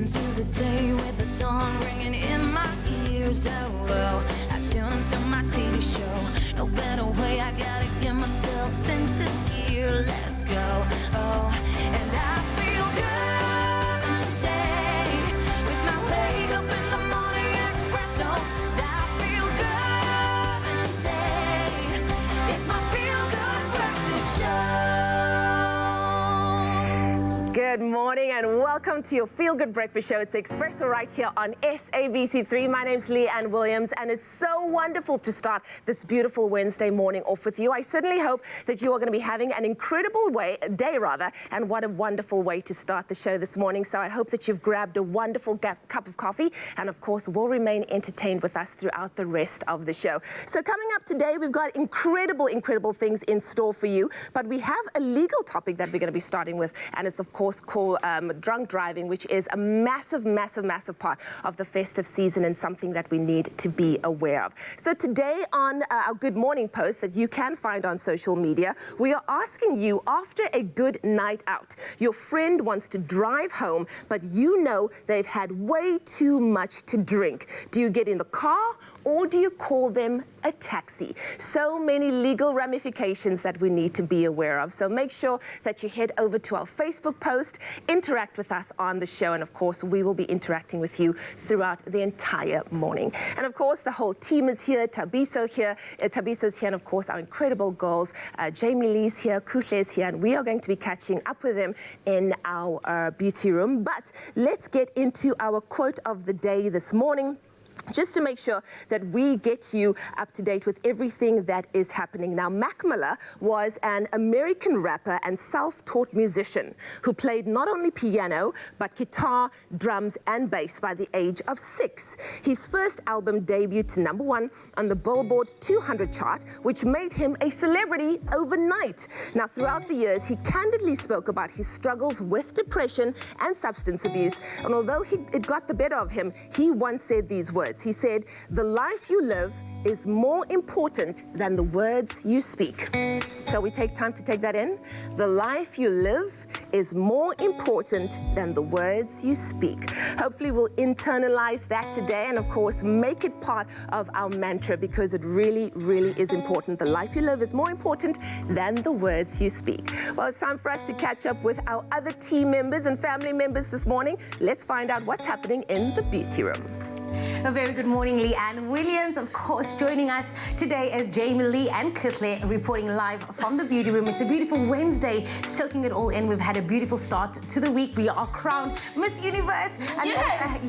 into the day with the dawn ringing in my ears. Oh, oh, I tune into my TV show. No better way, I gotta get myself into gear. Let's go. Oh, and I feel good today with my wake up in the morning espresso. I feel good today. It's my feel good breakfast show. Good morning and welcome to your Feel Good Breakfast Show. It's Expresso right here on SABC3. My name's Leanne Williams and it's so wonderful to start this beautiful Wednesday morning off with you. I certainly hope that you are going to be having an incredible day, and what a wonderful way to start the show this morning. So I hope that you've grabbed a wonderful cup of coffee and of course will remain entertained with us throughout the rest of the show. So coming up today, we've got incredible things in store for you, but we have a legal topic that we're going to be starting with, and it's of course called drunk driving, which is a massive part of the festive season and something that we need to be aware of. So today on our Good Morning post that you can find on social media, we are asking you, after a good night out, your friend wants to drive home, but you know they've had way too much to drink. Do you get in the car or do you call them a taxi? So many legal ramifications that we need to be aware of. So make sure that you head over to our Facebook post, interact with us on the show, and of course we will be interacting with you throughout the entire morning. And of course the whole team is here. Tabiso's here, and of course our incredible girls, Jamie Lee's here, Kuhle's here, and we are going to be catching up with them in our beauty room. But let's get into our quote of the day this morning, just to make sure that we get you up to date with everything that is happening. Now, Mac Miller was an American rapper and self-taught musician who played not only piano, but guitar, drums, and bass by the age of 6. His first album debuted to #1 on the Billboard 200 chart, which made him a celebrity overnight. Now, throughout the years, he candidly spoke about his struggles with depression and substance abuse, and although it got the better of him, he once said these words. He said, "The life you live is more important than the words you speak." Shall we take time to take that in? The life you live is more important than the words you speak. Hopefully we'll internalize that today and of course make it part of our mantra, because it really is important. The life you live is more important than the words you speak. Well, it's time for us to catch up with our other team members and family members this morning. Let's find out what's happening in the beauty room. A very good morning, Leanne Williams. Of course, joining us today is Jamie Lee and Kitley reporting live from the beauty room. It's a beautiful Wednesday, soaking it all in. We've had a beautiful start to the week. We are crowned Miss Universe. And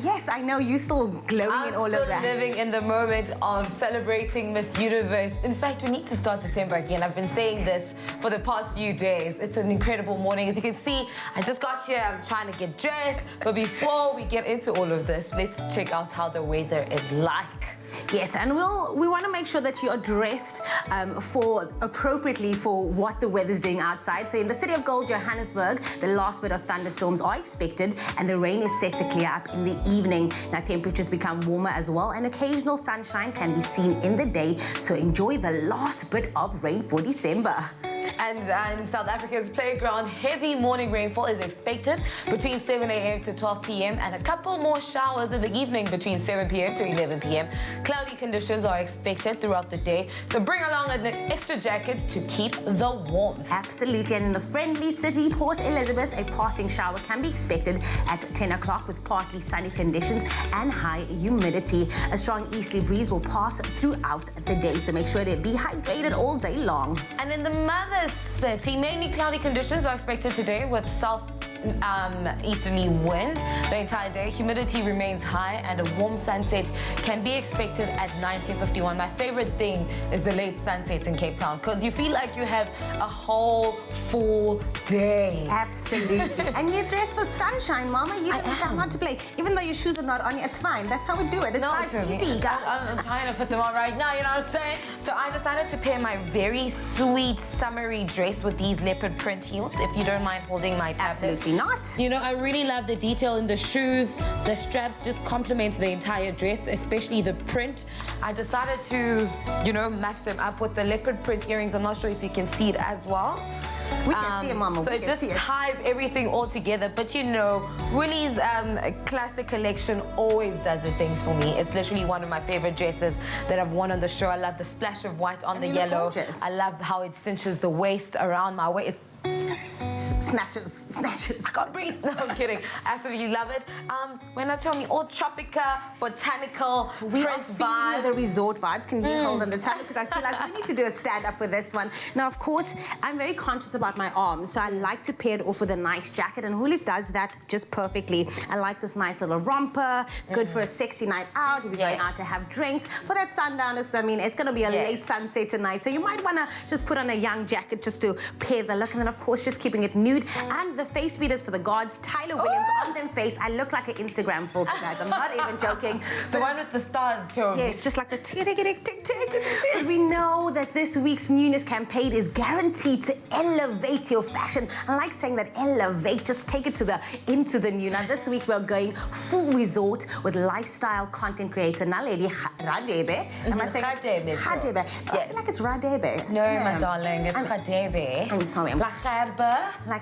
yes, I know you're still glowing in all of that. I'm still living in the moment of celebrating Miss Universe. In fact, we need to start December again. I've been saying this for the past few days. It's an incredible morning. As you can see, I just got here. I'm trying to get dressed. But before we get into all of this, let's check out how the weather is like. Yes, and we want to make sure that you are dressed appropriately for what the weather's doing outside. So in the city of gold, Johannesburg, the last bit of thunderstorms are expected and the rain is set to clear up in the evening. Now temperatures become warmer as well and occasional sunshine can be seen in the day. So enjoy the last bit of rain for December. And in South Africa's playground, heavy morning rainfall is expected between 7 a.m. to 12 p.m. and a couple more showers in the evening between 7 p.m. to 11 p.m. Cloudy conditions are expected throughout the day, so bring along an extra jacket to keep the warmth. Absolutely, and in the friendly city, Port Elizabeth, a passing shower can be expected at 10 o'clock with partly sunny conditions and high humidity. A strong easterly breeze will pass throughout the day, so make sure to be hydrated all day long. And in the Mother's City, mainly cloudy conditions are expected today with easterly wind the entire day. Humidity remains high and a warm sunset can be expected at 19:51. My favorite thing is the late sunsets in Cape Town, because you feel like you have a whole full day. Absolutely. And you're dressed for sunshine, Mama. You don't have not to play. Even though your shoes are not on, it's fine. That's how we do it. It's live TV, guys. I'm trying to put them on right now, you know what I'm saying? So I decided to pair my very sweet summery dress with these leopard print heels. If you don't mind holding my tablet. Absolutely. not? You know, I really love the detail in the shoes. The straps just complement the entire dress, especially the print. I decided to, you know, match them up with the leopard print earrings. I'm not sure if you can see it as well. We can see it, Mama. So we it can just see it. ties everything all together. But you know, Willie's classic collection always does the things for me. It's literally one of my favorite dresses that I've worn on the show. I love the splash of white on the you look yellow. gorgeous. I love how it cinches the waist around my waist. Snatches. Can't breathe. No, I'm kidding. Absolutely love it. When I tell me all tropica, botanical, We are print feeling vibes. the resort vibes. Can you hold on the tab? Because I feel like we need to do a stand-up with this one. Now, of course, I'm very conscious about my arms, so I like to pair it off with a nice jacket, and Hulis does that just perfectly. I like this nice little romper, good for a sexy night out, if you're going out to have drinks. For that sundowners, I mean, it's going to be a late sunset tonight, so you might want to just put on a young jacket just to pair the look, and then, of course, just keeping it nude. And the face beaters for the gods, Tyler Williams on them face. I look like an Instagram filter, guys. I'm not even joking. The one with the stars, too. Yes, just like the tick. We know that this week's newness campaign is guaranteed to elevate your fashion. I like saying that elevate, just take it into the new. Now this week we're going full resort with lifestyle content creator Naledi Radebe. Am I saying Radebe. Radebe? I feel like it's Radebe. No, my darling, it's Radebe. I'm sorry. Like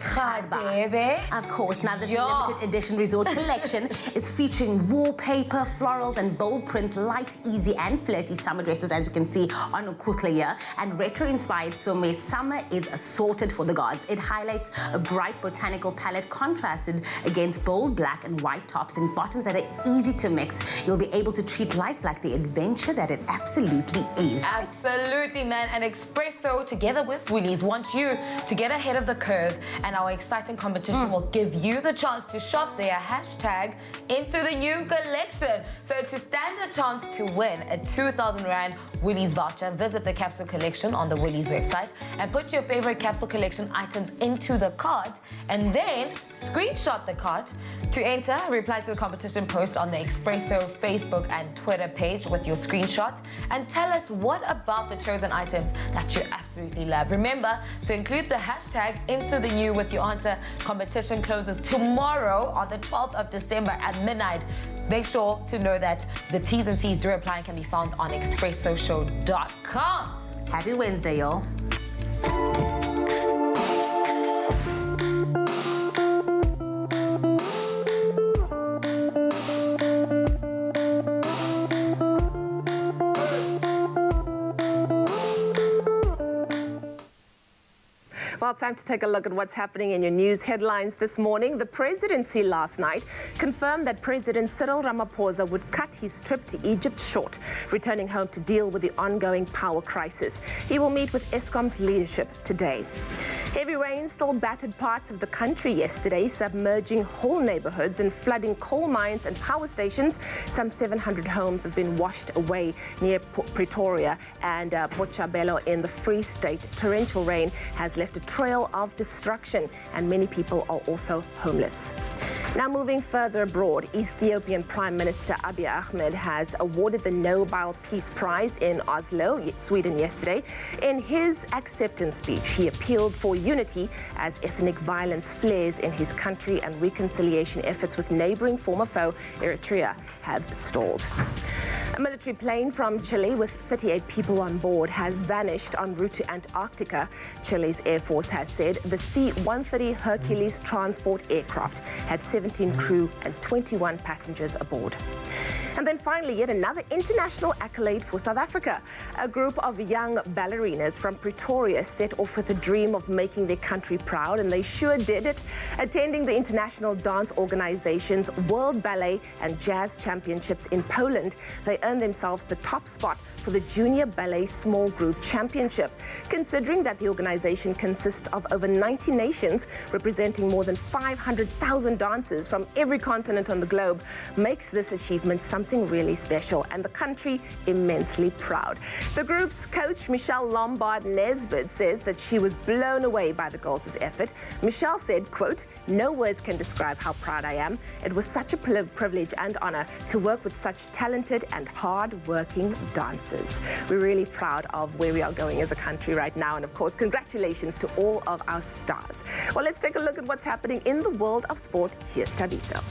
Radebe. Of course. Now this Yeah. limited edition resort collection is featuring wallpaper, florals and bold prints, light, easy and flirty summer dresses, as you can see on Ukutla here, and retro-inspired swimwear. Summer is assorted for the gods. It highlights a bright botanical palette contrasted against bold black and white tops and bottoms that are easy to mix. You'll be able to treat life like the adventure that it absolutely is. Absolutely, man. And Expresso, together with Woolies, want you to get ahead of the curve, and our exciting competition will give you the chance to shop their hashtag into the new collection. So to stand a chance to win a 2,000 Rand Woolies voucher, visit the Capsule Collection on the Woolies website and put your favorite Capsule Collection items into the cart, and then screenshot the cart. To enter, reply to the competition post on the Expresso Facebook and Twitter page with your screenshot and tell us what about the chosen items that you absolutely love. Remember to include the hashtag into the new with your answer. Competition closes tomorrow on the 12th of December at midnight. Make sure to know that the T's and C's do apply and can be found on expressoshow.com. Happy Wednesday, y'all. Well, it's time to take a look at what's happening in your news headlines this morning. The presidency last night confirmed that President Cyril Ramaphosa would cut his trip to Egypt short, returning home to deal with the ongoing power crisis. He will meet with Eskom's leadership today. Heavy rain still battered parts of the country yesterday, submerging whole neighborhoods and flooding coal mines and power stations. Some 700 homes have been washed away near Pretoria and Botshabelo in the Free State. Torrential rain has left a trail of destruction, and many people are also homeless. Now moving further abroad, Ethiopian Prime Minister Abiy Ahmed has awarded the Nobel Peace Prize in Oslo, Sweden yesterday. In his acceptance speech, he appealed for unity as ethnic violence flares in his country and reconciliation efforts with neighboring former foe Eritrea have stalled. A military plane from Chile with 38 people on board has vanished en route to Antarctica. Chile's Air Force has said the C-130 Hercules transport aircraft had 17 crew and 21 passengers aboard. And then finally, yet another international accolade for South Africa. A group of young ballerinas from Pretoria set off with a dream of making their country proud, and they sure did it. Attending the International Dance Organization's World Ballet and Jazz Championships in Poland, they earned themselves the top spot for the Junior Ballet Small Group Championship. Considering that the organization consists of over 90 nations, representing more than 500,000 dancers from every continent on the globe, makes this achievement something something really special and the country immensely proud. The group's coach, Michelle Lombard-Nesbitt, says that she was blown away by the girls' effort. Michelle said, quote, "No words can describe how proud I am. It was such a privilege and honor to work with such talented and hard-working dancers." We're really proud of where we are going as a country right now, and of course, congratulations to all of our stars. Well, let's take a look at what's happening in the world of sport. Here's Tabiso.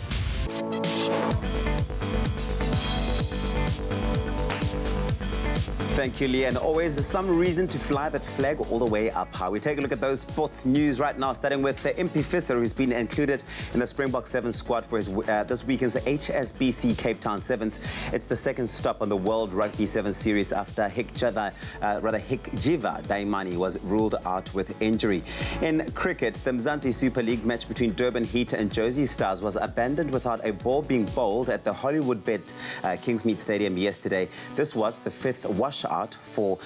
Thank you, Lee. And always some reason to fly that flag all the way up high. We take a look at those sports news right now, starting with Impie Visser, who's been included in the Springbok Sevens squad for his, this weekend's HSBC Cape Town Sevens. It's the second stop on the World Rugby Sevens series after Hikjiva Daimani was ruled out with injury. In cricket, the Mzansi Super League match between Durban Heat and Josie Stars was abandoned without a ball being bowled at the Hollywood Bet Kingsmead Stadium yesterday. This was the fifth washout for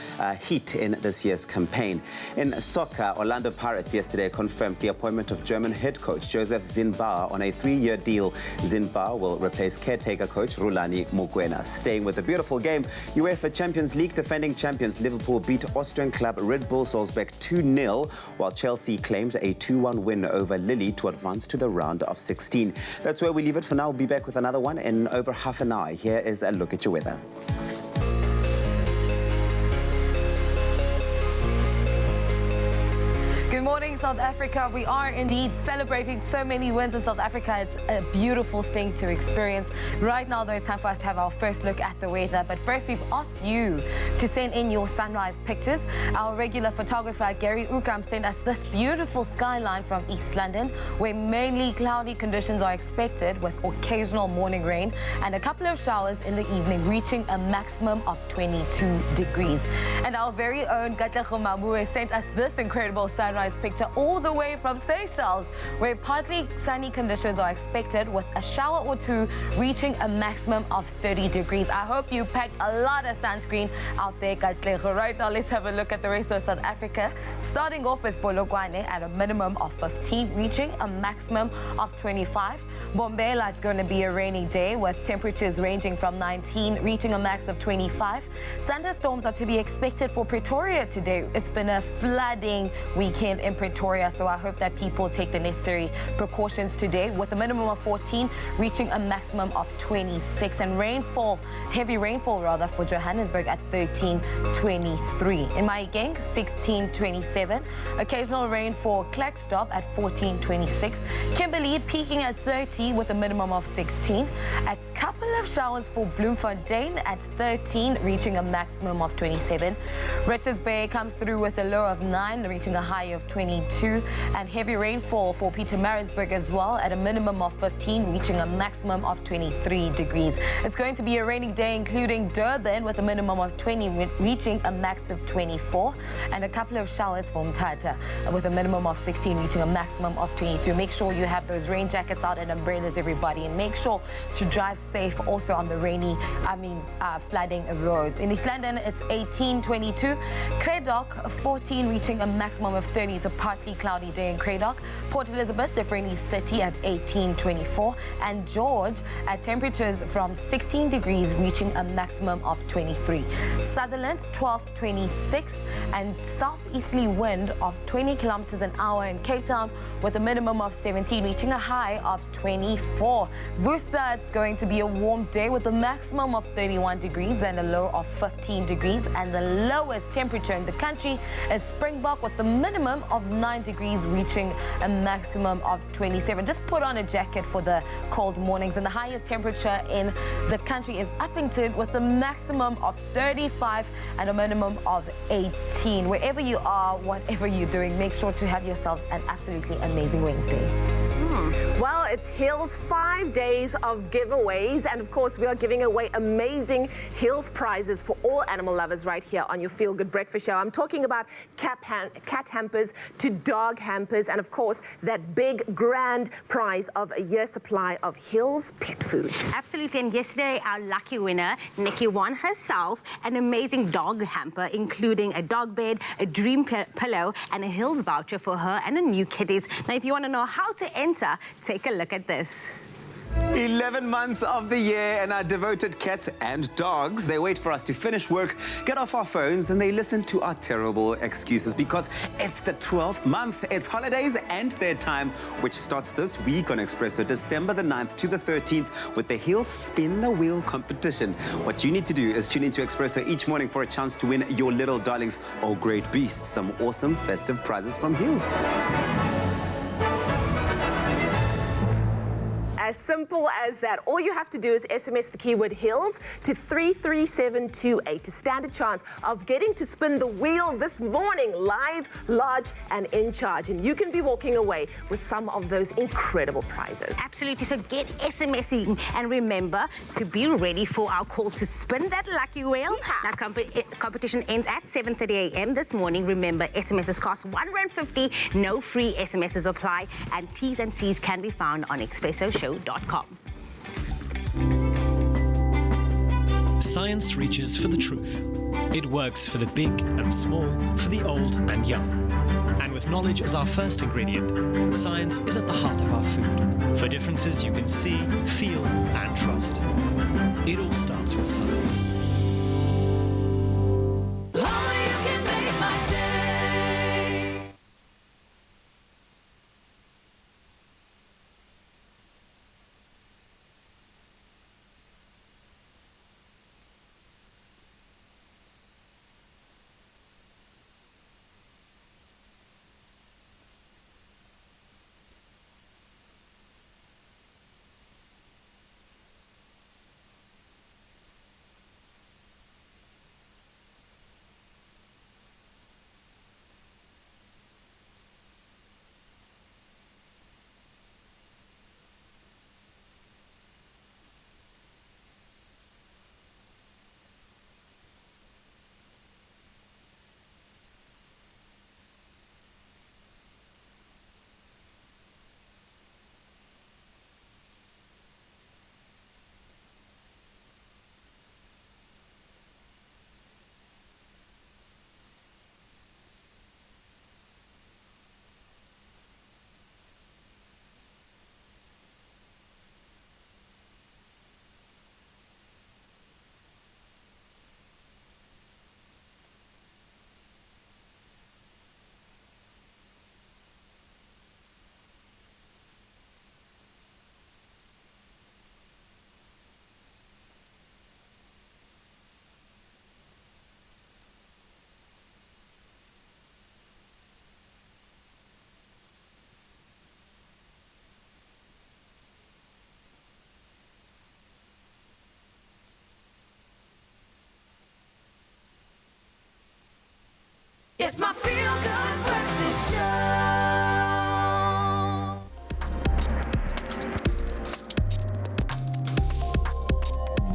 Heat in this year's campaign. In soccer, Orlando Pirates yesterday confirmed the appointment of German head coach Joseph Zinnbauer on a 3-year deal. Zinnbauer will replace caretaker coach Rulani Mokwena. Staying with the beautiful game, UEFA Champions League defending champions Liverpool beat Austrian club Red Bull Salzburg 2-0, while Chelsea claimed a 2-1 win over Lille to advance to the round of 16. That's where we leave it for now. We'll be back with another one in over half an hour. Here is a look at your weather. Good morning, South Africa. We are indeed celebrating so many wins in South Africa. It's a beautiful thing to experience. Right now, though, it's time for us to have our first look at the weather. But first, we've asked you to send in your sunrise pictures. Our regular photographer, Gary Ukam, sent us this beautiful skyline from East London, where mainly cloudy conditions are expected with occasional morning rain and a couple of showers in the evening, reaching a maximum of 22 degrees. And our very own Katlego Mamue sent us this incredible sunrise picture all the way from Seychelles, where partly sunny conditions are expected with a shower or two reaching a maximum of 30 degrees. I hope you packed a lot of sunscreen out there, Katlego. Right now, let's have a look at the rest of South Africa, starting off with Polokwane at a minimum of 15, reaching a maximum of 25. Bombela, it's going to be a rainy day with temperatures ranging from 19, reaching a max of 25. Thunderstorms are to be expected for Pretoria today. It's been a flooding weekend in Pretoria, so I hope that people take the necessary precautions today, with a minimum of 14 reaching a maximum of 26, and rainfall, heavy rainfall rather, for Johannesburg at 13.23. In Mahikeng, 16.27. Occasional rain for Klerksdorp at 14.26. Kimberley peaking at 30 with a minimum of 16. A couple of showers for Bloemfontein at 13, reaching a maximum of 27. Richards Bay comes through with a low of 9, reaching a high of 22, and heavy rainfall for Pietermaritzburg as well at a minimum of 15, reaching a maximum of 23 degrees. It's going to be a rainy day, including Durban, with a minimum of 20, reaching a max of 24, and a couple of showers for Mthatha with a minimum of 16, reaching a maximum of 22. Make sure you have those rain jackets out and umbrellas, everybody, and make sure to drive safe also on the rainy, flooding roads. In East London, it's 18.22. Cradock, 14, reaching a maximum of 30. It's a partly cloudy day in Cradock. Port Elizabeth, the friendly city, at 18.24. And George at temperatures from 16 degrees, reaching a maximum of 23. Sutherland, 12.26. And southeasterly wind of 20 kilometers an hour in Cape Town, with a minimum of 17, reaching a high of 24. Worcester, it's going to be a warm day with a maximum of 31 degrees and a low of 15 degrees. And the lowest temperature in the country is Springbok, with the minimum of 9 degrees, reaching a maximum of 27. Just put on a jacket for the cold mornings. And the highest temperature in the country is Uppington, with a maximum of 35 and a minimum of 18. Wherever you are, whatever you're doing, make sure to have yourselves an absolutely amazing Wednesday. Well, it's Hills 5 days of giveaways, and of course we are giving away amazing Hills prizes for all animal lovers right here on your Feel Good Breakfast Show. I'm talking about cat hampers to dog hampers, and of course that big grand prize of a year's supply of Hills pet food. Absolutely, and yesterday our lucky winner, Nikki, won herself an amazing dog hamper, including a dog bed, a dream pillow, and a Hills voucher for her and her new kitties. Now, if you want to know how to enter, take a look at this. 11 months of the year, and our devoted cats and dogs, they wait for us to finish work, get off our phones, and they listen to our terrible excuses because it's the 12th month. It's holidays and their time, which starts this week on Expresso, December the 9th to the 13th, with the Heels Spin the Wheel competition. What you need to do is tune into Expresso each morning for a chance to win your little darlings or great beasts some awesome festive prizes from Heels. As simple as that. All you have to do is SMS the keyword HEELS to 33728 to stand a chance of getting to spin the wheel this morning, live, large, and in charge. And you can be walking away with some of those incredible prizes. Absolutely. So get SMSing and remember to be ready for our call to spin that lucky wheel. That competition ends at 7:30 a.m. this morning. Remember, SMSs cost R1.50. No free SMSs apply, and T's and C's can be found on ExpressoShow.com. Science reaches for the truth. It works for the big and small, for the old and young. And with knowledge as our first ingredient, science is at the heart of our food. For differences you can see, feel, and trust. It all starts with science. It's my feel-good breakfast show.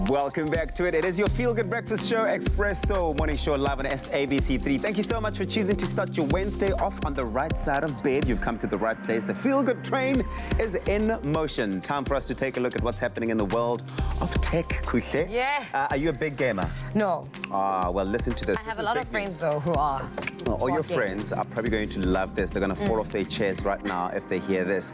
Welcome back to it. It is your feel-good breakfast show, Expresso morning show live on SABC3. Thank you so much for choosing to start your Wednesday off on the right side of bed. You've come to the right place. The feel-good train is in motion. Time for us to take a look at what's happening in the world of tech, Kuhle. Yes. Are you a big gamer? No. Well, listen to this. I have a lot of friends, though, who are. Well, all your friends are probably going to love this. They're going to fall off their chairs right now if they hear this.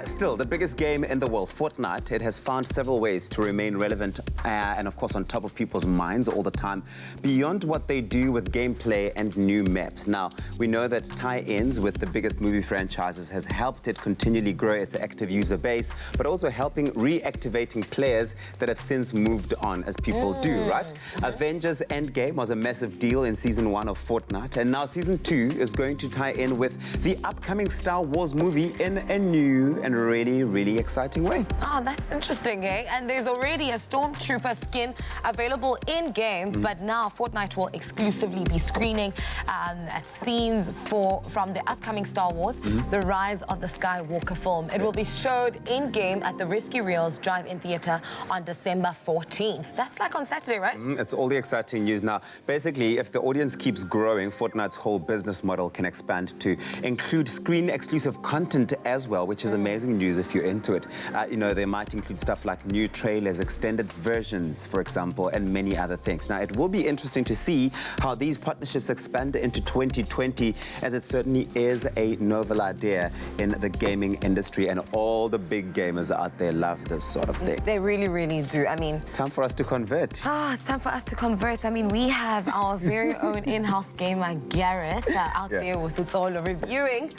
Still, the biggest game in the world, Fortnite, it has found several ways to remain relevant and, of course, on top of people's minds all the time, beyond what they do with gameplay and new maps. Now, we know that tie-ins with the biggest movie franchises has helped it continually grow its active user base, but also helping reactivating players that have since moved on, as people do, right? Avengers Endgame was a massive deal in Season 1 of Fortnite, and now Season 2 is going to tie in with the upcoming Star Wars movie in a new and really, really exciting way. Oh, that's interesting, eh? And there's already a Stormtrooper skin available in-game, but now Fortnite will exclusively be screening at scenes from the upcoming Star Wars, The Rise of the Skywalker film. It will be showed in-game at the Risky Reels Drive-In Theatre on December 14th. That's like on Saturday, right? It's all the exciting news now. Basically, if the audience keeps growing, Fortnite's whole business model can expand to include screen-exclusive content as well, which is amazing news if you're into it. You know, they might include stuff like new trailers, extended versions, for example, and many other things. Now, it will be interesting to see how these partnerships expand into 2020, as it certainly is a novel idea in the gaming industry, and all the big gamers out there love this sort of thing. They really, really do. I mean, Time for us to convert. it's time for us to convert. I mean, we have our very own in-house gamer, Gareth, out there with its all reviewing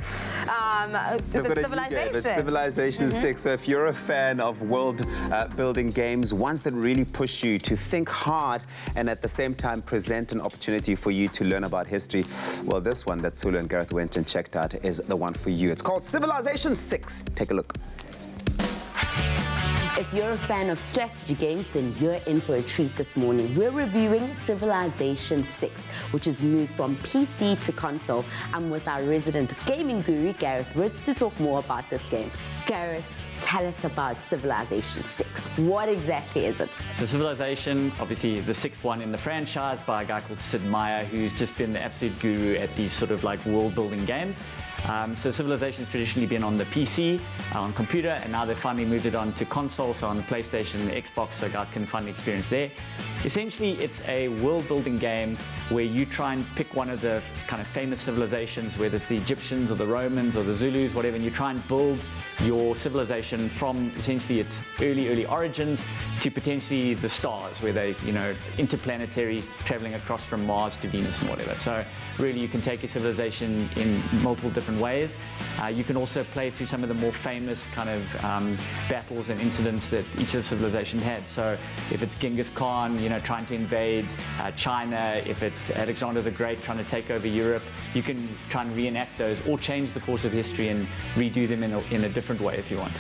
Civilization. Civilization 6. So if you're a fan of world-building games, ones that really push you to think hard and at the same time present an opportunity for you to learn about history, well, this one that Sulu and Gareth went and checked out is the one for you. It's called Civilization 6. Take a look. If you're a fan of strategy games, then you're in for a treat this morning. We're reviewing Civilization 6, which has moved from PC to console. I'm with our resident gaming guru, Gareth Ritz, to talk more about this game. Gareth, tell us about Civilization 6. What exactly is it? So Civilization, obviously the sixth one in the franchise by a guy called Sid Meier, who's just been the absolute guru at these sort of like world-building games. So Civilization's traditionally been on the PC, on computer, and now they've finally moved it on to console, so on the PlayStation and the Xbox, so guys can finally experience there. Essentially, it's a world-building game where you try and pick one of the kind of famous civilizations, whether it's the Egyptians or the Romans or the Zulus, whatever, and you try and build your civilization from essentially its early origins to potentially the stars, where they, you know, interplanetary, traveling across from Mars to Venus and whatever. So really, you can take your civilization in multiple different ways. You can also play through some of the more famous kind of battles and incidents that each of the civilization had. So if it's Genghis Khan, you know, trying to invade China, if it's Alexander the Great trying to take over Europe, you can try and reenact those or change the course of history and redo them in a different way if you want.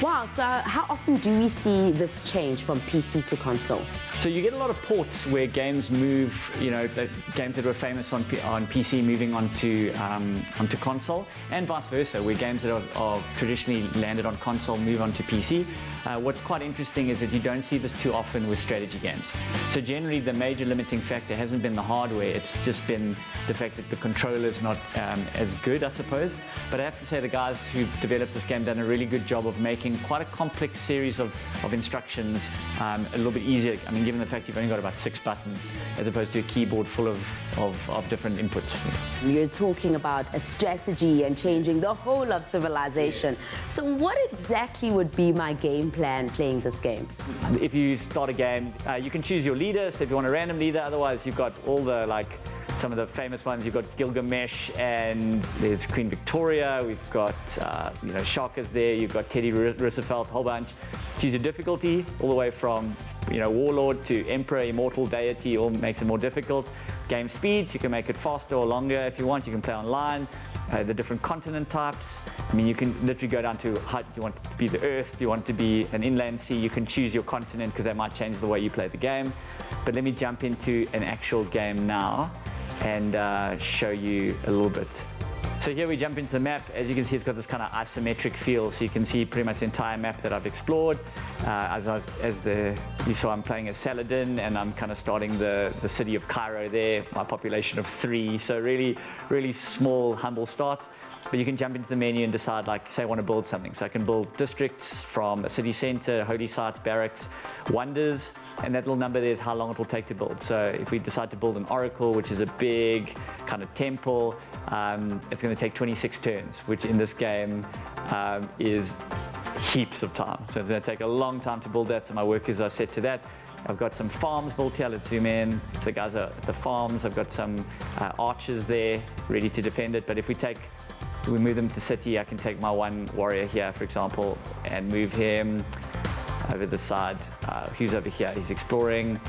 Wow, so how often do we see this change from PC to console? So you get a lot of ports where games move, you know, the games that were famous on PC moving onto console, and vice versa, where games that are traditionally landed on console move onto PC. What's quite interesting is that you don't see this too often with strategy games. So generally the major limiting factor hasn't been the hardware, it's just been the fact that the controller is not as good, I suppose. But I have to say the guys who developed this game done a really good job of making quite a complex series of instructions a little bit easier. I mean, given the fact you've only got about 6 buttons as opposed to a keyboard full of different inputs. You're talking about a strategy and changing the whole of Civilization. So what exactly would be my game plan playing this game? If you start a game, you can choose your leader, so if you want a random leader, otherwise you've got all the some of the famous ones. You've got Gilgamesh, and there's Queen Victoria, we've got you know, Choc is there, you've got Teddy Roosevelt, a whole bunch. Choose your difficulty, all the way from, you know, Warlord to Emperor, Immortal, Deity, all makes it more difficult. Game speeds, you can make it faster or longer if you want. You can play online. The different continent types. I mean, you can literally go down to how you want it to be the Earth, do you want it to be an inland sea. You can choose your continent because that might change the way you play the game. But let me jump into an actual game now and show you a little bit. So here we jump into the map. As you can see, it's got this kind of isometric feel, so you can see pretty much the entire map that I've explored. You saw, I'm playing as Saladin, and I'm kind of starting the city of Cairo there, my population of 3, so really, really small, humble start. But you can jump into the menu and decide, like, say I want to build something. So I can build districts from a city center, holy sites, barracks, wonders, and that little number there is how long it will take to build. So if we decide to build an oracle, which is a big kind of temple, it's going to take 26 turns, which in this game is heaps of time. So it's going to take a long time to build that, so my workers are set to that. I've got some farms built here. Let's zoom in. So guys are at the farms. I've got some archers there ready to defend it. But if we move them to city, I can take my one warrior here, for example, and move him over the side. Who's over here? He's exploring.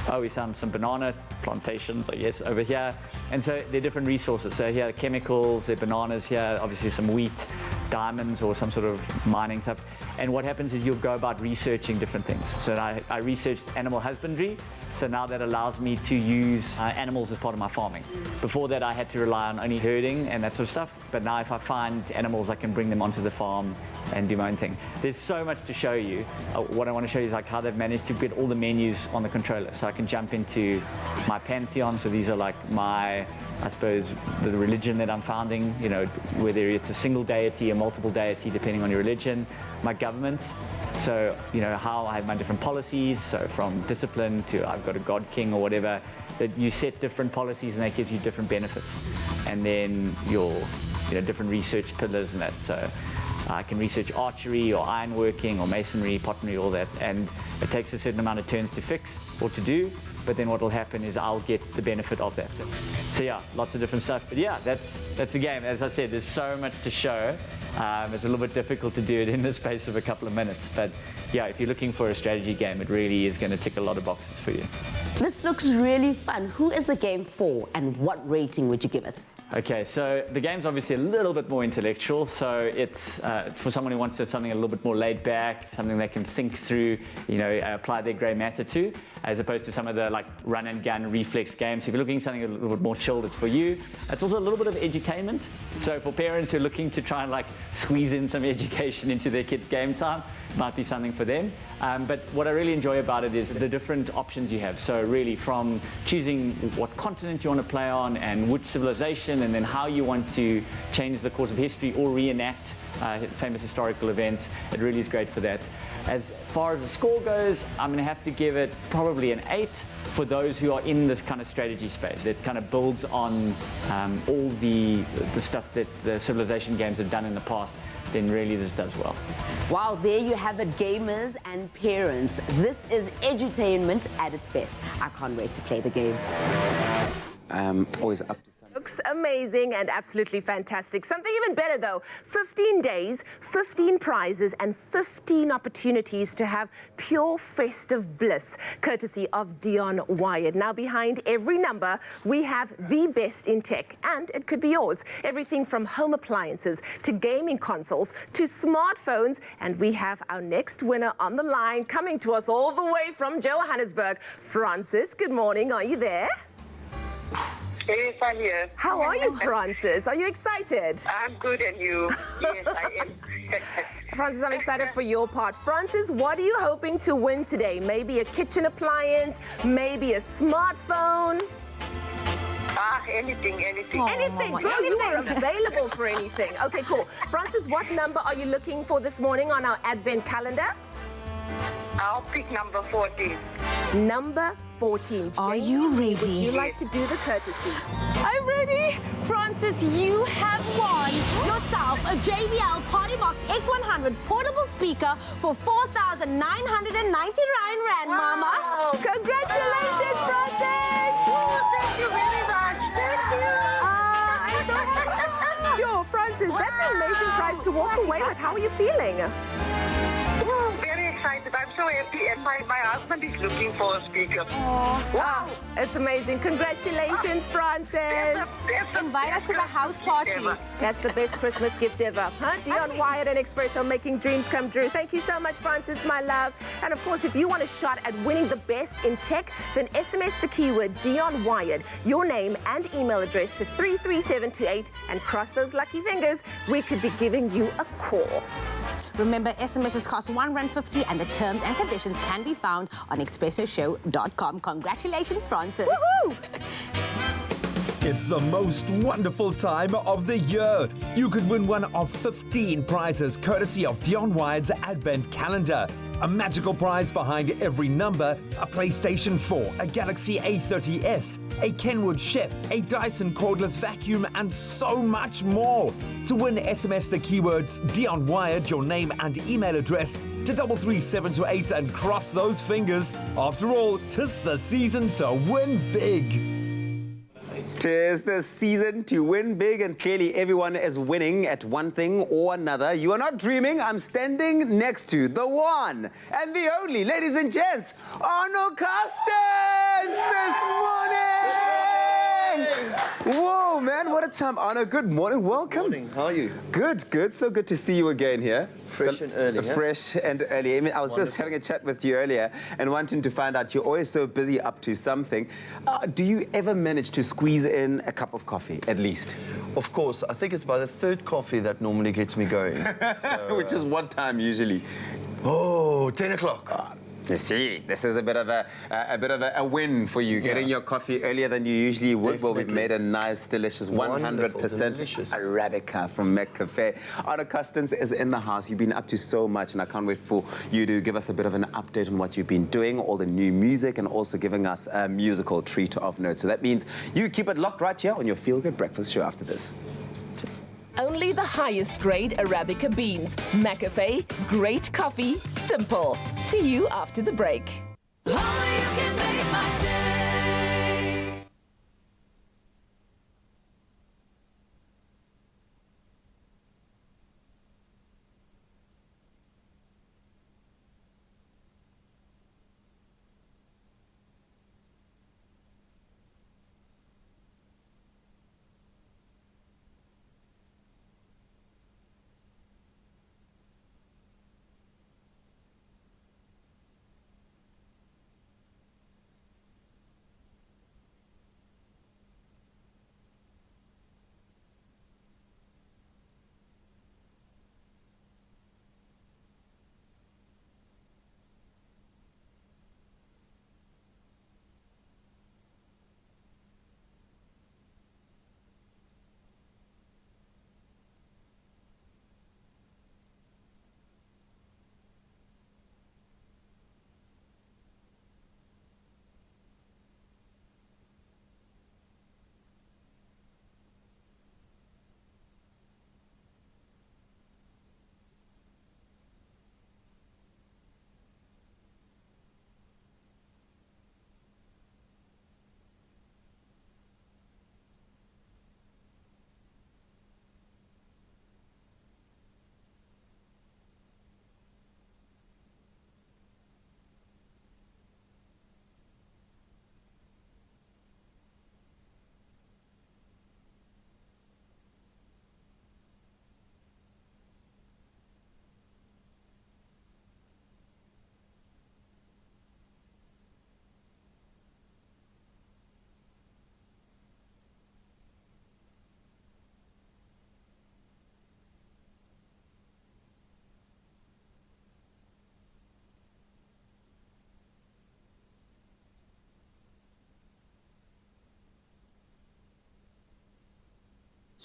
Oh, we found some banana plantations, I guess, over here. And so there are different resources. So here are chemicals, there are bananas here, obviously some wheat, diamonds, or some sort of mining stuff. And what happens is you'll go about researching different things. So I researched animal husbandry. So now that allows me to use animals as part of my farming. Before that, I had to rely on only herding and that sort of stuff. But now if I find animals, I can bring them onto the farm and do my own thing. There's so much to show you. What I want to show you is like how they've managed to get all the menus on the controller. So I can jump into my pantheon. So these are like my I suppose, the religion that I'm founding, you know, whether it's a single deity, a multiple deity, depending on your religion, my government. So, you know, how I have my different policies, so from discipline to I've got a God King or whatever, that you set different policies and that gives you different benefits. And then your, you know, different research pillars and that. So I can research archery or ironworking or masonry, pottery, all that. And it takes a certain amount of turns to fix or to do. But then what will happen is I'll get the benefit of that. So yeah, lots of different stuff. But yeah, that's the game. As I said, there's so much to show. It's a little bit difficult to do it in the space of a couple of minutes. But yeah, if you're looking for a strategy game, it really is going to tick a lot of boxes for you. This looks really fun. Who is the game for and what rating would you give it? Okay, so the game's obviously a little bit more intellectual, so it's for someone who wants something a little bit more laid back, something they can think through, you know, apply their grey matter to, as opposed to some of the like run and gun reflex games. If you're looking for something a little bit more chilled, it's for you. It's also a little bit of edutainment, so for parents who are looking to try and like squeeze in some education into their kids' game time, might be something for them. But what I really enjoy about it is the different options you have. So really from choosing what continent you want to play on and which civilization, and then how you want to change the course of history or reenact famous historical events. It really is great for that. As far as the score goes, I'm going to have to give it probably an 8 for those who are in this kind of strategy space. It kind of builds on all the stuff that the civilization games have done in the past. Then really this does well. Wow, there you have it, gamers and parents. This is edutainment at its best. I can't wait to play the game. Always up to something. Looks amazing and absolutely fantastic. Something even better though, 15 days, 15 prizes and 15 opportunities to have pure festive bliss, courtesy of Dion Wired. Now behind every number, we have the best in tech, and it could be yours. Everything from home appliances to gaming consoles to smartphones, and we have our next winner on the line, coming to us all the way from Johannesburg. Francis, good morning, are you there? Yes, I'm here. How are you, Francis? Are you excited? I'm good, and you? Yes, I am. Francis, I'm excited for your part. Francis, what are you hoping to win today? Maybe a kitchen appliance, maybe a smartphone? Anything. Anything, girl, you are available for anything. Okay, cool. Francis, what number are you looking for this morning on our advent calendar? I'll pick number 14. Number 14. Are you ready? Would you like to do the courtesy? I'm ready. Francis, you have won yourself a JBL Party Box X100 portable speaker for 4,999 Rand, Mama. Congratulations, Francis! Thank you very much. Thank you. I'm so happy. Yo, Francis, that's an amazing prize to walk away with. How are you feeling? Very excited. I'm so happy, and my husband is looking for a speaker. Wow, it's amazing. Congratulations, Francis. Invite us to the house party. That's the best Christmas gift ever. Huh? Dion Wired and Expresso, making dreams come true. Thank you so much, Francis, my love. And of course, if you want a shot at winning the best in tech, then SMS the keyword Dion Wired, your name and email address to 33728, and cross those lucky fingers. We could be giving you a call. Remember, SMSs cost R1.50 and the terms and conditions can be found on expressoshow.com. Congratulations, Francis. Woohoo! It's the most wonderful time of the year. You could win one of 15 prizes courtesy of Dion Wired's Advent Calendar. A magical prize behind every number, a PlayStation 4, a Galaxy A30s, a Kenwood Chef, a Dyson cordless vacuum, and so much more. To win, SMS the keywords Dion Wired, your name and email address, to 33728 and cross those fingers. After all, 'tis the season to win big. 'Tis the season to win big, and clearly everyone is winning at one thing or another. You are not dreaming. I'm standing next to the one and the only, ladies and gents, Arno Customs this morning. Whoa, man, what a time. Arno, good morning. Welcome. Morning. How are you? Good, good. So good to see you again here. Fresh and early, yeah? Fresh and early. I mean, I was just having a chat with you earlier and wanting to find out, you're always so busy up to something. Do you ever manage to squeeze in a cup of coffee, at least? Of course. I think it's by the third coffee that normally gets me going. So, Which is what time usually? 10 o'clock. You see, this is a bit of a win for you, getting your coffee earlier than you usually would. Well, we've made a nice, delicious 100% Arabica from Mec Cafe. Arno Custance is in the house. You've been up to so much, and I can't wait for you to give us a bit of an update on what you've been doing, all the new music, and also giving us a musical treat of note. So that means you keep it locked right here on your Feel Good Breakfast show after this. Cheers. Only the highest grade Arabica beans. McCafe, great coffee, simple. See you after the break. Only you can make my day.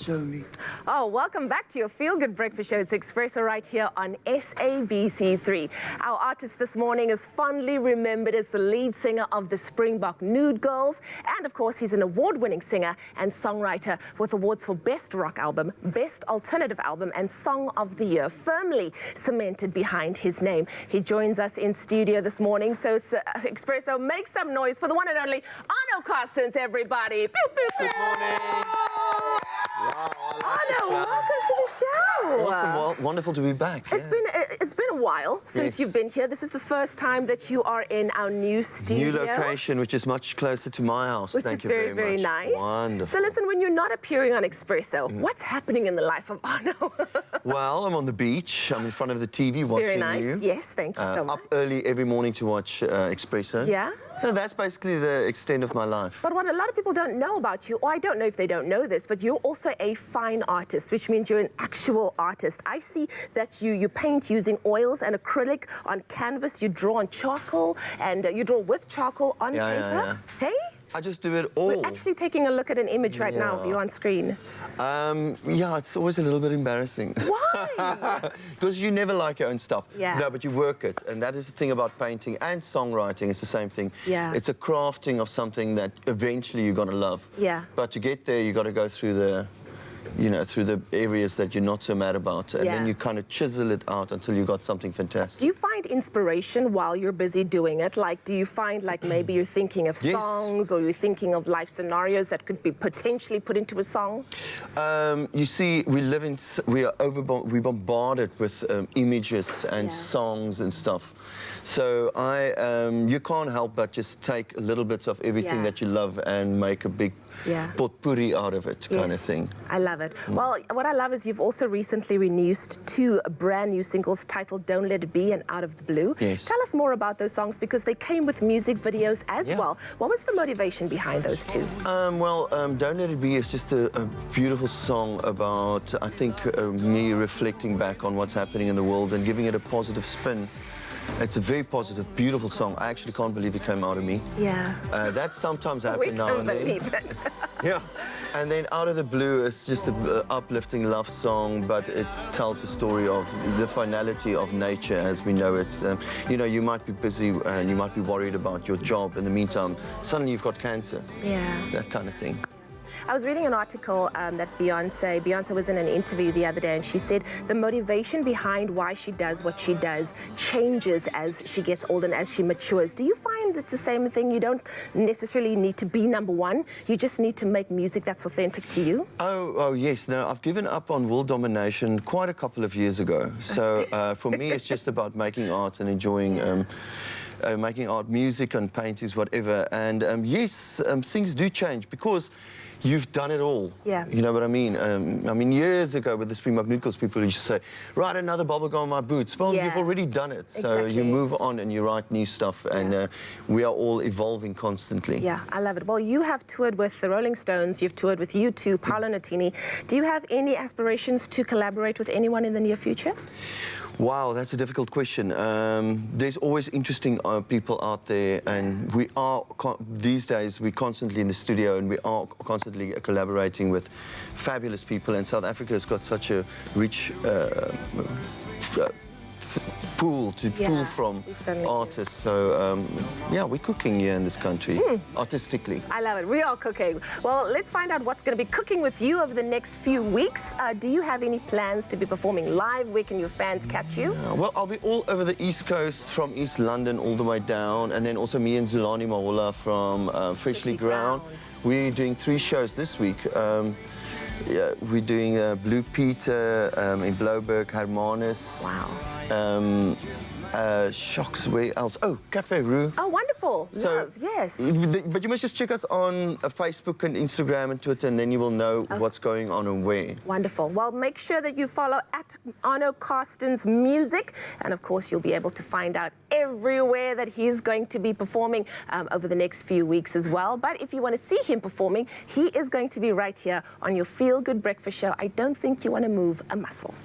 Show me. Oh, welcome back to your Feel Good Breakfast Show. It's Expresso right here on SABC3. Our artist this morning is fondly remembered as the lead singer of the Springbok Nude Girls. And of course, he's an award-winning singer and songwriter with awards for Best Rock Album, Best Alternative Album, and Song of the Year, firmly cemented behind his name. He joins us in studio this morning. So, Expresso, make some noise for the one and only Arno Custance, everybody. Pew, pew, pew. Good morning. Wow, Arno, welcome to the show. Awesome, well, wonderful to be back. It's been a while since you've been here. This is the first time that you are in our new studio. New location, which is much closer to my house. Which Thank is you very, very much. nice. Wonderful. So listen, when you're not appearing on Expresso, what's happening in the life of Arno? Well, I'm on the beach. I'm in front of the TV watching Very nice. you. Yes, thank you so much. Up early every morning to watch Expresso. Yeah? And that's basically the extent of my life. But what a lot of people don't know about you, or I don't know if they don't know this, but you're also a fine artist, which means you're an actual artist. I see that you paint using oils and acrylic on canvas. You draw on charcoal, and you draw with charcoal on paper. Yeah. Hey? I just do it all. We're actually taking a look at an image right now of you on screen. Yeah, it's always a little bit embarrassing. Why? Because you never like your own stuff. Yeah. No, but you work it. And that is the thing about painting and songwriting. It's the same thing. Yeah. It's a crafting of something that eventually you're going to love. Yeah. But to get there, you got to go through the, you know, through the areas that you're not so mad about. And then you kind of chisel it out until you got something fantastic. Do you find inspiration while you're busy doing it? Like, do you find like maybe you're thinking of songs or you're thinking of life scenarios that could be potentially put into a song? You see, we're bombarded with images and songs and stuff. So you can't help but just take little bits of everything that you love and make a big potpourri out of it, kind of thing. I love it. Well, what I love is you've also recently released 2 brand new singles titled Don't Let It Be and Out of the Blue. Yes. Tell us more about those songs because they came with music videos as well. What was the motivation behind those 2? Don't Let It Be is just a beautiful song about, I think, me reflecting back on what's happening in the world and giving it a positive spin. It's a very positive, beautiful song. I actually can't believe it came out of me. Yeah. That sometimes We happens now can't and then. believe it. Yeah. And then Out of the Blue is just an uplifting love song, but it tells the story of the finality of nature as we know it. You know, you might be busy and you might be worried about your job. In the meantime, suddenly you've got cancer. Yeah. That kind of thing. I was reading an article that Beyonce was in an interview the other day, and she said the motivation behind why she does what she does changes as she gets older and as she matures. Do you find it's the same thing? You don't necessarily need to be number one. You just need to make music that's authentic to you? Oh yes. No, I've given up on world domination quite a couple of years ago. So for me, it's just about making art and enjoying making art, music and paintings, whatever. And yes, things do change because you've done it all. Yeah. You know what I mean? Years ago with the Springbok Noodles, people used to say, write another bubblegum on my boots. Well, Yeah. you've already done it. So Exactly. you move on and you write new stuff. And we are all evolving constantly. Yeah, I love it. Well, you have toured with the Rolling Stones, you've toured with U2, Paolo Nutini. Do you have any aspirations to collaborate with anyone in the near future? Wow, that's a difficult question. There's always interesting people out there, and we are, these days, we're constantly in the studio and we are constantly collaborating with fabulous people, and South Africa has got such a rich pool to pull from artists. So, yeah, we're cooking here in this country, artistically. I love it. We are cooking. Well, let's find out what's going to be cooking with you over the next few weeks. Do you have any plans to be performing live? Where can your fans catch you? Well, I'll be all over the East Coast, from East London all the way down, and then also me and Zulani Mahola from Freshly Ground. We're doing 3 shows this week. Yeah, we're doing Blue Peter in Blouberg, Hermanus. Wow. Choc's, where else? Oh, Cafe Rue. Oh, wonderful. So, Love, yes. But you must just check us on Facebook and Instagram and Twitter, and then you will know what's going on and where. Wonderful. Well, make sure that you follow at Arno Carsten's music, and of course you'll be able to find out everywhere that he's going to be performing over the next few weeks as well. But if you want to see him performing, he is going to be right here on your Feel Good Breakfast Show. I don't think you want to move a muscle.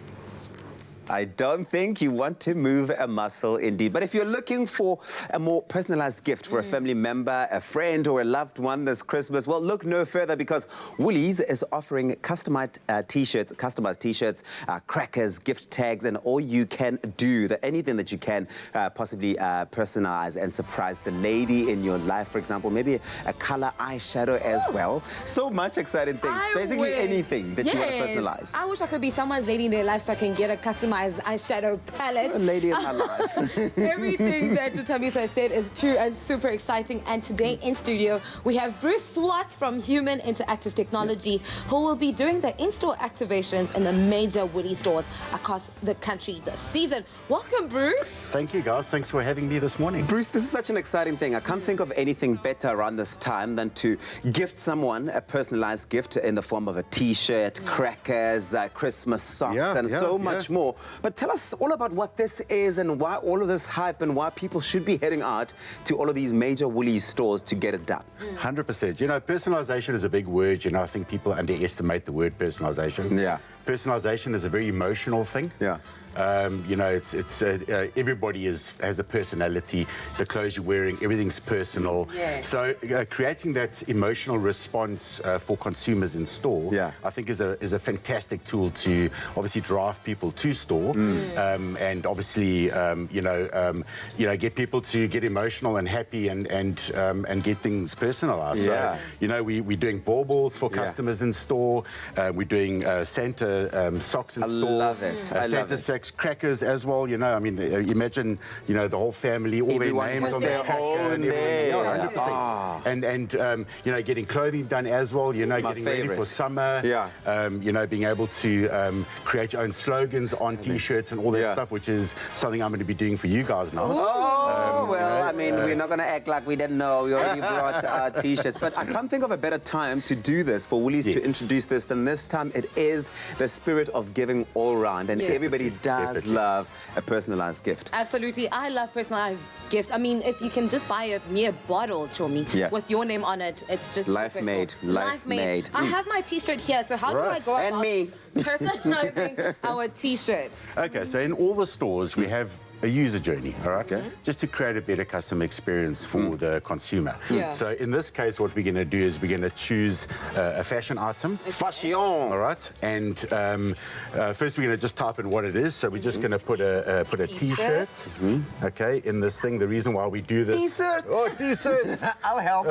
I don't think you want to move a muscle, indeed. But if you're looking for a more personalized gift for a family member, a friend, or a loved one this Christmas, well, look no further, because Woolies is offering customized T-shirts, crackers, gift tags, and all you can do, anything that you can possibly personalize and surprise the lady in your life. For example, maybe a color eyeshadow as well. So much exciting things. Basically anything that you want to personalize. I wish I could be someone's lady in their life so I can get a customized eyeshadow palette. A lady in my life. Everything that Tutabisa said is true and super exciting. And today in studio, we have Bruce Swart from Human Interactive Technology, who will be doing the in-store activations in the major Woolies stores across the country this season. Welcome, Bruce. Thank you, guys. Thanks for having me this morning. Bruce, this is such an exciting thing. I can't think of anything better around this time than to gift someone a personalized gift in the form of a T-shirt, crackers, Christmas socks, and so much more. But tell us all about what this is and why all of this hype and why people should be heading out to all of these major Woolies stores to get it done. 100%. You know, personalization is a big word. You know, I think people underestimate the word personalization. Yeah. Personalization is a very emotional thing. Yeah. You know, everybody has a personality. The clothes you're wearing, everything's personal. Yeah. So creating that emotional response for consumers in store, I think is a fantastic tool to obviously drive people to store, and obviously get people to get emotional and happy and get things personalized. So, you know, we're doing baubles for customers in store. We're doing Santa socks in store. I love it. Santa socks, crackers as well. You know, I mean, imagine, you know, the whole family, all Everyone their names has on their the cracker own and there. everything. Yeah, 100%. And you know, getting clothing done as well. You know, getting ready for summer. You know, being able to create your own slogans on T-shirts and all that stuff, which is something I'm going to be doing for you guys now. Oh, well, I mean, we're not going to act like we didn't know. We already brought our T-shirts. But I can't think of a better time to do this, for Woolies to introduce this, than this time. It is the spirit of giving all round, and everybody does love a personalized gift. Absolutely. I love personalized gift. I mean, if you can just buy a mere bottle, Chomi, with your name on it, it's just life made. Life made. I have my T-shirt here, so how do I go about personalizing our T-shirts? Okay, so in all the stores, we have a user journey, all right? Okay. Just to create a better customer experience for the consumer. Yeah. So in this case, what we're going to do is we're going to choose a fashion item. Fashion. All right, and first we're going to just type in what it is. So we're just going to put a T-shirt, okay, in this thing. The reason why we do this. T-shirt. Oh, T-shirt. I'll help.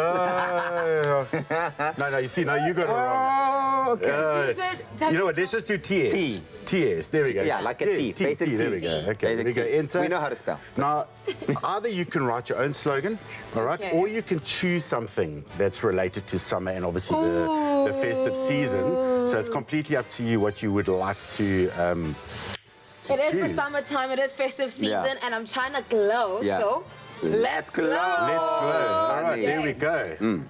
No, you see, no, you got it wrong. Oh, okay. You know what? Let's just do TS. T. TS. There we go. Yeah, like a T. Basic T. There we go. Okay. There we go. Enter. We know how to spell. Now, either you can write your own slogan, all right, or you can choose something that's related to summer and obviously the festive season. So it's completely up to you what you would like to. It is the summertime, it is festive season, and I'm trying to glow, so let's glow. Let's glow. All right, there we go.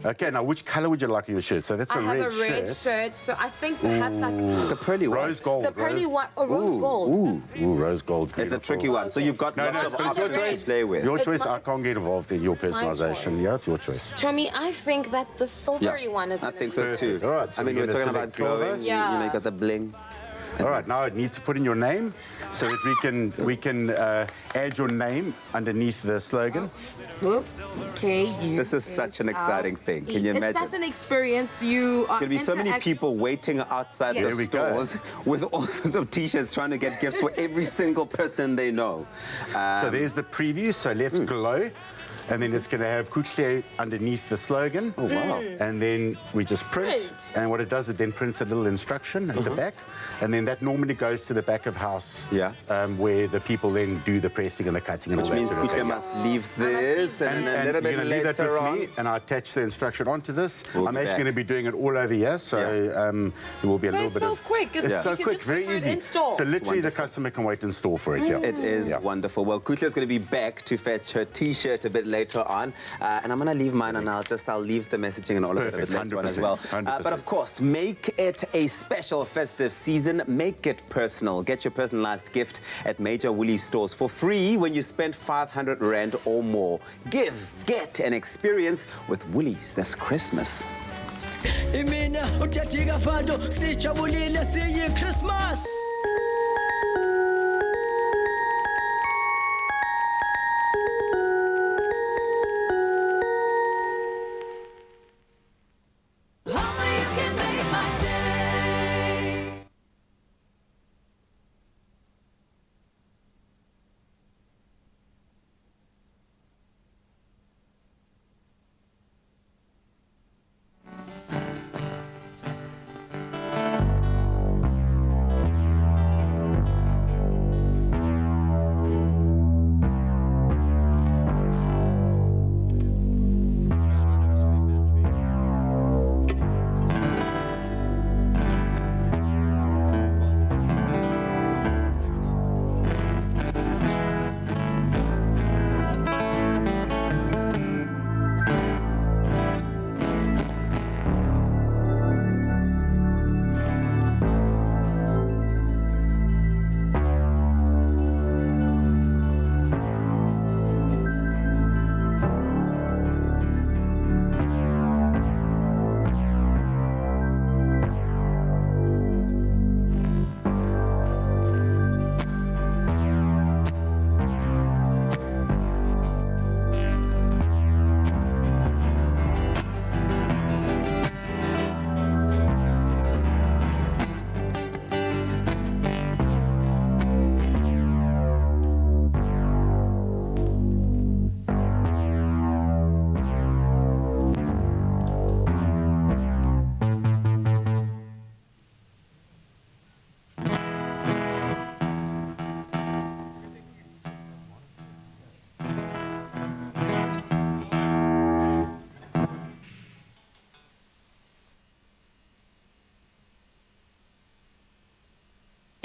Okay, now which color would you like in your shirt? So that's a red shirt. I have a red shirt, so I think perhaps like the pearly white. Rose gold. The pearly white or rose gold. Ooh, rose gold's beautiful. It's a tricky one. So you've got lots of options to play with. Your choice. I can't get involved in your personalization. Yeah, it's your choice. Chomi, I think that the silvery one is. I think so too. All right. So I mean, we're talking about glowing. Yeah. You know, you got the bling. All right, now I need to put in your name so that we can add your name underneath the slogan. Okay. This is such an exciting thing. Can you imagine? It's such an experience. You are There's going to be so many people waiting outside the stores with all sorts of T-shirts trying to get gifts for every single person they know. So there's the preview. So let's glow. And then it's going to have Kutle underneath the slogan. Oh, wow. And then we just print. And what it does, it then prints a little instruction at the back. And then that normally goes to the back of house where the people then do the pressing and the cutting. And which means Kutle must leave this and a little bit leave that with later on. me, and I attach the instruction onto this. I'm actually going to be doing it all over here, so there will be a little bit of... So quick. It's so quick, very easy. So literally the customer can wait in store for it. It is wonderful. Well, Kutle is going to be back to fetch her T-shirt a bit later on, and I'm going to leave mine, and I'll leave the messaging and all of it a bit later on as well. But of course, make it a special festive season. Make it personal. Get your personalized gift at major Woolies stores for free when you spend 500 Rand or more. Get an experience with Woolies this Christmas. Imina utatika fado sijabulile siyi Christmas.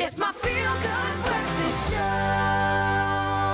It's my feel-good breakfast show.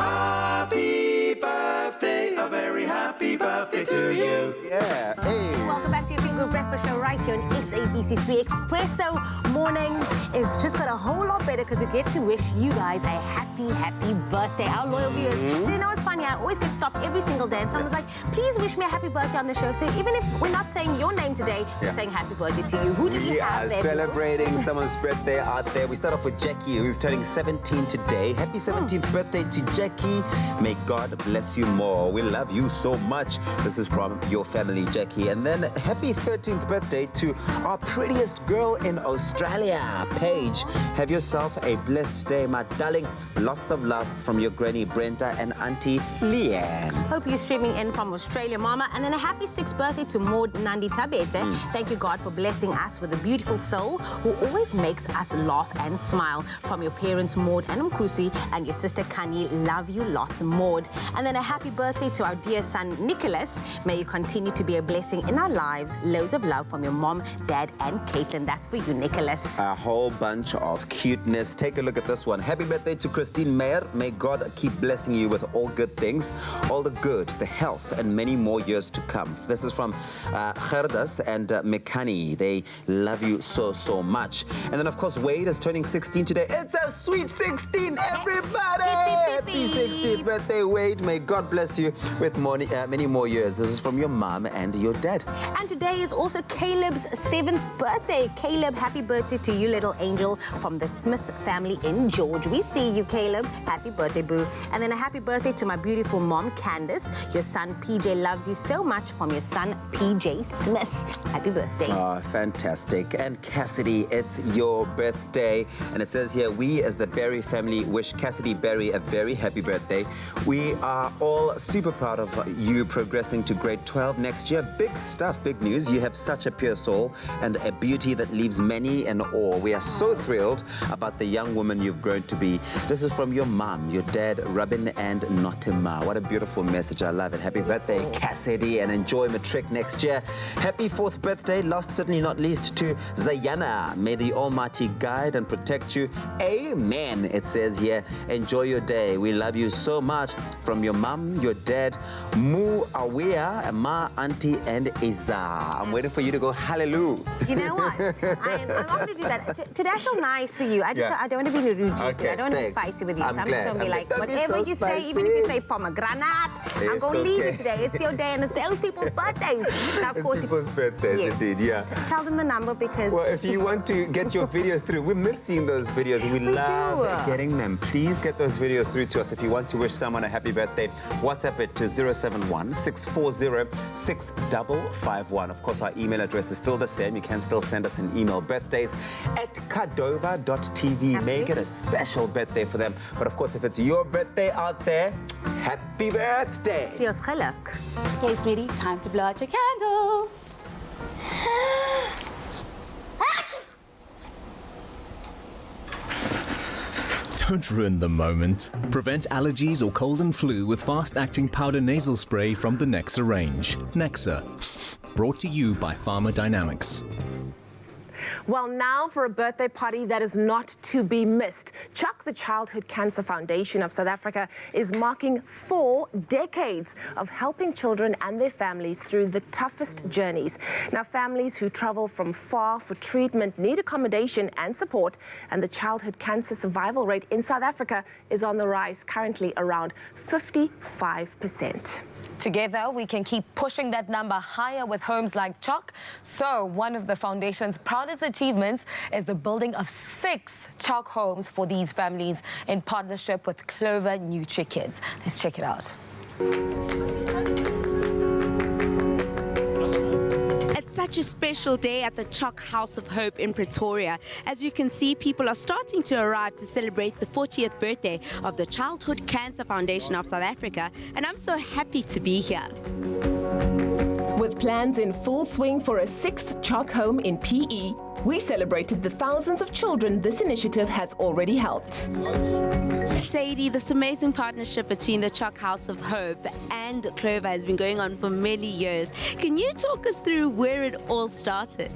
Happy birthday, a very happy birthday to you. Yeah. Hey. Welcome back to your Feel Good Breakfast breakfast show right here on SABC3 Expresso Mornings. It's just got a whole lot better because we get to wish you guys a happy, happy birthday, our loyal viewers. You know, it's funny, I always get stopped every single day and someone's like, please wish me a happy birthday on the show. So even if we're not saying your name today, we're saying happy birthday to you. Who do you have there? Celebrating someone's birthday out there. We start off with Jackie, who's turning 17 today. Happy 17th birthday to Jackie. May God bless you more. We love you so much. This is from your family, Jackie. And then happy 13th birthday to our prettiest girl in Australia, Paige. Have yourself a blessed day, my darling. Lots of love from your granny Brenda and auntie Leanne. Hope you're streaming in from Australia, Mama. And then a happy 6th birthday to Maud Nandi Tabete. Thank you, God, for blessing us with a beautiful soul who always makes us laugh and smile. From your parents, Maud and Mkusi, and your sister Kani. Love you lots, Maud. And then a happy birthday to our dear son, Nicholas. May you continue to be a blessing in our lives. Loads of love from your mom, dad, and Caitlin. That's for you, Nicholas. A whole bunch of cuteness. Take a look at this one. Happy birthday to Christine Meyer. May God keep blessing you with all good things, all the good, the health, and many more years to come. This is from Gerdas and Mekani. They love you so, so much. And then, of course, Wade is turning 16 today. It's a sweet 16, everybody! Happy 16th birthday, Wade. May God bless you with many more years. This is from your mom and your dad. And today is also Caleb's 7th birthday. Caleb, happy birthday to you, little angel, from the Smith family in George. We see you, Caleb. Happy birthday, boo. And then a happy birthday to my beautiful mom, Candace. Your son, PJ, loves you so much, from your son, PJ Smith. Happy birthday. Oh, fantastic. And Cassidy, it's your birthday. And it says here, we as the Berry family wish Cassidy Berry a very happy birthday. We are all super proud of you progressing to grade 12 next year. Big stuff, big news. You have such a pure soul and a beauty that leaves many in awe. We are so thrilled about the young woman you've grown to be. This is from your mom, your dad, Robin and Notima. What a beautiful message. I love it. Happy birthday, Cassidy, and enjoy matric next year. Happy 4th birthday, last certainly not least, to Zayana. May the Almighty guide and protect you. Amen. It says here, enjoy your day. We love you so much. From your mom, your dad, Mu Awea, Ma, Auntie, and Iza. I'm waiting for you to go hallelujah. You know what? I'm not going to do that. Today I feel nice for you. I don't want to be rude to you. Okay, I don't want to be thanks. spicy with you. I'm So I'm glad. just going to be like, Don't be whatever so you say, spicy. even if you say pomegranate, I'm going to leave it today. It's your day and it's other people's birthdays. Now, of course, It's people's birthdays, yes. indeed, yeah. Tell them the number because... Well, if you want to get your videos through, we miss seeing those videos. We love getting them. Please get those videos through to us. If you want to wish someone a happy birthday, WhatsApp it to 071-640-6551. Of course, our email address is still the same. You can still send us an email. birthdays@kadova.tv. Make it a special birthday for them. But of course, if it's your birthday out there, happy birthday. Feels geluk. Okay, sweetie, time to blow out your candles. Don't ruin the moment. Prevent allergies or cold and flu with fast-acting powder nasal spray from the Nexa range. Nexa, brought to you by Pharma Dynamics. Well, now for a birthday party that is not to be missed. Choc, the Childhood Cancer Foundation of South Africa, is marking 4 decades of helping children and their families through the toughest journeys. Now, families who travel from far for treatment need accommodation and support, and the childhood cancer survival rate in South Africa is on the rise, currently around 55%. Together, we can keep pushing that number higher with homes like Choc. So, one of the foundation's proudest achievements is the building of 6 Choc homes for these families in partnership with Clover Nutri Kids. Let's check it out. It's such a special day at the Choc House of Hope in Pretoria. As you can see, people are starting to arrive to celebrate the 40th birthday of the Childhood Cancer Foundation of South Africa, and I'm so happy to be here. With plans in full swing for a 6th Choc home in PE, we celebrated the thousands of children this initiative has already helped. Sadie, this amazing partnership between the Choc House of Hope and Clover has been going on for many years. Can you talk us through where it all started?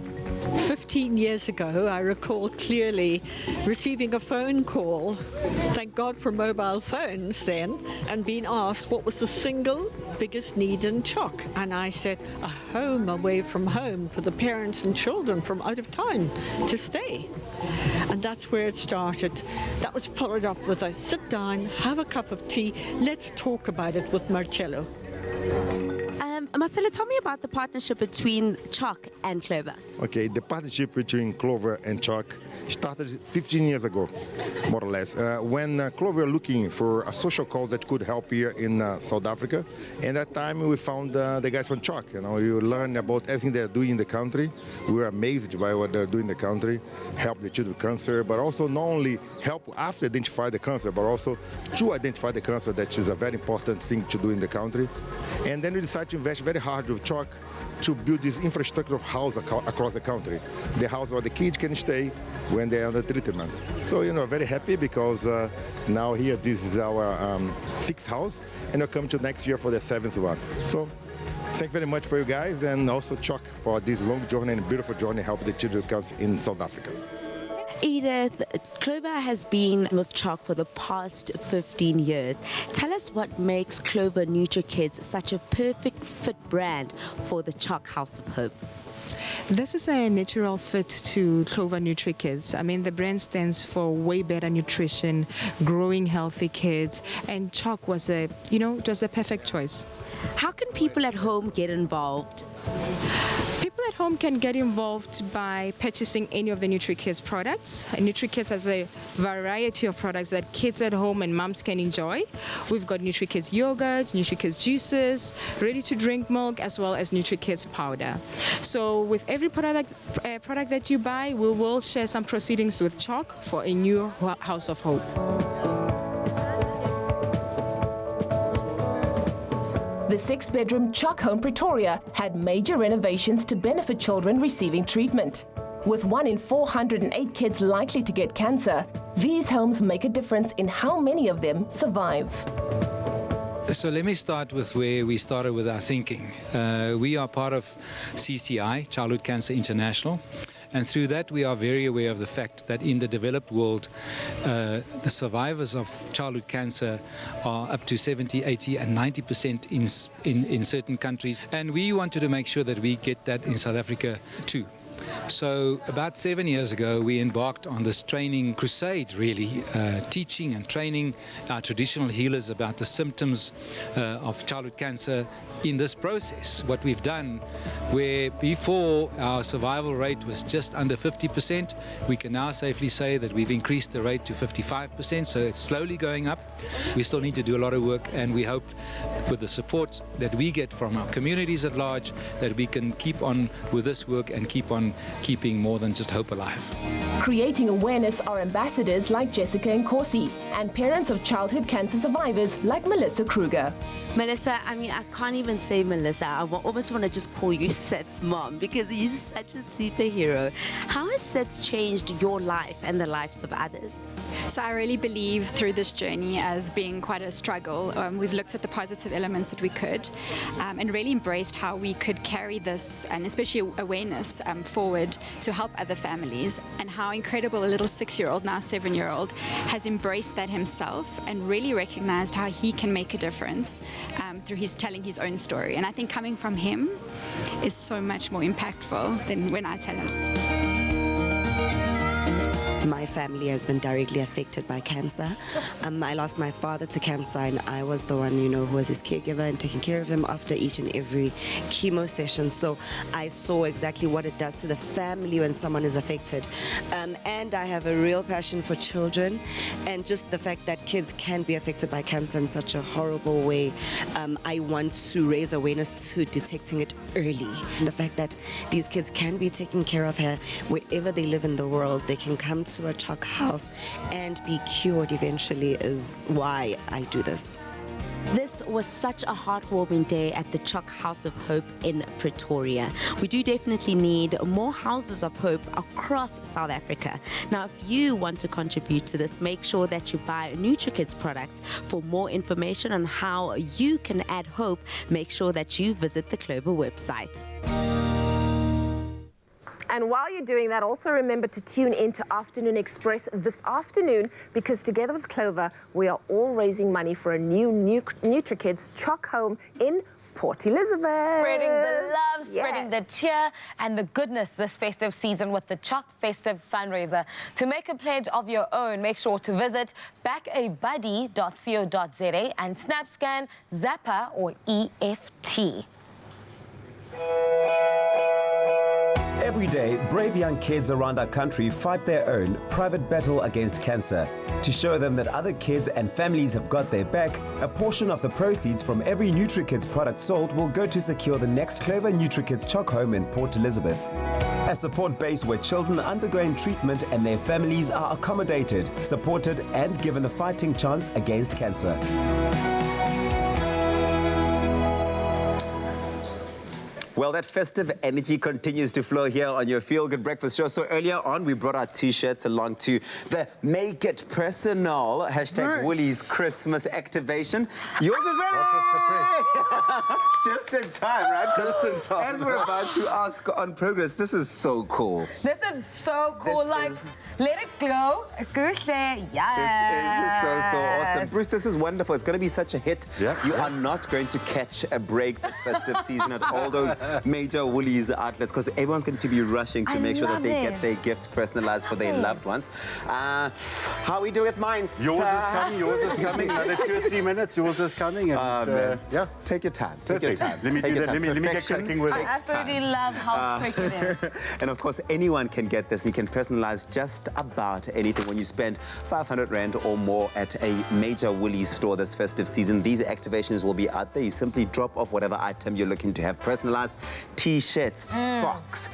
15 years ago, I recall clearly receiving a phone call, thank God for mobile phones then, and being asked what was the single biggest need in Choc. And I said, a home away from home for the parents and children from out of town to stay. And that's where it started. That was followed up with a sit down, have a cup of tea, let's talk about it with Marcello. Marcelo, tell me about the partnership between Choc and Clover. Okay, the partnership between Clover and Choc started 15 years ago, more or less, when Clover were looking for a social cause that could help here in South Africa. And at that time, we found the guys from Choc. You know, you learn about everything they're doing in the country. We were amazed by what they're doing in the country, help the children with cancer, but also not only help after identify the cancer, but also to identify the cancer, that is a very important thing to do in the country. And then we decided to invest very hard with Choc to build this infrastructure of house across the country. The house where the kids can stay when they are under treatment. So, you know, very happy because now here this is our 6th house, and we'll come to next year for the 7th one. So, thank you very much for you guys, and also Choc for this long journey and beautiful journey help the children in South Africa. Edith, Clover has been with Choc for the past 15 years. Tell us what makes Clover NutriKids such a perfect fit brand for the Choc House of Hope. This is a natural fit to Clover NutriKids. I mean, the brand stands for way better nutrition, growing healthy kids, and Choc was it was a perfect choice. How can people at home get involved? People at home can get involved by purchasing any of the NutriKids products. NutriKids has a variety of products that kids at home and moms can enjoy. We've got NutriKids yogurt, NutriKids juices, ready-to-drink milk, as well as NutriKids powder. So with every product that you buy, we will share some proceedings with Choc for a new House of Hope. The 6-bedroom Choc home Pretoria had major renovations to benefit children receiving treatment. With 1 in 408 kids likely to get cancer, these homes make a difference in how many of them survive. So let me start with where we started with our thinking. We are part of CCI, Childhood Cancer International. And through that, we are very aware of the fact that in the developed world, the survivors of childhood cancer are up to 70, 80, and 90% in certain countries. And we wanted to make sure that we get that in South Africa too. So about 7 years ago, we embarked on this training crusade, really, teaching and training our traditional healers about the symptoms of childhood cancer in this process. What we've done, where before our survival rate was just under 50%, we can now safely say that we've increased the rate to 55%, so it's slowly going up. We still need to do a lot of work, and we hope with the support that we get from our communities at large that we can keep on with this work and keep on keeping more than just hope alive. Creating awareness are ambassadors like Jessica Nkosi and parents of childhood cancer survivors like Melissa Kruger. Melissa, I mean, I can't even say Melissa. I almost want to just call you Seth's mom because he's such a superhero. How has Seth changed your life and the lives of others? So I really believe through this journey as being quite a struggle. We've looked at the positive elements that we could and really embraced how we could carry this and especially awareness forward to help other families, and how incredible a little 6-year-old, now 7-year-old, has embraced that himself and really recognized how he can make a difference through his telling his own story. And I think coming from him is so much more impactful than when I tell him. My family has been directly affected by cancer. I lost my father to cancer, and I was the one, who was his caregiver and taking care of him after each and every chemo session. So I saw exactly what it does to the family when someone is affected. And I have a real passion for children, and just the fact that kids can be affected by cancer in such a horrible way. I want to raise awareness to detecting it early. The fact that these kids can be taken care of here wherever they live in the world. They can come to a Choc house and be cured eventually is why I do this. This was such a heartwarming day at the Choc House of Hope in Pretoria. We do definitely need more houses of hope across South Africa. Now, if you want to contribute to this, make sure that you buy NutriKids products. For more information on how you can add hope, make sure that you visit the Clover website. And while you're doing that, also remember to tune in to Afternoon Express this afternoon, because together with Clover, we are all raising money for a new NutriKids Choc home in Port Elizabeth. Spreading the love, spreading the cheer and the goodness this festive season with the Choc Festive fundraiser. To make a pledge of your own, make sure to visit backabuddy.co.za and SnapScan, Zapper or EFT. Every day, brave young kids around our country fight their own private battle against cancer. To show them that other kids and families have got their back, a portion of the proceeds from every NutriKids product sold will go to secure the next Clover NutriKids Choc home in Port Elizabeth. A support base where children undergoing treatment and their families are accommodated, supported and given a fighting chance against cancer. Well, that festive energy continues to flow here on your Feel Good Breakfast show. So earlier on, we brought our T-shirts along to the Make It Personal # Woolies Christmas activation. Yours is ready! Just in time, right? Just in time. As we're about to ask on progress, this is so cool. This is so cool. Let it glow. Yes. This is so awesome. Bruce, this is wonderful. It's going to be such a hit. You are not going to catch a break this festive season at all those major Woolies outlets, because everyone's going to be rushing to make sure that they get their gifts personalized for their loved ones. How are we doing with mine? Yours is coming. Yours is coming. Another 2 or 3 minutes. Yours is coming. And, yeah. Take your time. Take your time. Let me do that. Let me get cracking with it. I absolutely love how quick it is. And of course, anyone can get this. You can personalize just about anything when you spend 500 Rand or more at a major Woolies store this festive season. These activations will be out there. You simply drop off whatever item you're looking to have personalized. T-shirts, socks,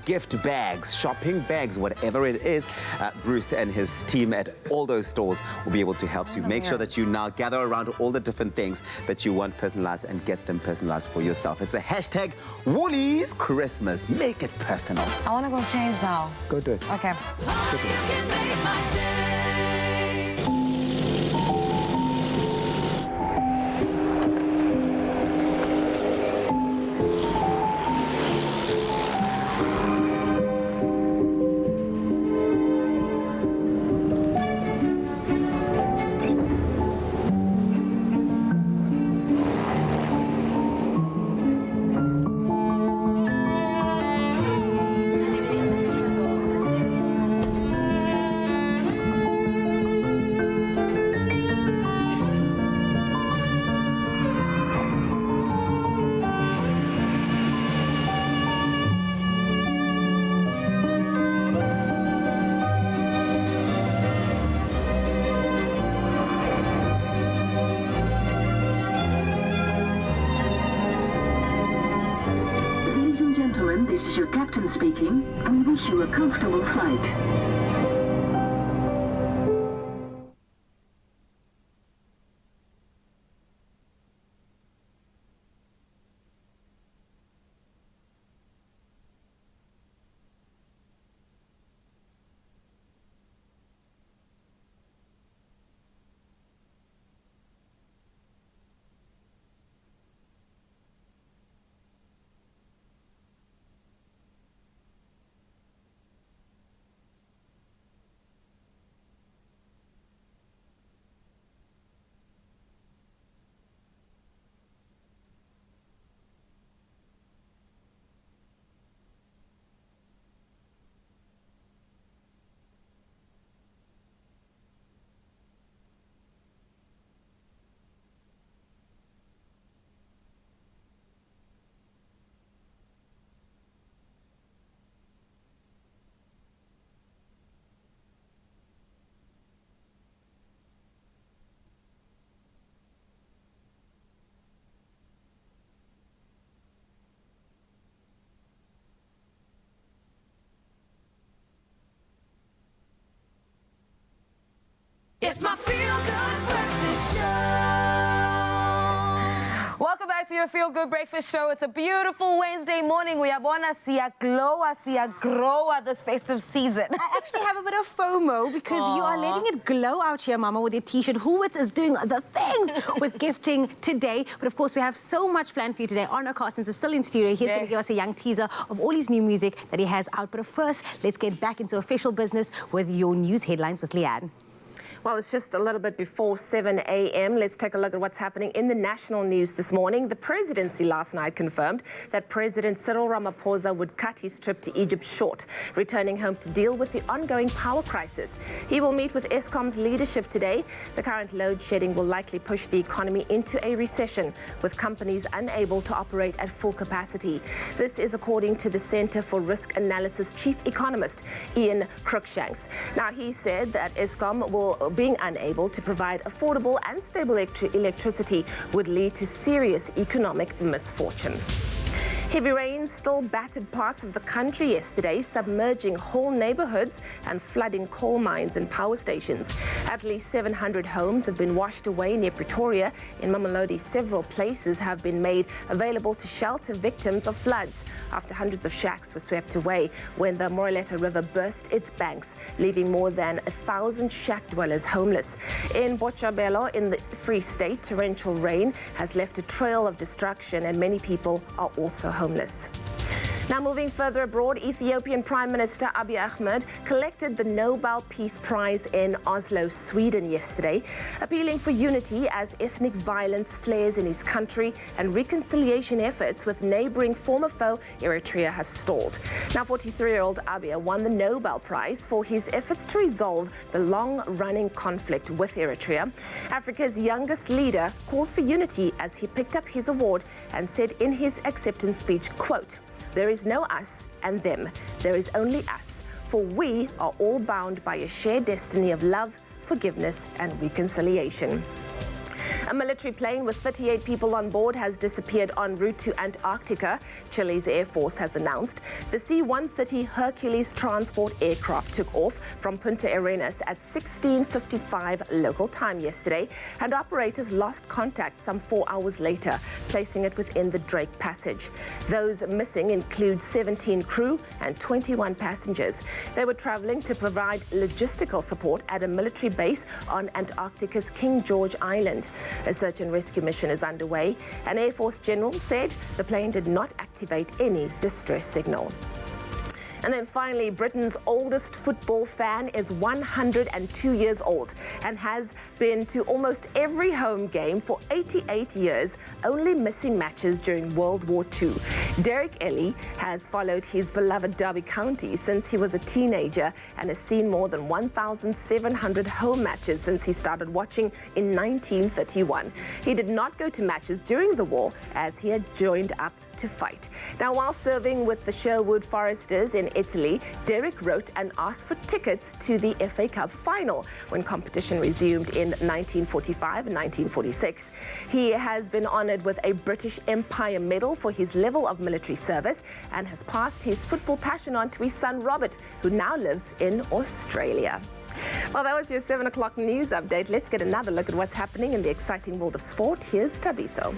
gift bags, shopping bags, whatever it is. Bruce and his team at all those stores will be able to help you. Make sure that you now gather around all the different things that you want personalized and get them personalized for yourself. It's a # Woolies Christmas. Make it personal. I want to go change now. Go do it. Okay. This is your captain speaking, and we wish you a comfortable flight. to your Feel Good Breakfast Show. It's a beautiful Wednesday morning. We are bona siya growa this festive season. I actually have a bit of FOMO because you are letting it glow out here, Mama, with your t-shirt. Huwitz is doing the things with gifting today. But of course, we have so much planned for you today. Arno Carstens is still in studio. He's going to give us a young teaser of all his new music that he has out. But first, let's get back into official business with your news headlines with Leanne. Well, it's just a little bit before 7 a.m. Let's take a look at what's happening in the national news this morning. The presidency last night confirmed that President Cyril Ramaphosa would cut his trip to Egypt short, returning home to deal with the ongoing power crisis. He will meet with Eskom's leadership today. The current load shedding will likely push the economy into a recession, with companies unable to operate at full capacity. This is according to the Center for Risk Analysis chief economist, Ian Cruikshanks. Now, he said that Eskom being unable to provide affordable and stable electricity would lead to serious economic misfortune. Heavy rains still battered parts of the country yesterday, submerging whole neighborhoods and flooding coal mines and power stations. At least 700 homes have been washed away near Pretoria. In Mamelodi, several places have been made available to shelter victims of floods after hundreds of shacks were swept away when the Moreleta River burst its banks, leaving more than 1,000 shack dwellers homeless. In Botshabelo, in the Free State, torrential rain has left a trail of destruction and many people are also homeless. Now, moving further abroad, Ethiopian Prime Minister Abiy Ahmed collected the Nobel Peace Prize in Oslo, Sweden yesterday, appealing for unity as ethnic violence flares in his country and reconciliation efforts with neighboring former foe Eritrea have stalled. Now, 43-year-old Abiy won the Nobel Prize for his efforts to resolve the long-running conflict with Eritrea. Africa's youngest leader called for unity as he picked up his award and said in his acceptance speech, quote, "There is no us and them. There is only us, for we are all bound by a shared destiny of love, forgiveness, and reconciliation." A military plane with 38 people on board has disappeared en route to Antarctica, Chile's Air Force has announced. The C-130 Hercules transport aircraft took off from Punta Arenas at 16:55 local time yesterday, and operators lost contact some 4 hours later, placing it within the Drake Passage. Those missing include 17 crew and 21 passengers. They were traveling to provide logistical support at a military base on Antarctica's King George Island. A search and rescue mission is underway. An Air Force general said the plane did not activate any distress signal. And then finally, Britain's oldest football fan is 102 years old and has been to almost every home game for 88 years, only missing matches during World War II. Derek Ellie has followed his beloved Derby County since he was a teenager and has seen more than 1,700 home matches since he started watching in 1931. He did not go to matches during the war as he had joined up to fight. Now, while serving with the Sherwood Foresters in Italy, Derek wrote and asked for tickets to the FA Cup final when competition resumed in 1945 and 1946. He has been honoured with a British Empire Medal for his level of military service and has passed his football passion on to his son Robert, who now lives in Australia. Well, that was your 7 o'clock news update. Let's get another look at what's happening in the exciting world of sport. Here's Tabiso.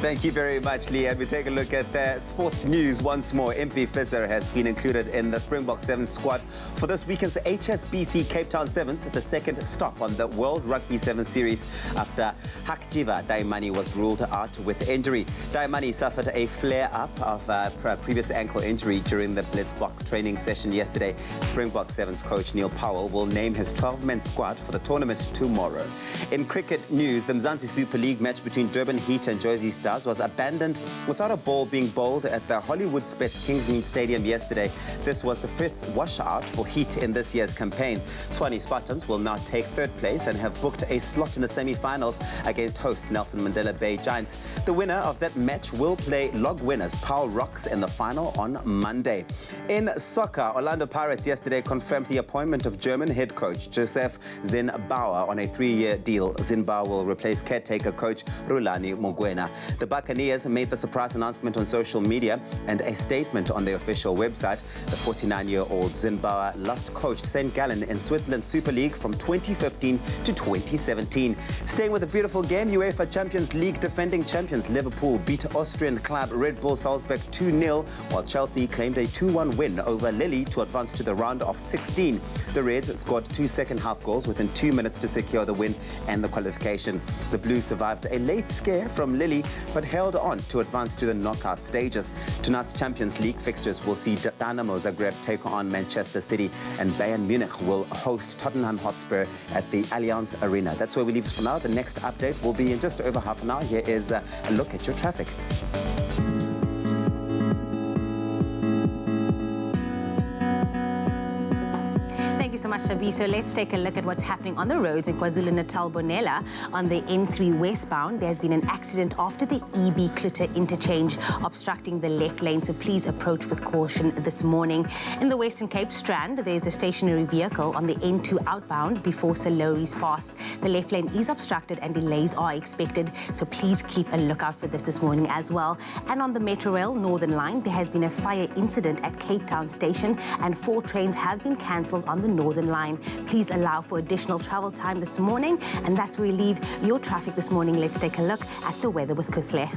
Thank you very much, Lee. And we take a look at the sports news once more. MP Visser has been included in the Springbok Sevens squad for this weekend's HSBC Cape Town Sevens, the second stop on the World Rugby Sevens series after Hakjiva Daimani was ruled out with injury. Daimani suffered a flare-up of a previous ankle injury during the Blitzbox training session yesterday. Springbok Sevens coach Neil Powell will name his 12-man squad for the tournament tomorrow. In cricket news, the Mzansi Super League match between Durban Heat and Jersey Stars was abandoned without a ball being bowled at the Hollywood-Spet Kingsmead Stadium yesterday. This was the fifth washout for Heat in this year's campaign. Swanee Spartans will now take third place and have booked a slot in the semi-finals against host Nelson Mandela Bay Giants. The winner of that match will play log winners Paul Rocks in the final on Monday. In soccer, Orlando Pirates yesterday confirmed the appointment of German head coach Joseph Zinnbauer on a 3-year deal. Zinnbauer will replace caretaker coach Rulani Mogoena. The Buccaneers made the surprise announcement on social media and a statement on their official website. The 49-year-old Zimbabwe last coached St. Gallen in Switzerland's Super League from 2015 to 2017. Staying with a beautiful game, UEFA Champions League defending champions Liverpool beat Austrian club Red Bull Salzburg 2-0, while Chelsea claimed a 2-1 win over Lille to advance to the round of 16. The Reds scored 2 second-half goals within 2 minutes to secure the win and the qualification. The Blues survived a late scare from Lille, but held on to advance to the knockout stages. Tonight's Champions League fixtures will see Dynamo Zagreb take on Manchester City, and Bayern Munich will host Tottenham Hotspur at the Allianz Arena. That's where we leave it for now. The next update will be in just over half an hour. Here is a look at your traffic. Thank you so much, Shabi. So let's take a look at what's happening on the roads in KwaZulu-Natal, Bonella. On the N3 westbound, there's been an accident after the EB Klutter interchange, obstructing the left lane, so please approach with caution this morning. In the Western Cape Strand, there's a stationary vehicle on the N2 outbound before Salori's Pass. The left lane is obstructed and delays are expected, so please keep a lookout for this morning as well. And on the Metro Rail Northern Line, there has been a fire incident at Cape Town Station, and 4 trains have been cancelled on the Northern Line. Please allow for additional travel time this morning, and that's where we leave your traffic this morning. Let's take a look at the weather with Kutle.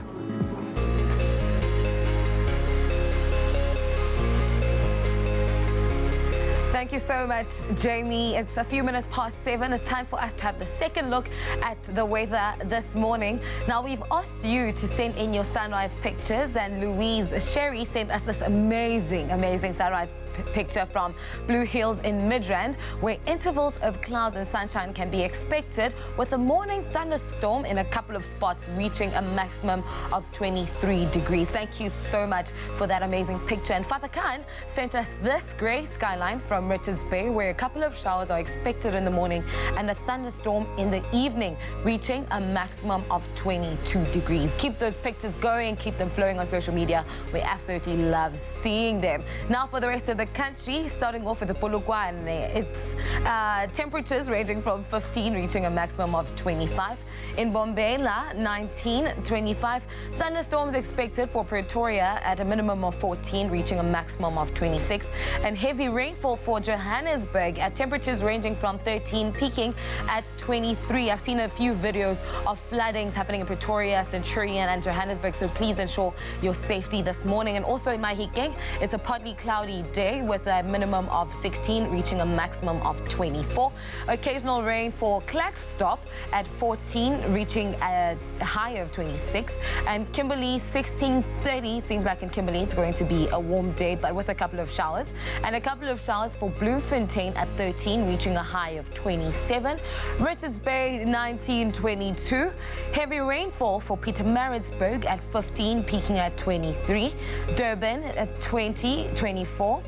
Thank you so much, Jamie. It's a few minutes past 7. It's time for us to have the second look at the weather this morning. Now, we've asked you to send in your sunrise pictures, and Louise Sherry sent us this amazing sunrise picture from Blue Hills in Midrand, where intervals of clouds and sunshine can be expected, with a morning thunderstorm in a couple of spots reaching a maximum of 23 degrees. Thank you so much for that amazing picture. And Father Khan sent us this grey skyline from Richards Bay, where a couple of showers are expected in the morning and a thunderstorm in the evening, reaching a maximum of 22 degrees. Keep those pictures going, keep them flowing on social media. We absolutely love seeing them. Now for the rest of the country, starting off with the Polokwane, it's temperatures ranging from 15 reaching a maximum of 25. In Bombela, 19, 25. Thunderstorms expected for Pretoria at a minimum of 14 reaching a maximum of 26. And heavy rainfall for Johannesburg at temperatures ranging from 13 peaking at 23. I've seen a few videos of floodings happening in Pretoria, Centurion and Johannesburg, so please ensure your safety this morning. And also in Mahikeng, it's a partly cloudy day with a minimum of 16 reaching a maximum of 24. Occasional rain for Klerksdorp at 14 reaching a high of 26. And Kimberley 16:30. Seems like in Kimberley it's going to be a warm day, but with a couple of showers. And a couple of showers for Bloemfontein at 13 reaching a high of 27. Richards Bay 19:22. Heavy rainfall for Pietermaritzburg at 15 peaking at 23. Durban at 20:24.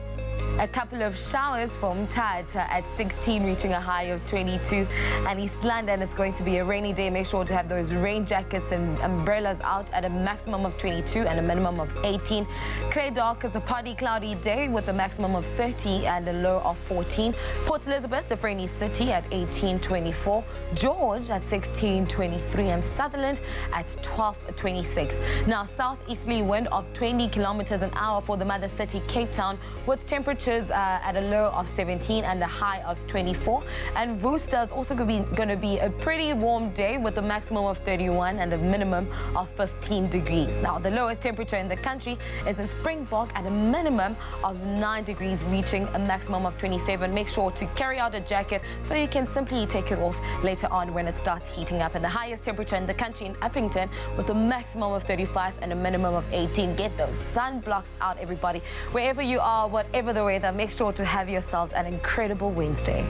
A couple of showers for Mthatha at 16 reaching a high of 22. And East London, it's going to be a rainy day. Make sure to have those rain jackets and umbrellas out at a maximum of 22 and a minimum of 18. Claydock is a partly cloudy day with a maximum of 30 and a low of 14. Port Elizabeth, the rainy city at 18:24. George at 16:23 and Sutherland at 12:26. Now, southeasterly wind of 20 kilometers an hour for the mother city, Cape Town, with temperatures at a low of 17 and a high of 24. And Worcester is also going to be a pretty warm day with a maximum of 31 and a minimum of 15 degrees. Now, the lowest temperature in the country is in Springbok at a minimum of 9 degrees, reaching a maximum of 27. Make sure to carry out a jacket so you can simply take it off later on when it starts heating up. And the highest temperature in the country in Uppington with a maximum of 35 and a minimum of 18. Get those sunblocks out, everybody. Wherever you are, whatever the weather, make sure to have yourselves an incredible Wednesday.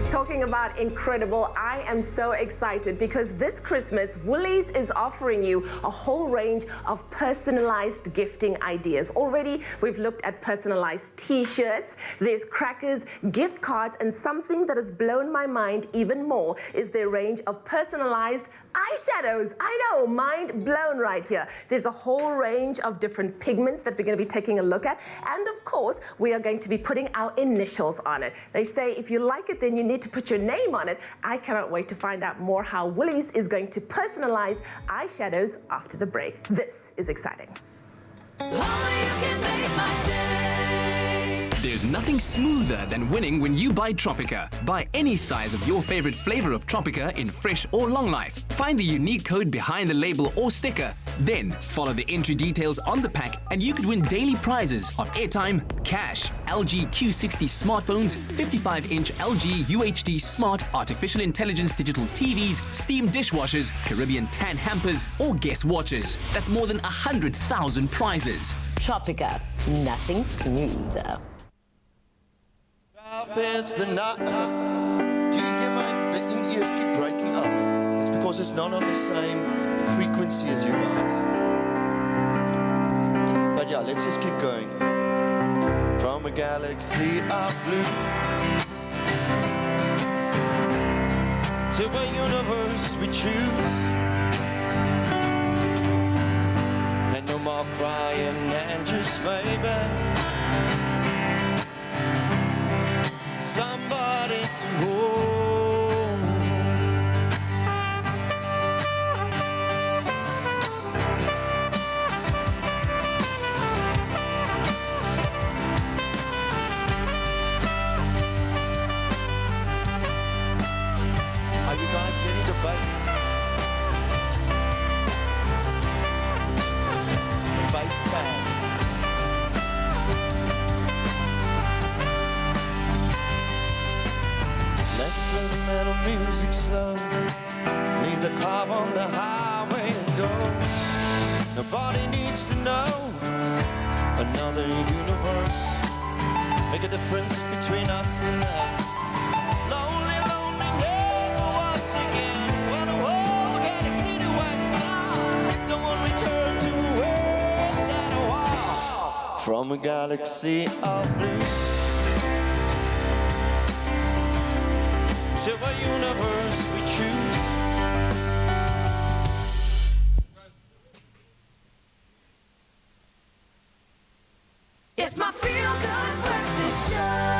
Talking about incredible, I am so excited because this Christmas, Woolies is offering you a whole range of personalized gifting ideas. Already, we've looked at personalized t-shirts, there's crackers, gift cards, and something that has blown my mind even more is their range of personalized eyeshadows. I know, mind blown right here. There's a whole range of different pigments that we're going to be taking a look at. And of course, we are going to be putting our initials on it. They say if you like it, then you need get to put your name on it. I cannot wait to find out more how Woolies is going to personalize eyeshadows after the break. This is exciting. There's nothing smoother than winning when you buy Tropica. Buy any size of your favorite flavor of Tropica in fresh or long life. Find the unique code behind the label or sticker. Then follow the entry details on the pack and you could win daily prizes of airtime, cash, LG Q60 smartphones, 55-inch LG UHD smart artificial intelligence digital TVs, steam dishwashers, Caribbean tan hampers, or guest watches. That's more than 100,000 prizes. Tropica, nothing smoother. Past the night. Do you hear the in-ears keep breaking up? It's because it's not on the same frequency as you guys. But yeah, let's just keep going. From a galaxy of blue to a universe we choose. And no more crying and just maybe somebody to hold. Are you guys getting the bass? The bass band. Let's play the metal music slow. Leave the car on the highway and go. Nobody needs to know another universe. Make a difference between us and them. Lonely, lonely, never once again. When the whole galaxy to explode, don't want to return to where that was. From a galaxy of blue to a universe we choose. It's my feel-good breakfast show.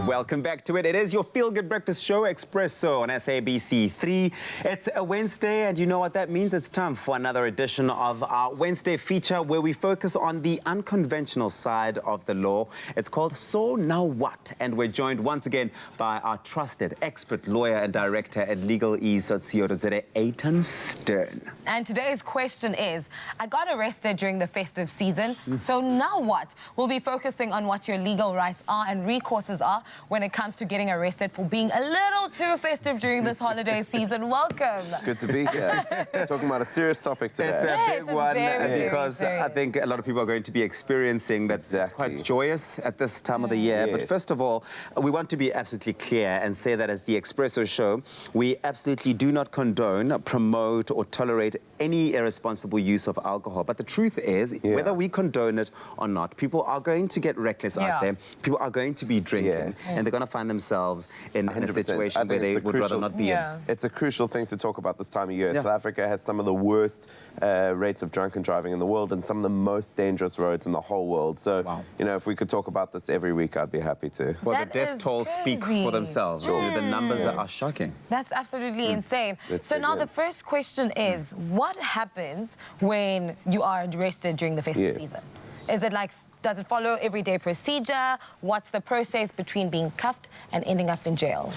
Welcome back to it. It is your feel-good breakfast show, Expresso, on SABC 3. It's a Wednesday, and you know what that means? It's time for another edition of our Wednesday feature where we focus on the unconventional side of the law. It's called So Now What? And we're joined once again by our trusted expert lawyer and director at Legal Ease, Aiton Stern. And today's question is, I got arrested during the festive season, so now what? We'll be focusing on what your legal rights are and recourses are when it comes to getting arrested for being a little too festive during this holiday season. Welcome. Good to be here. Talking about a serious topic today. It's a big one because very I think a lot of people are going to be experiencing that it's quite joyous at this time of the year. But first of all, we want to be absolutely clear and say that as the Expresso show, we absolutely do not condone, promote or tolerate any irresponsible use of alcohol. But the truth is, whether we condone it or not, people are going to get reckless out there. People are going to be drinking and they're going to find themselves in a situation where they would rather not be in. It's a crucial thing to talk about this time of year. South Africa has some of the worst rates of drunken driving in the world and some of the most dangerous roads in the whole world. So, you know, if we could talk about this every week, I'd be happy to. Well, the death tolls speak for themselves. The numbers are shocking. That's absolutely insane. So now the first question is, what happens when you are arrested during the festive season? Is it like, does it follow everyday procedure? What's the process between being cuffed and ending up in jail?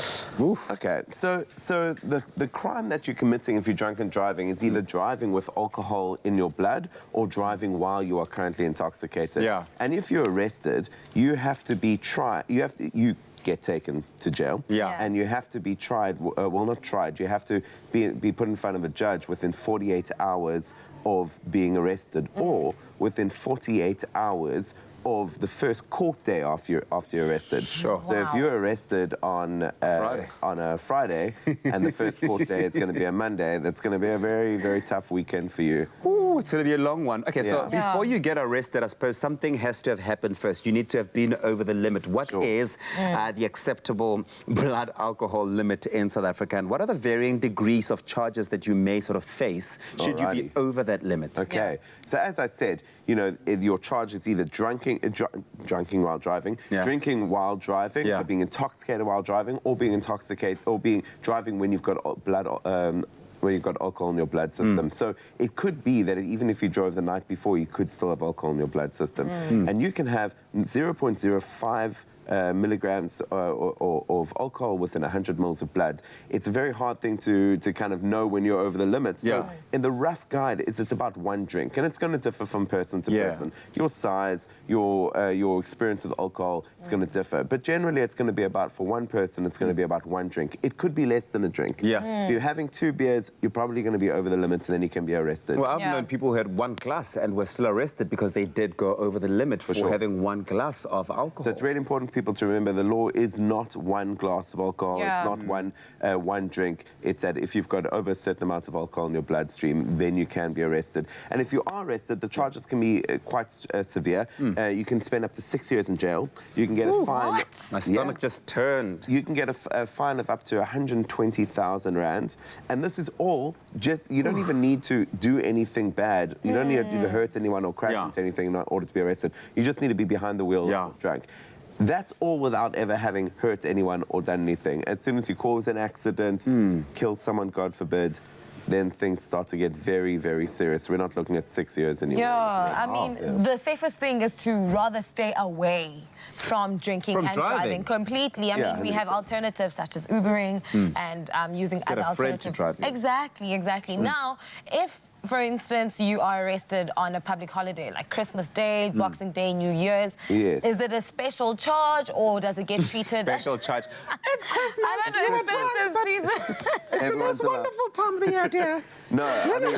Okay, so the crime that you're committing if you're drunken driving is either driving with alcohol in your blood or driving while you are currently intoxicated. And if you're arrested, you have to be tried. You get taken to jail. And you have to be tried. Well, not tried. You have to be put in front of a judge within 48 hours of being arrested, or within 48 hours of the first court day after you're arrested. So if you're arrested on a Friday and the first court day is going to be a Monday, that's going to be a very, very tough weekend for you. Ooh, it's going to be a long one. Okay, so before you get arrested, I suppose something has to have happened first. You need to have been over the limit. What is the acceptable blood alcohol limit in South Africa, and what are the varying degrees of charges that you may sort of face should you be over that limit? Okay, so as I said, you know, your charge is either drinking drinking while driving, drinking while driving, so being intoxicated while driving, or being intoxicated, or being driving when you've got blood. Where you've got alcohol in your blood system. So it could be that even if you drove the night before, you could still have alcohol in your blood system. And you can have 0.05 milligrams of alcohol within 100 mils of blood. It's a very hard thing to kind of know when you're over the limit. So in the rough guide, it's about 1 drink, and it's going to differ from person to person. Your size, your experience with alcohol, it's going to differ. But generally, it's going to be about, for one person, it's going to be about 1 drink. It could be less than a drink. If you're having 2 beers, you're probably going to be over the limit, and then you can be arrested. Well, I've known people who had 1 glass and were still arrested because they did go over the limit for having 1 glass of alcohol. So it's really important for people to remember the law is not 1 glass of alcohol. It's not one drink. It's that if you've got over a certain amount of alcohol in your bloodstream, then you can be arrested. And if you are arrested, the charges can be quite severe. You can spend up to 6 years in jail. You can get a fine. What? My stomach just turned. You can get a fine of up to 120,000 rand. And this is all just, you don't even need to do anything bad. You don't need to hurt anyone or crash into anything in order to be arrested. You just need to be behind the wheel drunk. That's all without ever having hurt anyone or done anything. As soon as you cause an accident, kill someone, God forbid, then things start to get very, very serious. We're not looking at 6 years anymore. I mean, the safest thing is to rather stay away from drinking and driving completely. I mean, we have alternatives such as Ubering and using other alternatives. Exactly. Now, if for instance, you are arrested on a public holiday like Christmas Day, Boxing Day, New Year's. Is it a special charge or does it get treated? Special charge. It's Christmas. It's the most wonderful time of the year, dear. No, I mean,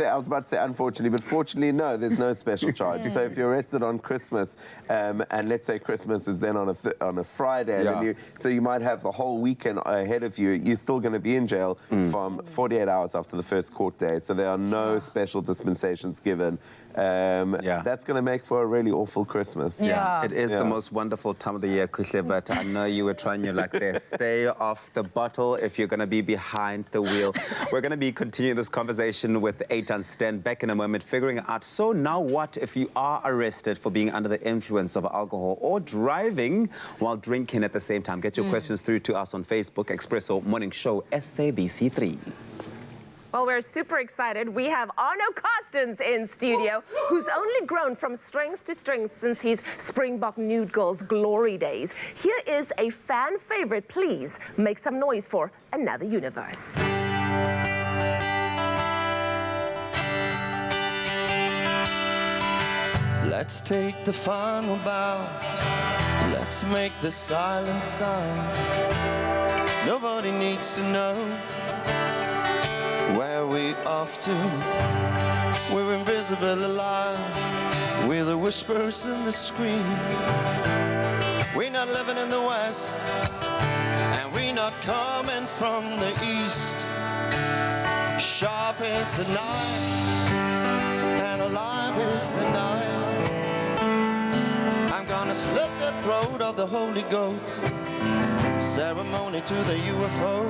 I was about to say unfortunately, but fortunately, no, there's no special charge. So if you're arrested on Christmas, and let's say Christmas is then on a Friday, then so you might have the whole weekend ahead of you, you're still going to be in jail from 48 hours after the first court day. So there are no special dispensations given. That's going to make for a really awful Christmas. It is the most wonderful time of the year, Kushle, but I know you were trying your luck there. Stay off the bottle if you're going to be behind the wheel. We're going to be continuing this conversation with Eitan. Stand back in a moment, figuring out, so now what if you are arrested for being under the influence of alcohol or driving while drinking at the same time? Get your questions through to us on Facebook, Expresso Morning Show, SABC3. Well, we're super excited. We have Arno Carstens in studio, who's only grown from strength to strength since his Springbok Nude Girls glory days. Here is a fan favorite. Please make some noise for Another Universe. Let's take the final bow. Let's make the silent sign. Nobody needs to know where we off to. We're invisible alive. We're the whispers in the screen. We're not living in the West, and we're not coming from the East. Sharp is the night, and alive is the night. I'm gonna slit the throat of the Holy Goat. Ceremony to the UFO.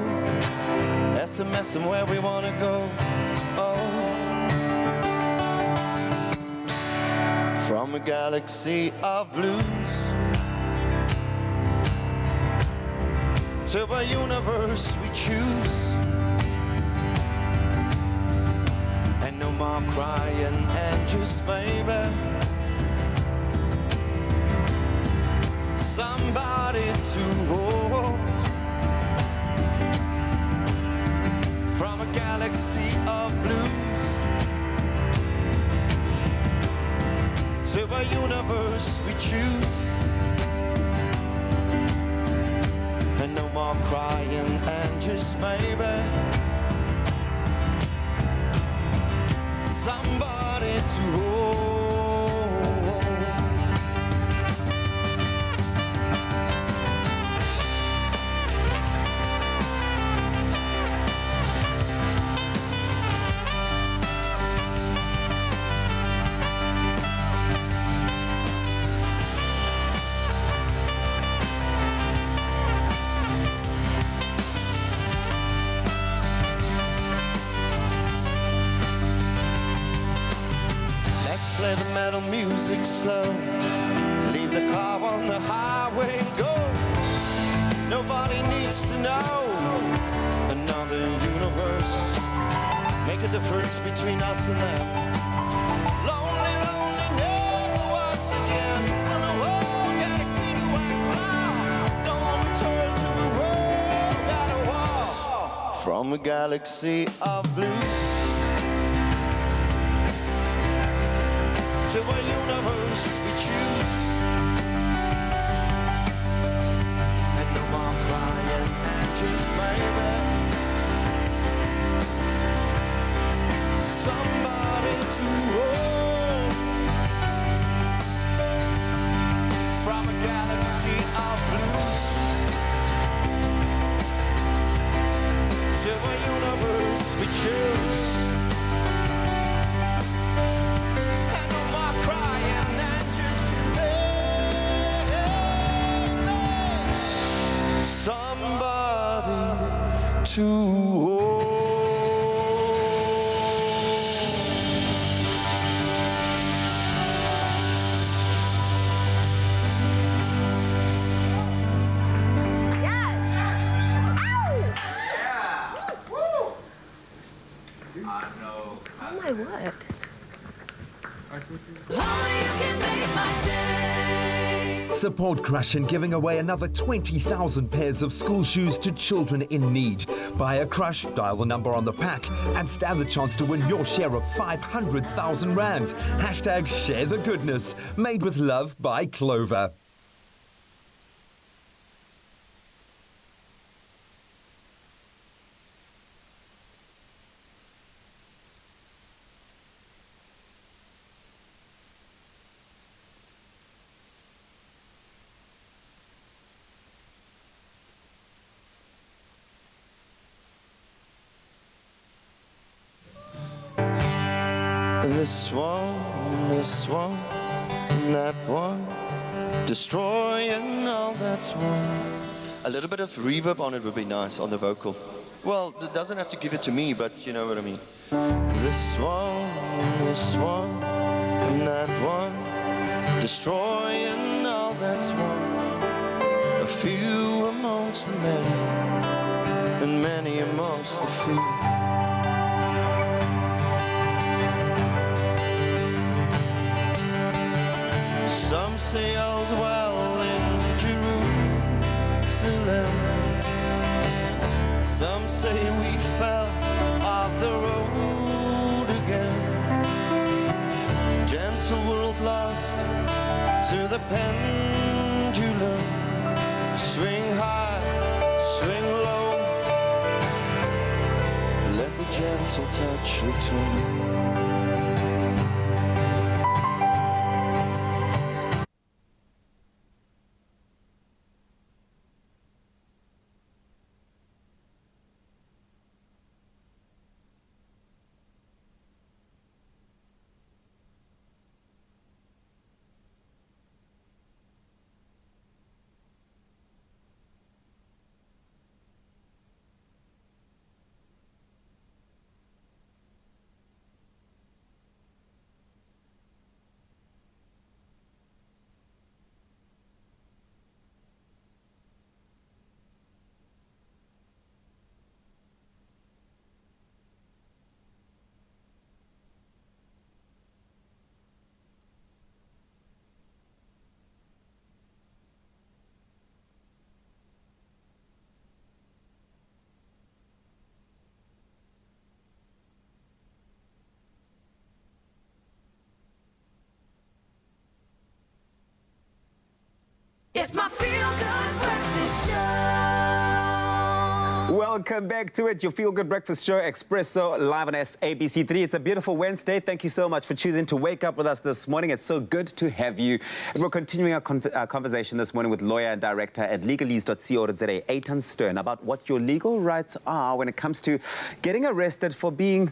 SMS them where we wanna go. From a galaxy of blues to a universe we choose. And no more crying and just baby, somebody to hold. From a galaxy of blues to a universe we choose. And no more crying and just maybe somebody to hold. play the metal music slow. Leave the car on the highway and go. Nobody needs to know another universe. Make a difference between us and them. Lonely, lonely, never was again. On the whole galaxy to wax smile. Don't return to a world at a war. From a galaxy of blues to a universe we choose. And no more crying and just maybe somebody to hold. From a galaxy of blues to a universe we choose. And no more crying and just somebody to hold. Oh my word. Support Crush in giving away another 20,000 pairs of school shoes to children in need. Buy a Crush, dial the number on the pack, and stand the chance to win your share of 500,000 Rand. Hashtag share the goodness. Made with love by Clover. This one, and that one, destroying all that's one. A little bit of reverb on it would be nice on the vocal. Well, it doesn't have to give it to me, but you know what I mean. This one, and that one, destroying all that's one. A few amongst the many, and many amongst the few. Some say all's well in Jerusalem. Some say we fell off the road again. Gentle world lost to the pendulum. Swing high, swing low. Let the gentle touch return. It's my feel-good breakfast show. Welcome back to it, your feel-good breakfast show, Expresso, live on SABC3. It's a beautiful Wednesday. Thank you so much for choosing to wake up with us this morning. It's so good to have you. And we're continuing our conversation this morning with lawyer and director at legalese.co.za, Eitan Stern, about what your legal rights are when it comes to getting arrested for being,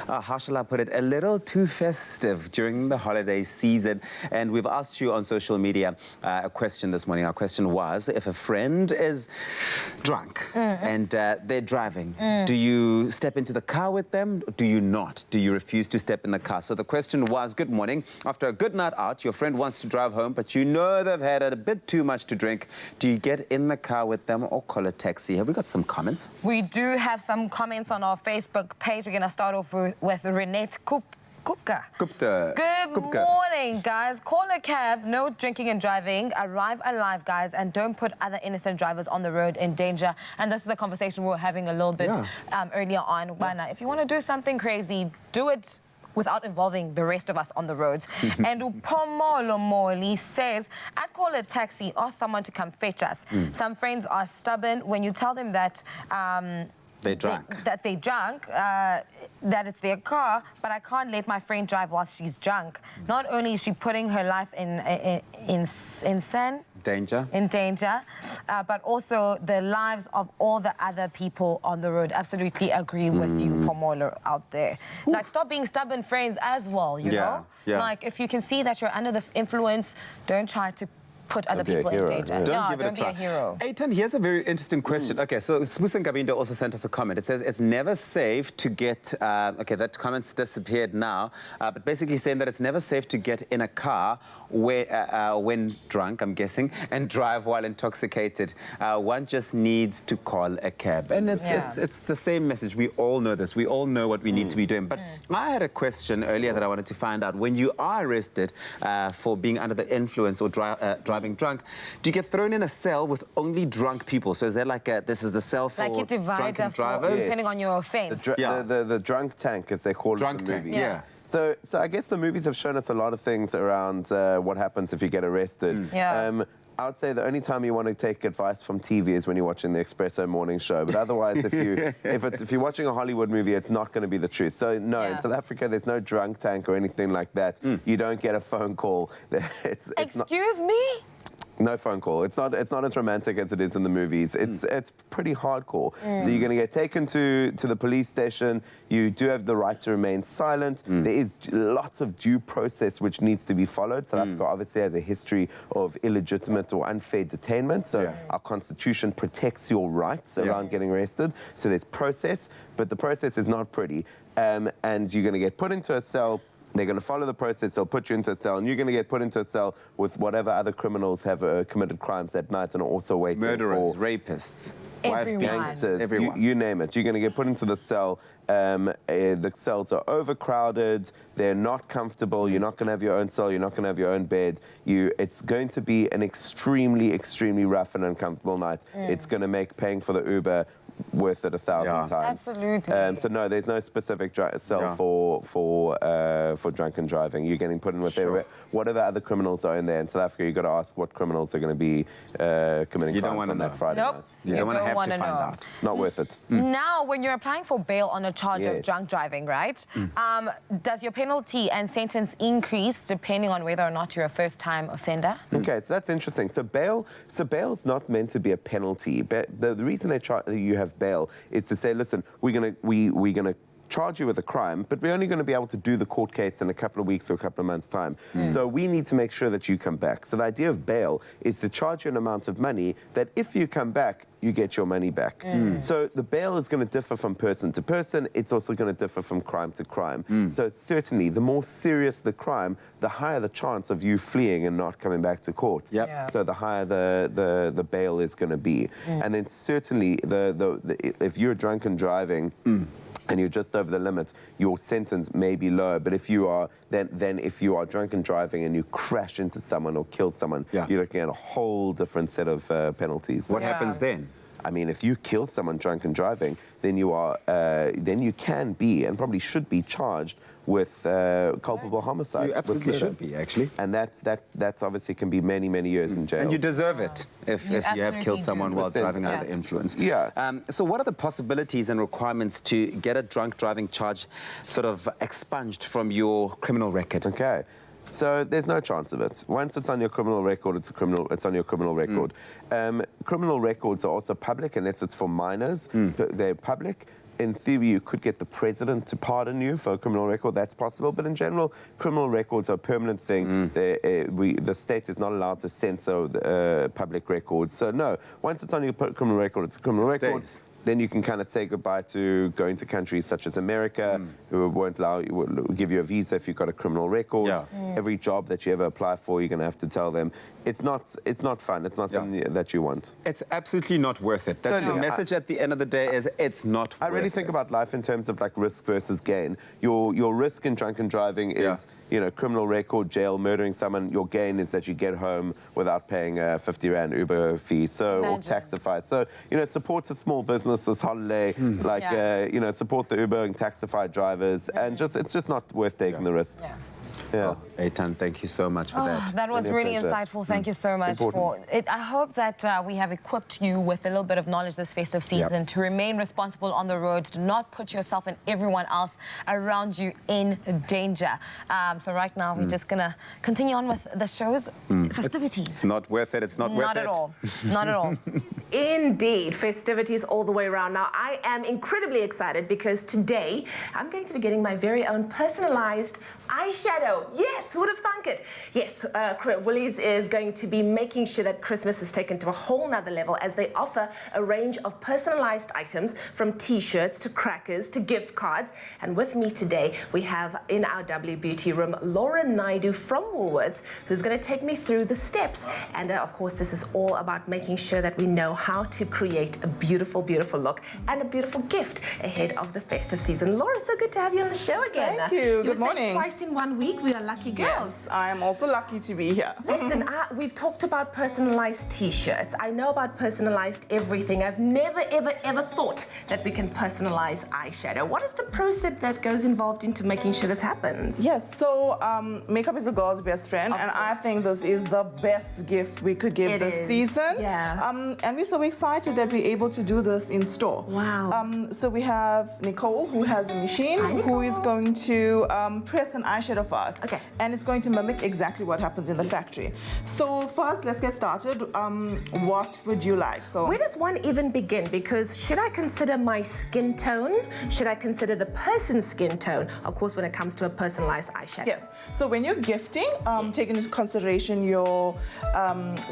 how shall I put it, a little too festive during the holiday season. And we've asked you on social media a question this morning. Our question was, if a friend is drunk and they're driving. Do you step into the car with them? Or do you not? Do you refuse to step in the car? So the question was, good morning. After a good night out, your friend wants to drive home, but you know they've had a bit too much to drink. Do you get in the car with them or call a taxi? Have we got some comments? We do have some comments on our Facebook page. We're going to start off with Renette Kupka. Good morning, guys. Call a cab, no drinking and driving. Arrive alive, guys, and don't put other innocent drivers on the road in danger. And this is the conversation we were having a little bit earlier on. If you want to do something crazy, do it without involving the rest of us on the roads. And Upomolo Moli says, I'd call a taxi, ask someone to come fetch us. Some friends are stubborn. When you tell them that they're drunk, that it's their car, but I can't let my friend drive while she's drunk. Not only is she putting her life in danger, but also the lives of all the other people on the road. Absolutely agree with you, Pomolo, out there. Like, stop being stubborn friends as well, you know? Like, if you can see that you're under the influence, don't try to put other people in danger. Don't give it a try. Be a hero. Eitan, here's a very interesting question. Okay, so Smusen Gabindo also sent us a comment. It says it's never safe to get, okay, that comment's disappeared now, but basically saying that it's never safe to get in a car when drunk, I'm guessing, and drive while intoxicated. One just needs to call a cab. And it's the same message. We all know this. We all know what we need to be doing. But I had a question earlier that I wanted to find out. When you are arrested for being under the influence or driving drunk, do you get thrown in a cell with only drunk people? So is there like this is the cell for like you divide drunken drivers? depending on your offense. The drunk tank, as they call it in the movies. So I guess the movies have shown us a lot of things around what happens if you get arrested. I would say the only time you want to take advice from TV is when you're watching the Expresso morning show. But otherwise, if you're watching a Hollywood movie, it's not going to be the truth. So no, in South Africa, there's no drunk tank or anything like that. You don't get a phone call. Excuse me? No phone call. It's not as romantic as it is in the movies. It's pretty hardcore. So you're going to get taken to the police station. You do have the right to remain silent. There is lots of due process which needs to be followed. South Africa obviously has a history of illegitimate or unfair detainment. So our constitution protects your rights around getting arrested. So there's process, but the process is not pretty. And you're going to get put into a cell. They're going to follow the process. They'll put you into a cell, and you're going to get put into a cell with whatever other criminals have committed crimes that night and are also waiting murderers, for rapists, gangsters, everyone. You name it. You're going to get put into the cell. The cells are overcrowded. They're not comfortable. You're not going to have your own cell. You're not going to have your own bed. It's going to be an extremely, extremely rough and uncomfortable night. It's going to make paying for the Uber worth it 1,000 times. Absolutely. So no, there's no specific cell for drunken driving. You're getting put in with whatever other criminals are in there. In South Africa, you've got to ask what criminals are going to be committing crimes on that Friday night. You don't want to have to find out. Not worth it. Now, when you're applying for bail on a charge of drunk driving, right? Does your penalty and sentence increase depending on whether or not you're a first-time offender? Okay, so that's interesting. So bail's not meant to be a penalty. The reason you have bail is to say, listen, we're gonna charge you with a crime, but we're only going to be able to do the court case in a couple of weeks or a couple of months' time. So we need to make sure that you come back. So the idea of bail is to charge you an amount of money that if you come back, you get your money back. So the bail is going to differ from person to person. It's also going to differ from crime to crime. So certainly, the more serious the crime, the higher the chance of you fleeing and not coming back to court. So the higher the bail is going to be. And then certainly, if you're drunk and driving, and you're just over the limit, your sentence may be lower. But if you are if you are drunk and driving and you crash into someone or kill someone, you're looking at a whole different set of penalties. What happens then? I mean, if you kill someone drunk and driving, then you can be and probably should be charged with culpable homicide. You absolutely should be, actually. And that's obviously can be many, many years in jail. And you deserve it if you have killed someone while driving under the influence. So what are the possibilities and requirements to get a drunk driving charge sort of expunged from your criminal record? Okay. So there's no chance of it. Once it's on your criminal record, it's on your criminal record. Criminal records are also public unless it's for minors. They're public. In theory, you could get the president to pardon you for a criminal record. That's possible. But in general, criminal records are a permanent thing. The state is not allowed to censor public records. So no, once it's on your criminal record, it's a criminal record. then you can kind of say goodbye to going to countries such as America, who won't allow you, will give you a visa if you've got a criminal record. Every job that you ever apply for, you're going to have to tell them it's not fun. It's not something that you want. It's absolutely not worth it. That's the message at the end of the day. Is it's not. I really think about life in terms of like risk versus gain. Your risk in drunken driving is criminal record, jail, murdering someone. Your gain is that you get home without paying a 50 Rand Uber fee, or Taxify. So support a small business this holiday, support the Uber and Taxify drivers, and it's just not worth taking the risk. Yeah. Eitan, thank you so much for that. That was really insightful. Thank you so much for it. I hope that we have equipped you with a little bit of knowledge this festive season to remain responsible on the road, to not put yourself and everyone else around you in danger. So right now, we're just going to continue on with the show's festivities. It's not worth it. It's not worth it. Not at all. Not at all. Indeed, festivities all the way around. Now, I am incredibly excited because today I'm going to be getting my very own personalized eyeshadow. Yes, who would have thunk it? Yes, Woolies is going to be making sure that Christmas is taken to a whole nother level as they offer a range of personalized items from t-shirts to crackers to gift cards. And with me today, we have in our W Beauty room, Laura Naidu from Woolworths, who's going to take me through the steps. And of course, this is all about making sure that we know how to create a beautiful, beautiful look and a beautiful gift ahead of the festive season. Laura, so good to have you on the show again. Thank you. Good morning. Twice in 1 week. We are lucky girls. Yes, I am also lucky to be here. Listen, we've talked about personalized t-shirts. I know about personalized everything. I've never, ever, ever thought that we can personalize eyeshadow. What is the process that goes involved into making sure this happens? Yes, so makeup is a girl's best friend, and I think this is the best gift we could give this season. Yeah. And we're so excited that we're able to do this in store. Wow. So we have Nicole, who has a machine, who is going to press an eyeshadow for us. Okay. And it's going to mimic exactly what happens in the factory. So first, let's get started. What would you like? So where does one even begin? Because should I consider my skin tone? Should I consider the person's skin tone? Of course, when it comes to a personalized eyeshadow. Yes. So when you're gifting, take into consideration your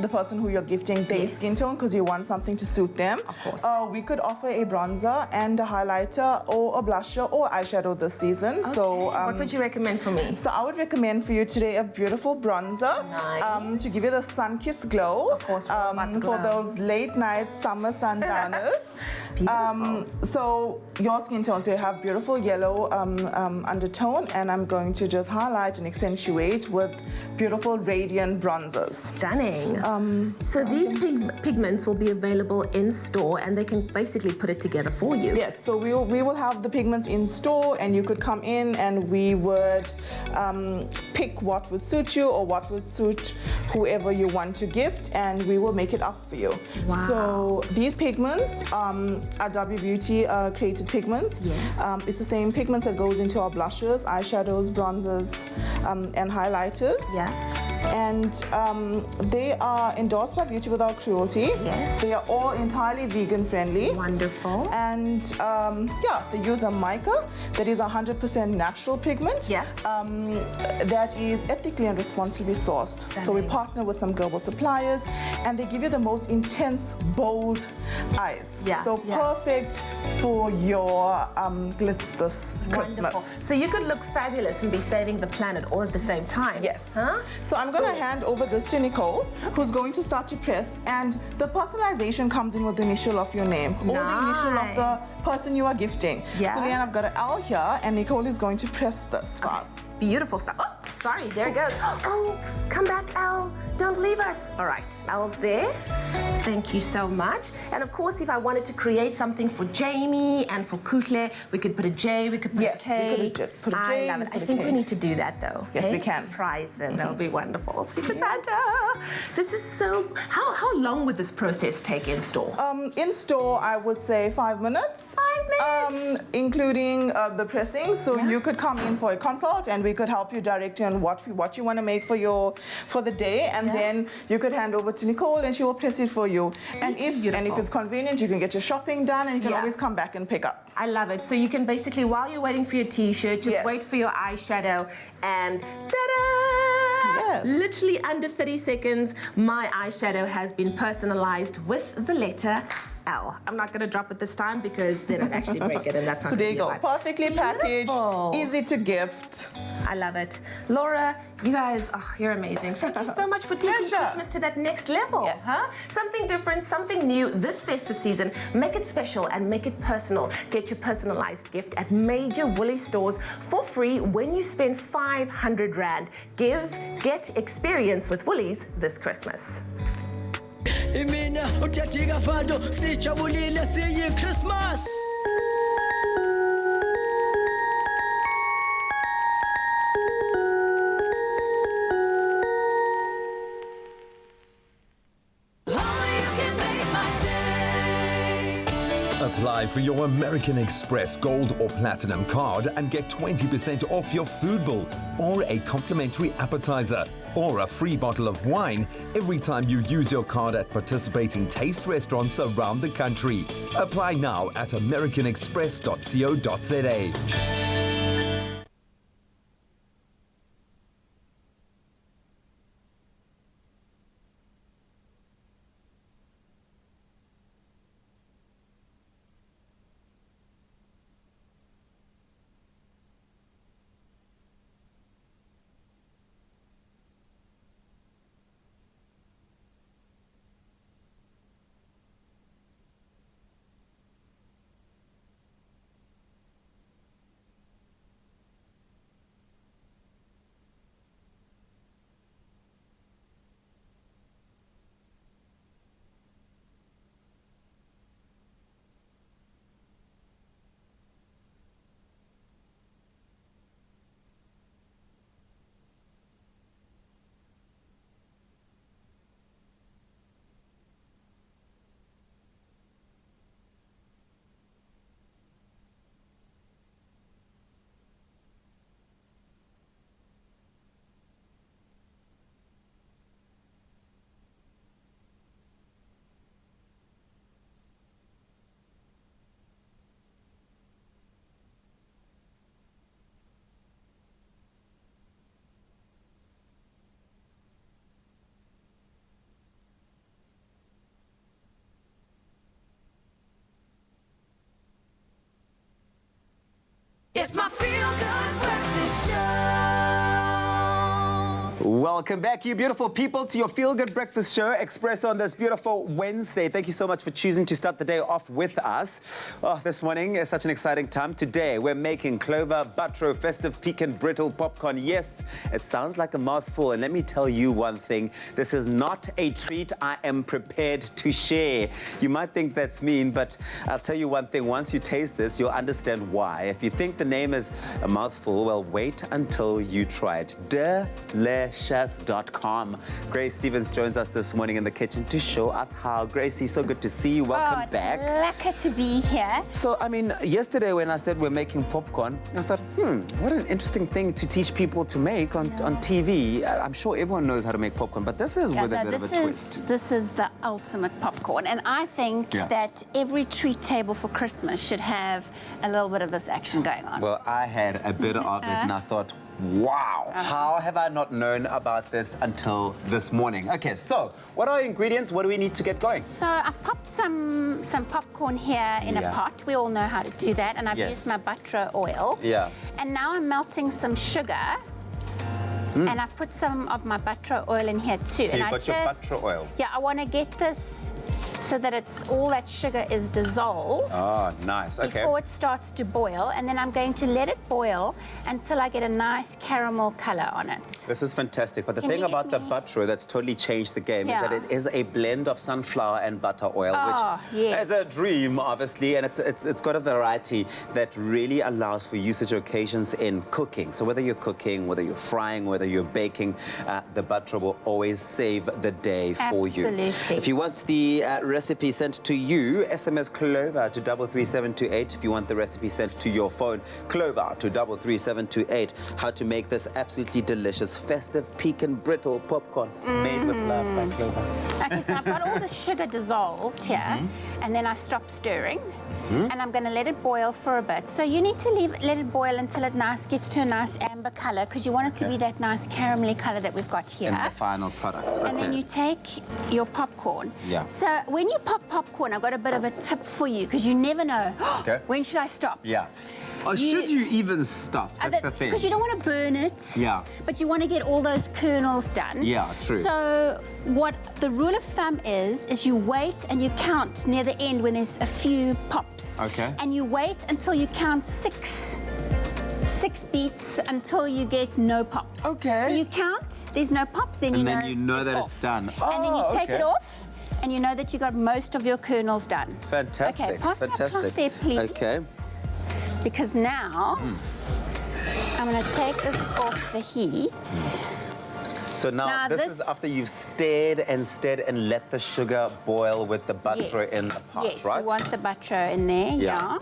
the person who you're gifting their skin tone, because you want something to suit them. Of course. We could offer a bronzer and a highlighter or a blusher or eyeshadow this season. Okay. So what would you recommend for me? So I would recommend for you today a beautiful bronzer to give you the sun-kissed glow. Of course, for those late night summer sundowners. So your skin tone, so you have beautiful yellow undertone, and I'm going to just highlight and accentuate with beautiful radiant bronzers. Stunning. So these pigments will be available in store, and they can basically put it together for you. Yes, so we will have the pigments in store, and you could come in and we would pick what would suit you or what would suit whoever you want to gift, and we will make it up for you. Wow. So these pigments are W Beauty created pigments. Yes. It's the same pigments that goes into our blushes, eyeshadows, bronzers, and highlighters. Yeah. And they are endorsed by Beauty Without Cruelty. Yes. They are all entirely vegan friendly. Wonderful. And they use a mica that is 100% natural pigment. Yeah. That is ethically and responsibly sourced. Stunning. So we partner with some global suppliers, and they give you the most intense, bold eyes. Yeah. So perfect for your glitz this Christmas. Wonderful. So you could look fabulous and be saving the planet all at the same time. Yes. Huh? So I'm going to hand over this to Nicole, who's going to start to press, and the personalization comes in with the initial of your name or the initial of the person you are gifting. Yeah. So Leanne, I've got an L here, and Nicole is going to press this for us. Beautiful stuff. Oh, sorry, there it goes. Oh, come back, Elle. Don't leave us. All right, Elle's there. Thank you so much. And of course, if I wanted to create something for Jamie and for Kuhle, we could put a J, we could put a K. We could put a J. I love it. I think we need to do that though. Yes, we can. Surprise them. That'll be wonderful. Secret Santa. This is so. How long would this process take in store? In store, I would say 5 minutes. 5 minutes. Including the pressing. So you could come in for a consult, and we could help you direct you on what you want to make for the day, and then you could hand over to Nicole, and she will press it for you. And if it's convenient, you can get your shopping done, and you can always come back and pick up. I love it. So you can basically, while you're waiting for your t-shirt, just wait for your eyeshadow, and ta-da! Yes. Literally under 30 seconds, my eyeshadow has been personalized with the letter L. I'm not going to drop it this time because then I'd actually break it, and that's not So there gonna you be go. right. Perfectly packaged, easy to gift. I love it. Laura, you guys, you're amazing. Thank you so much for taking Christmas to that next level. Huh? Something different, something new this festive season. Make it special and make it personal. Get your personalized gift at major Woolies stores for free when you spend 500 Rand. Get experience with Woolies this Christmas. Imina utatika fado sijabulile siyi Christmas. Apply for your American Express Gold or Platinum card and get 20% off your food bill, or a complimentary appetizer, or a free bottle of wine every time you use your card at participating taste restaurants around the country. Apply now at americanexpress.co.za. It's my feel-good breakfast show. Welcome back, you beautiful people, to your feel-good breakfast show, Expresso, on this beautiful Wednesday. Thank you so much for choosing to start the day off with us. This morning is such an exciting time. Today, we're making clover, buttero, festive, pecan, brittle popcorn. Yes, it sounds like a mouthful, and let me tell you one thing. This is not a treat I am prepared to share. You might think that's mean, but I'll tell you one thing. Once you taste this, you'll understand why. If you think the name is a mouthful, well, wait until you try it. Delicious.com. Grace Stevens joins us this morning in the kitchen to show us how. Gracie, so good to see you. Welcome back. Lekker to be here. So, I mean, yesterday when I said we're making popcorn, I thought, what an interesting thing to teach people to make on TV. I'm sure everyone knows how to make popcorn, but this is with a bit of a twist. This is the ultimate popcorn. And I think that every treat table for Christmas should have a little bit of this action going on. Well, I had a bit of it and I thought, wow, how have I not known about this until this morning? Okay, so what are ingredients? What do we need to get going? So I've popped some popcorn here in a pot. We all know how to do that. And I've used my buttero oil. Yeah. And now I'm melting some sugar. And I've put some of my buttero oil in here too. So you've got your buttero oil? Yeah, I want to get this so that it's all that sugar is dissolved. Oh, nice. Okay. Before it starts to boil, and then I'm going to let it boil until I get a nice caramel color on it. This is fantastic. But the thing about the buttero that's totally changed the game is that it is a blend of sunflower and butter oil, which is a dream, obviously, and it's got a variety that really allows for usage occasions in cooking. So whether you're cooking, whether you're frying, whether you're baking, the buttero will always save the day for you. Absolutely. If you want the recipe sent to you, SMS Clover to 33728. If you want the recipe sent to your phone, Clover to 33728. How to make this absolutely delicious festive pecan brittle popcorn made with love by Clover. Okay, so I've got all the sugar dissolved here, and then I stop stirring, and I'm going to let it boil for a bit. So you need to let it boil until it gets to a nice amber amber color because you want it to be that nice caramelly color that we've got here. In the final product. And then you take your popcorn. Yeah. So when you pop popcorn, I've got a bit of a tip for you because you never know. Okay. When should I stop? Yeah. Or should you even stop? That's the thing. Because you don't want to burn it. Yeah. But you want to get all those kernels done. Yeah, true. So what the rule of thumb is you wait and you count near the end when there's a few pops. Okay. And you wait until you count six beats until you get no pops. Okay. So you count, there's no pops, then you know that off. it's done. And then you take it off, and you know that you got most of your kernels done. Fantastic. Okay, pass me a cloth there, please. Okay. Because now I'm going to take this off the heat. So now this is after you've stirred and let the sugar boil with the butter in the pot, yes, right? You want the butter in there, Yeah.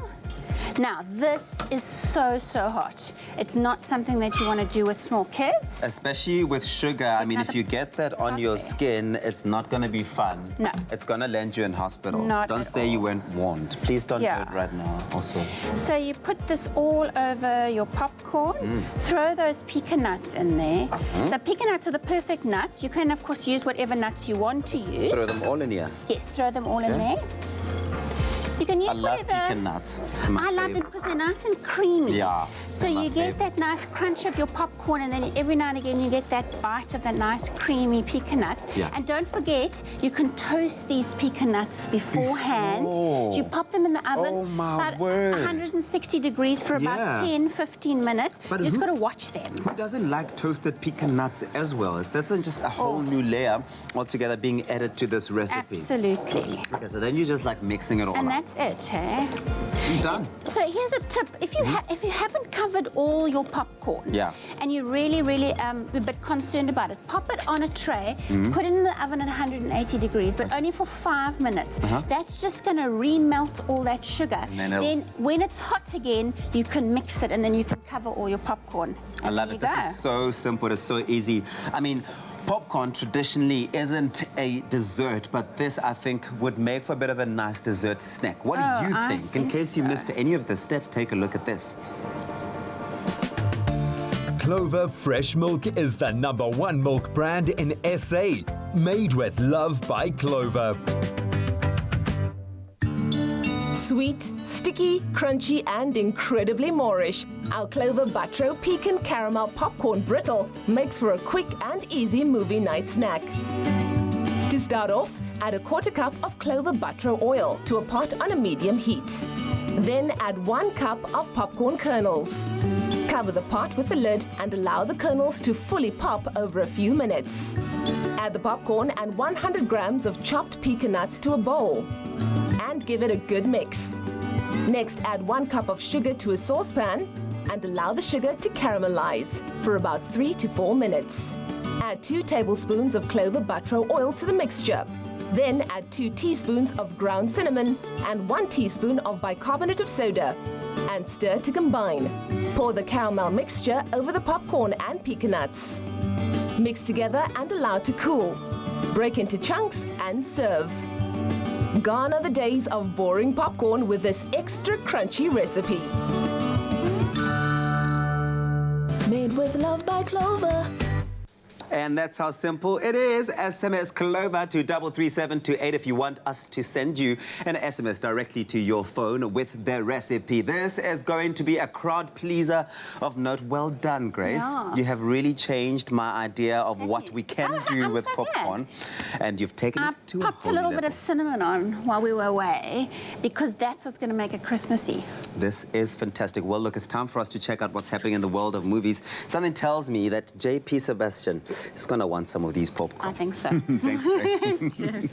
Now, this is so hot. It's not something that you want to do with small kids. Especially with sugar. I mean, if you get that on your skin, it's not going to be fun. No. It's going to land you in hospital. Not Don't at say you weren't warned. Please don't do it right now also. So you put this all over your popcorn. Throw those pecan nuts in there. So pecan nuts are the perfect nuts. You can, of course, use whatever nuts you want to use. Throw them all in here. Yes, throw them all in there. You can use I love whatever. pecan nuts. I love them because they're nice and creamy. Yeah. So you get that nice crunch of your popcorn, and then every now and again you get that bite of that nice creamy pecan nut. Yeah. And don't forget, you can toast these pecan nuts beforehand. You pop them in the oven about 160 degrees for about 10-15 minutes. But You just who- got to watch them. Who doesn't like toasted pecan nuts as well? That's just a whole new layer altogether being added to this recipe. Absolutely. Okay, so then you're just like mixing it all And up. that's it, eh? You're done. So here's a tip. If you haven't covered all your popcorn, Yeah. and you're really a bit concerned about it, pop it on a tray, put it in the oven at 180 degrees, but only for 5 minutes. That's just going to remelt all that sugar. And then When it's hot again, you can mix it, and then you can cover all your popcorn. I love it. This is so simple. It's so easy. I mean, popcorn traditionally isn't a dessert, but this, I think, would make for a bit of a nice dessert snack. What do you I think? In think case you so. missed any of the steps, take a look at this. Clover Fresh Milk is the #1 milk brand in SA, made with love by Clover. Sweet, sticky, crunchy, and incredibly Moorish, our Clover Butro Pecan Caramel Popcorn Brittle makes for a quick and easy movie night snack. To start off, add a 1/4 cup of Clover Butro oil to a pot on a medium heat. Then add 1 cup of popcorn kernels. Cover the pot with the lid and allow the kernels to fully pop over a few minutes. Add the popcorn and 100 grams of chopped pecan nuts to a bowl and give it a good mix. Next, add 1 cup of sugar to a saucepan and allow the sugar to caramelize for about 3 to 4 minutes. Add 2 tablespoons of Clover Butro oil to the mixture. Then add 2 teaspoons of ground cinnamon and 1 teaspoon of bicarbonate of soda and stir to combine. Pour the caramel mixture over the popcorn and pecan nuts. Mix together and allow to cool. Break into chunks and serve. Gone are the days of boring popcorn with this extra crunchy recipe. Made with love by Clover. And that's how simple it is. SMS Clover to 33728 if you want us to send you an SMS directly to your phone with the recipe. This is going to be a crowd pleaser of note. Well done, Grace. Yeah. You have really changed my idea of what we can do with popcorn. And you've taken it to Popped a whole little level. bit of cinnamon on while we were away because that's what's going to make it Christmassy. This is fantastic. Well, look, it's time for us to check out what's happening in the world of movies. Something tells me that JP Sebastian is going to want some of these popcorn. I think so. Thanks, Grace.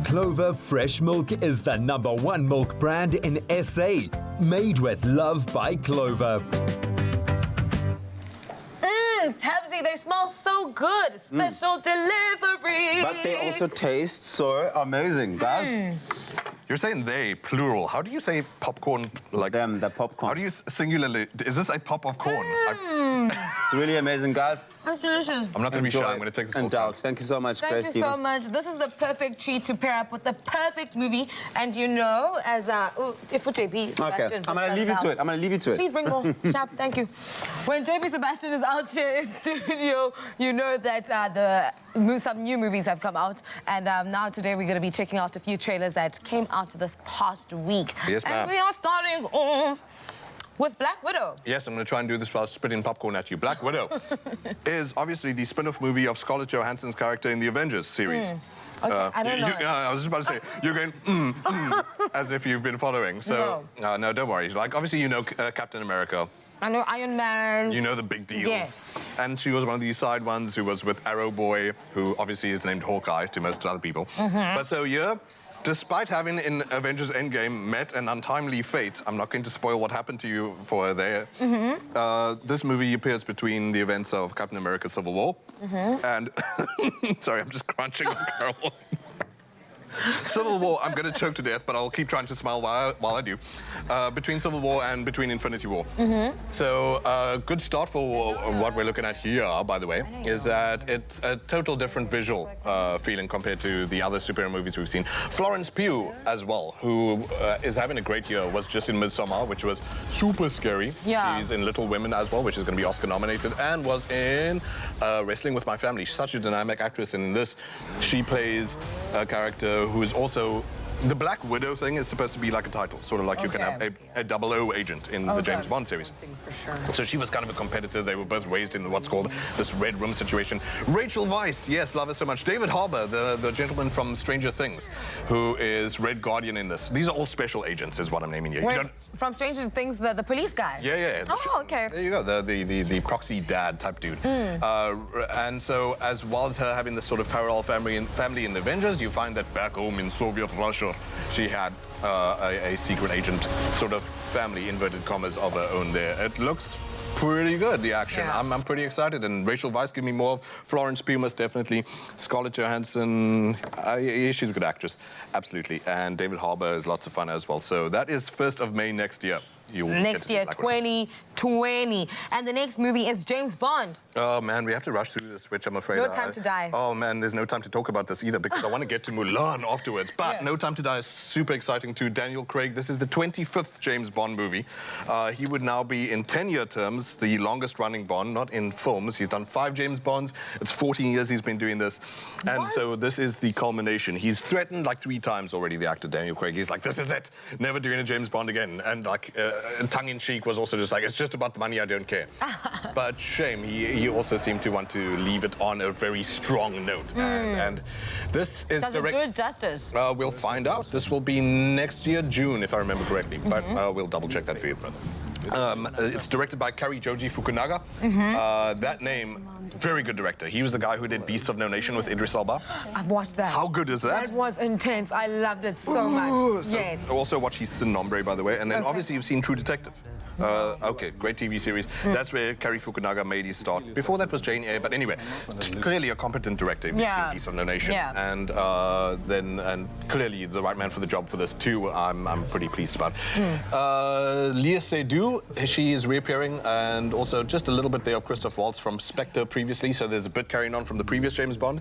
Clover Fresh Milk is the #1 milk brand in SA, made with love by Clover. Tabsy, they smell so good. Special delivery. But they also taste so amazing, guys. You're saying they, plural. How do you say popcorn? Like them, the popcorn. How do you singularly? Is this a pop of corn? It's really amazing, guys. It's delicious. I'm not going to be shy. I'm going to take this Indulge. Thank you so much, Thank you so much. This is the perfect treat to pair up with the perfect movie. And you know, as if for JP, Sebastian. Okay, I'm going to leave you to it. I'm going to leave you to it. Please bring more. Sharp, thank you. When JP Sebastian is out here in studio, you know that some new movies have come out. And now today we're going to be checking out a few trailers that came out this past week. Yes, ma'am. And we are starting off with Black Widow. Yes, I'm going to try and do this while spitting popcorn at you. Black Widow is obviously the spin-off movie of Scarlett Johansson's character in the Avengers series. Okay, I don't know. I was just about to say, you're going, as if you've been following. So, no, don't worry. Like, obviously, you know Captain America. I know Iron Man. You know the big deals. Yes. And she was one of these side ones who was with Arrow Boy, who obviously is named Hawkeye to most other people. But so, yeah, despite having in Avengers Endgame met an untimely fate, I'm not going to spoil what happened to you for her there. This movie appears between the events of Captain America Civil War and... Sorry, I'm just crunching on Carol. Civil War, I'm going to choke to death, but I'll keep trying to smile while I do. Between Civil War and between Infinity War. So a good start for what we're looking at here, by the way, is that it's a total different visual feeling compared to the other superhero movies we've seen. Florence Pugh, as well, who is having a great year, was just in Midsommar, which was super scary. Yeah. She's in Little Women as well, which is going to be Oscar nominated, and was in Wrestling with My Family. She's such a dynamic actress, and in this, she plays a character who is also... The Black Widow thing is supposed to be like a title, sort of like you can have a 00 agent in the James Bond series. So she was kind of a competitor. They were both raised in what's called this Red Room situation. Rachel Weisz, yes, love her so much. David Harbour, the gentleman from Stranger Things, who is Red Guardian in this. These are all special agents, is what I'm naming you. Wait, from Stranger Things, the police guy? Yeah. Oh, okay. There you go, the proxy dad type dude. And so, as well as her having this sort of parallel family in the Avengers, you find that back home in Soviet Russia, she had a secret agent sort of family, inverted commas, of her own there. It looks pretty good, the action. Yeah. I'm pretty excited. And Rachel Weisz, give me more. Florence Pugh, most definitely. Scarlett Johansson, yeah, she's a good actress. Absolutely. And David Harbour is lots of fun as well. So that is 1st of May next year. Next year, 2020. And the next movie is James Bond. Oh, man, we have to rush through this, which I'm afraid... No Time to Die. Oh, man, there's no time to talk about this either, because I want to get to Mulan afterwards. But No Time to Die is super exciting too. Daniel Craig, this is the 25th James Bond movie. He would now be, in 10-year terms, the longest-running Bond, not in films. He's done 5 James Bonds. It's 14 years he's been doing this. And so this is the culmination. He's threatened like 3 times already, the actor Daniel Craig. He's like, this is it. Never doing a James Bond again. And like... tongue-in-cheek was also just like, it's just about the money, I don't care. But shame, he also seemed to want to leave it on a very strong note. And this is Does it do it justice? We'll find out. This will be next year, June, if I remember correctly. But we'll double-check that for you. It's directed by Kari Joji Fukunaga. That name, very good director. He was the guy who did Beasts of No Nation with Idris Elba. I've watched that. How good is that? That was intense. I loved it so much. Yes. Also watch his Sin Nombre, by the way. And then obviously you've seen True Detective. Okay, great TV series. That's where Kari Fukunaga made his start. Before that was Jane Eyre, but anyway, clearly a competent director. We've seen Beasts of No Nation. And then clearly the right man for the job for this too. I'm pretty pleased about. Léa Seydoux, she is reappearing, and also just a little bit there of Christoph Waltz from Spectre previously, so there's a bit carrying on from the previous James Bond.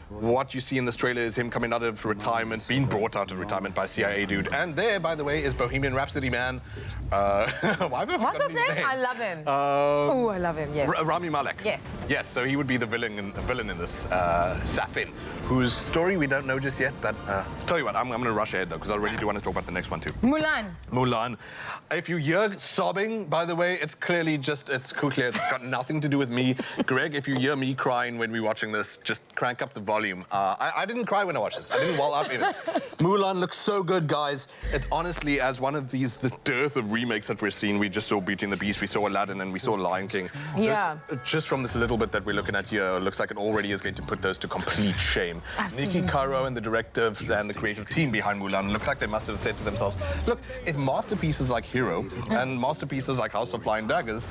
What you see in this trailer is him coming out of retirement, being brought out of retirement by a CIA dude. And there, by the way, is Bohemian Rhapsody man. What's his name? I love him. Oh, I love him, yes. Rami Malek. Yes. Yes, so he would be the villain in this, Safin, whose story we don't know just yet, but tell you what, I'm going to rush ahead, though, because I really do want to talk about the next one, too. Mulan. If you hear sobbing, by the way, it's clearly just, it's clear. It's got nothing to do with me. Greg, if you hear me crying when we're watching this, just crank up the volume. I didn't cry when I watched this. I didn't well up in it. Mulan looks so good, guys. It honestly, as one of this dearth of remakes that we're seeing, we just saw Beauty and the Beast, we saw Aladdin, and we saw Lion King. Just from this little bit that we're looking at here, it looks like it already is going to put those to complete shame. Nikki Caro and the directive and the creative team behind Mulan look like they must have said to themselves, look, if masterpieces like Hero and masterpieces like House of Flying Daggers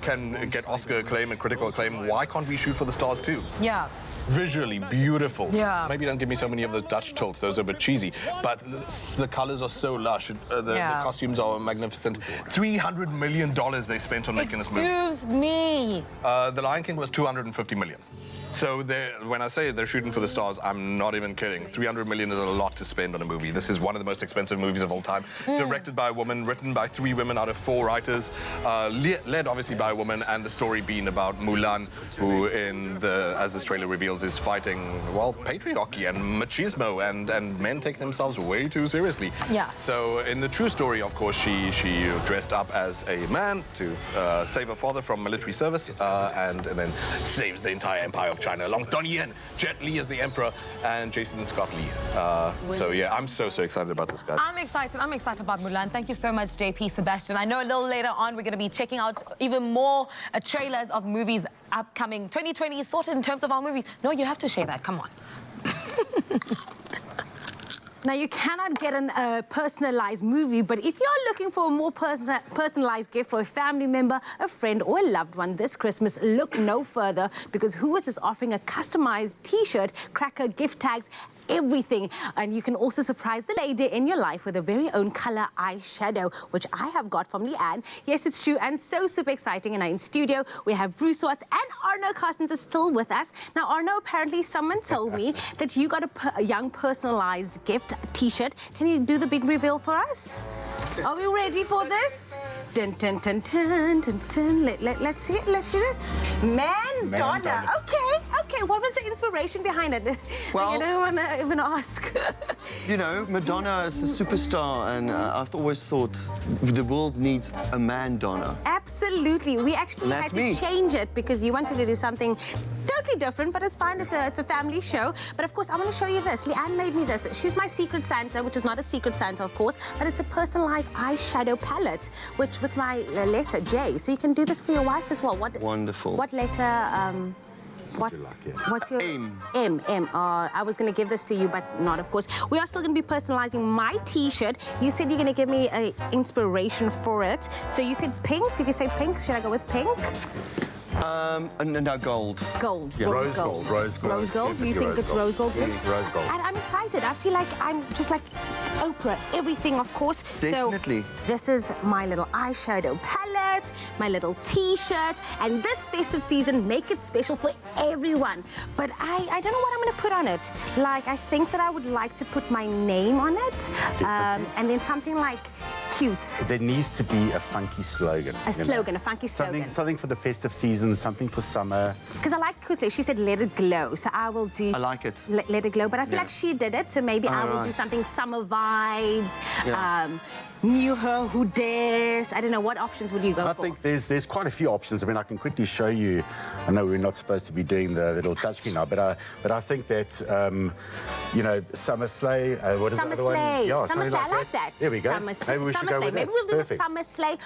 can get Oscar acclaim and critical acclaim, why can't we shoot for the stars too? visually beautiful. Yeah. Maybe don't give me so many of the Dutch tilts, those are a bit cheesy. But the colors are so lush, the costumes are magnificent. $300 million they spent on making this movie. Excuse me. The Lion King was $250 million. So when I say they're shooting for the stars, I'm not even kidding. $300 million is a lot to spend on a movie. This is one of the most expensive movies of all time. Directed by a woman, written by 3 women out of 4 writers, led obviously by a woman, and the story being about Mulan, who as this trailer reveals, is fighting, well, patriarchy and machismo and men taking themselves way too seriously. Yeah. So in the true story, of course, she dressed up as a man to save her father from military service and then saves the entire empire of China, along with Donnie Yen, Jet Li as the emperor, and Jason Scott Lee. So yeah, I'm so excited about this, guys. I'm excited about Mulan. Thank you so much, JP Sebastian. I know a little later on we're going to be checking out even more trailers of movies upcoming. 2020 is sorted in terms of our movies. No, you have to share that. Come on. Now, you cannot get a personalized movie, but if you're looking for a more personalized gift for a family member, a friend, or a loved one this Christmas, look no further, because Whois is offering a customized T-shirt, cracker, gift tags, everything. And you can also surprise the lady in your life with a very own color eyeshadow, which I have got from Leanne. Yes, it's true, and so super exciting. And in studio, we have Bruce Watts and Arno Carstens is still with us. Now, Arno, apparently someone told me that you got a young personalized gift T-shirt. Can you do the big reveal for us? Are we ready for this? Dun, dun, dun, dun, dun, dun. Let's see it. Madonna. Okay. What was the inspiration behind it? Well, I don't want to even ask. You know, Madonna is a superstar, and I've always thought the world needs a man-donna. Absolutely. We actually had That's to me. change it because you wanted to do something totally different, but it's fine. It's a family show. But of course, I want to show you this. Leanne made me this. She's my secret Santa, which is not a secret Santa, of course, but it's a personalized eyeshadow palette, which with my letter J. So you can do this for your wife as well. Wonderful. What letter? What's your M? M. I was going to give this to you, but not, of course. We are still going to be personalizing my T-shirt. You said you're going to give me an inspiration for it. So you said pink. Did you say pink? Should I go with pink? No, gold. Gold. Yeah. Rose gold. Rose gold? Do you think it's rose gold? Yes, rose gold. And I'm excited. I feel like I'm just like Oprah. Everything, of course. Definitely. So this is my little eyeshadow palette, my little T-shirt, and this festive season, make it special for everyone. But I don't know what I'm going to put on it. Like, I think that I would like to put my name on it, and then something like cute. There needs to be a funky slogan. A funky slogan. Something for the festive season, something for summer. Because I like Kutle. She said, let it glow. So I will do... I like it. Let it glow. But I feel like she did it. So maybe I will do something summer vibes. Yeah. Knew her, who dares. I don't know. What options would you go for? I think there's quite a few options. I mean, I can quickly show you. I know we're not supposed to be doing the little touchscreen now, but I think that, you know, summer sleigh. What is Summer the other sleigh. one? Yeah, Summer something sleigh. like I like that. that. There we go. Summer Maybe we should go sleigh. with Maybe that. we'll do Perfect. the summer sleigh.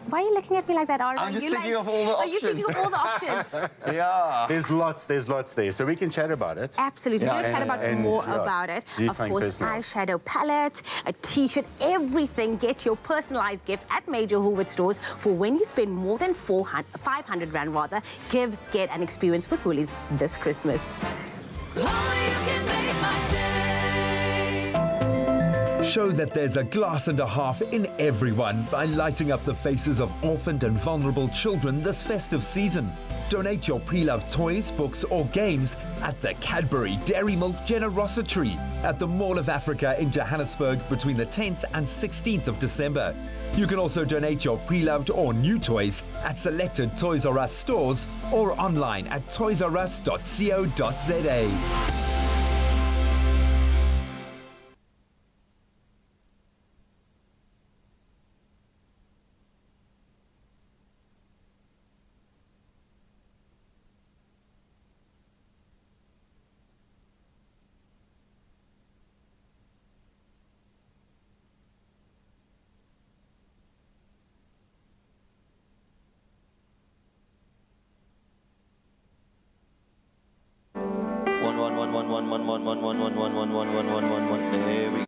Why are you looking at me like that, Arno? I'm just you thinking of all the Are you thinking of all the options? Yeah. There's lots there, so we can chat about it. Absolutely. We're going to chat about more about it. Do Of something course, personal. eyeshadow palette, a T-shirt, everything. Get your personalized gift at major Whois stores for when you spend more than 500 Rand rather. Get an experience with Woolies this Christmas. Show that there's a glass and a half in everyone by lighting up the faces of orphaned and vulnerable children this festive season. Donate your pre-loved toys, books or games at the Cadbury Dairy Milk Generosity at the Mall of Africa in Johannesburg between the 10th and 16th of December. You can also donate your pre-loved or new toys at selected Toys R Us stores or online at toysrus.co.za. One. There we go.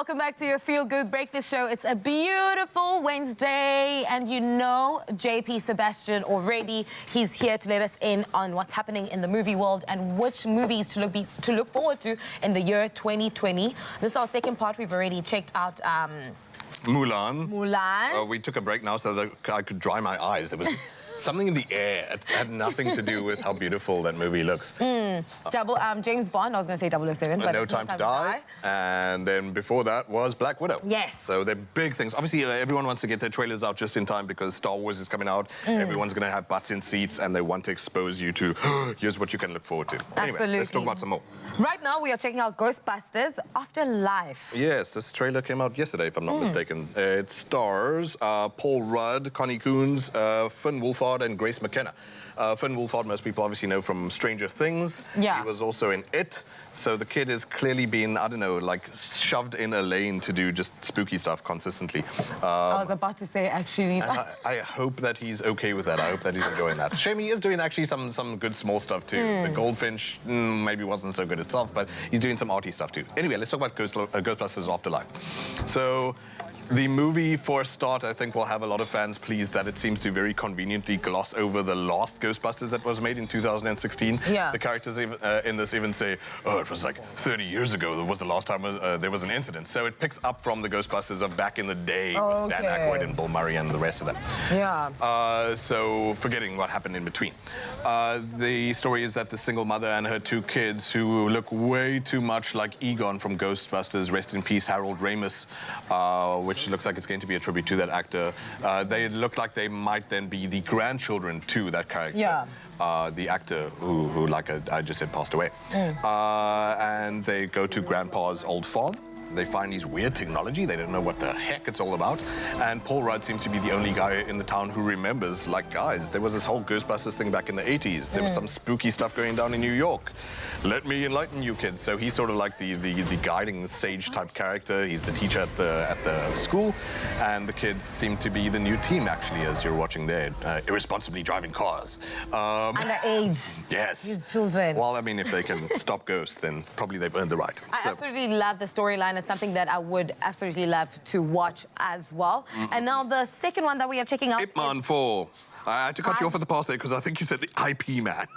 Welcome back to your Feel Good Breakfast Show. It's a beautiful Wednesday, and you know JP Sebastian already. He's here to let us in on what's happening in the movie world and which movies to look forward to in the year 2020. This is our second part. We've already checked out Mulan. We took a break now so that I could dry my eyes. There was something in the air. It had nothing to do with how beautiful that movie looks. James Bond, I was going to say 007, but No Time to Die. And then before that was Black Widow. Yes. So they're big things. Obviously, everyone wants to get their trailers out just in time because Star Wars is coming out. Everyone's going to have butts in seats, and they want to expose you to, here's what you can look forward to. Absolutely. Anyway, let's talk about some more. Right now, we are checking out Ghostbusters Afterlife. Yes, this trailer came out yesterday, if I'm not mistaken. It stars Paul Rudd, Connie Coons, Finn Wolfhard, and Grace McKenna. Finn Wolfhard, most people obviously know from Stranger Things. Yeah. He was also in It. So the kid has clearly been, I don't know, like shoved in a lane to do just spooky stuff consistently. I was about to say, actually. I hope that he's okay with that. I hope that he's enjoying that. Shame he is doing actually some good small stuff too. The Goldfinch maybe wasn't so good itself, but he's doing some arty stuff too. Anyway, let's talk about Ghostbusters Afterlife. So the movie, for a start, I think will have a lot of fans pleased that it seems to very conveniently gloss over the last Ghostbusters that was made in 2016. Yeah. The characters in this even say, oh, it was like 30 years ago that was the last time there was an incident. So it picks up from the Ghostbusters of back in the day with Dan Aykroyd and Bill Murray and the rest of them. Yeah. So forgetting what happened in between. The story is that the single mother and her two kids who look way too much like Egon from Ghostbusters, rest in peace, Harold Ramis, which looks like it's going to be a tribute to that actor. They look like they might then be the grandchildren to that character. Yeah. The actor who like I just said, passed away. And they go to Grandpa's old farm. They find these weird technology. They don't know what the heck it's all about. And Paul Rudd seems to be the only guy in the town who remembers, like, guys, there was this whole Ghostbusters thing back in the 80s. There was some spooky stuff going down in New York. Let me enlighten you kids. So he's sort of like the guiding sage type character. He's the teacher at the school. And the kids seem to be the new team, actually, as you're watching there, irresponsibly driving cars. Underage. Yes. These children. Well, I mean, if they can stop ghosts, then probably they've earned the right. I absolutely love the storyline. It's something that I would absolutely love to watch as well. And now the second one that we are checking out Ip Man 4. I had to cut you off at the past there because I think you said IP Man.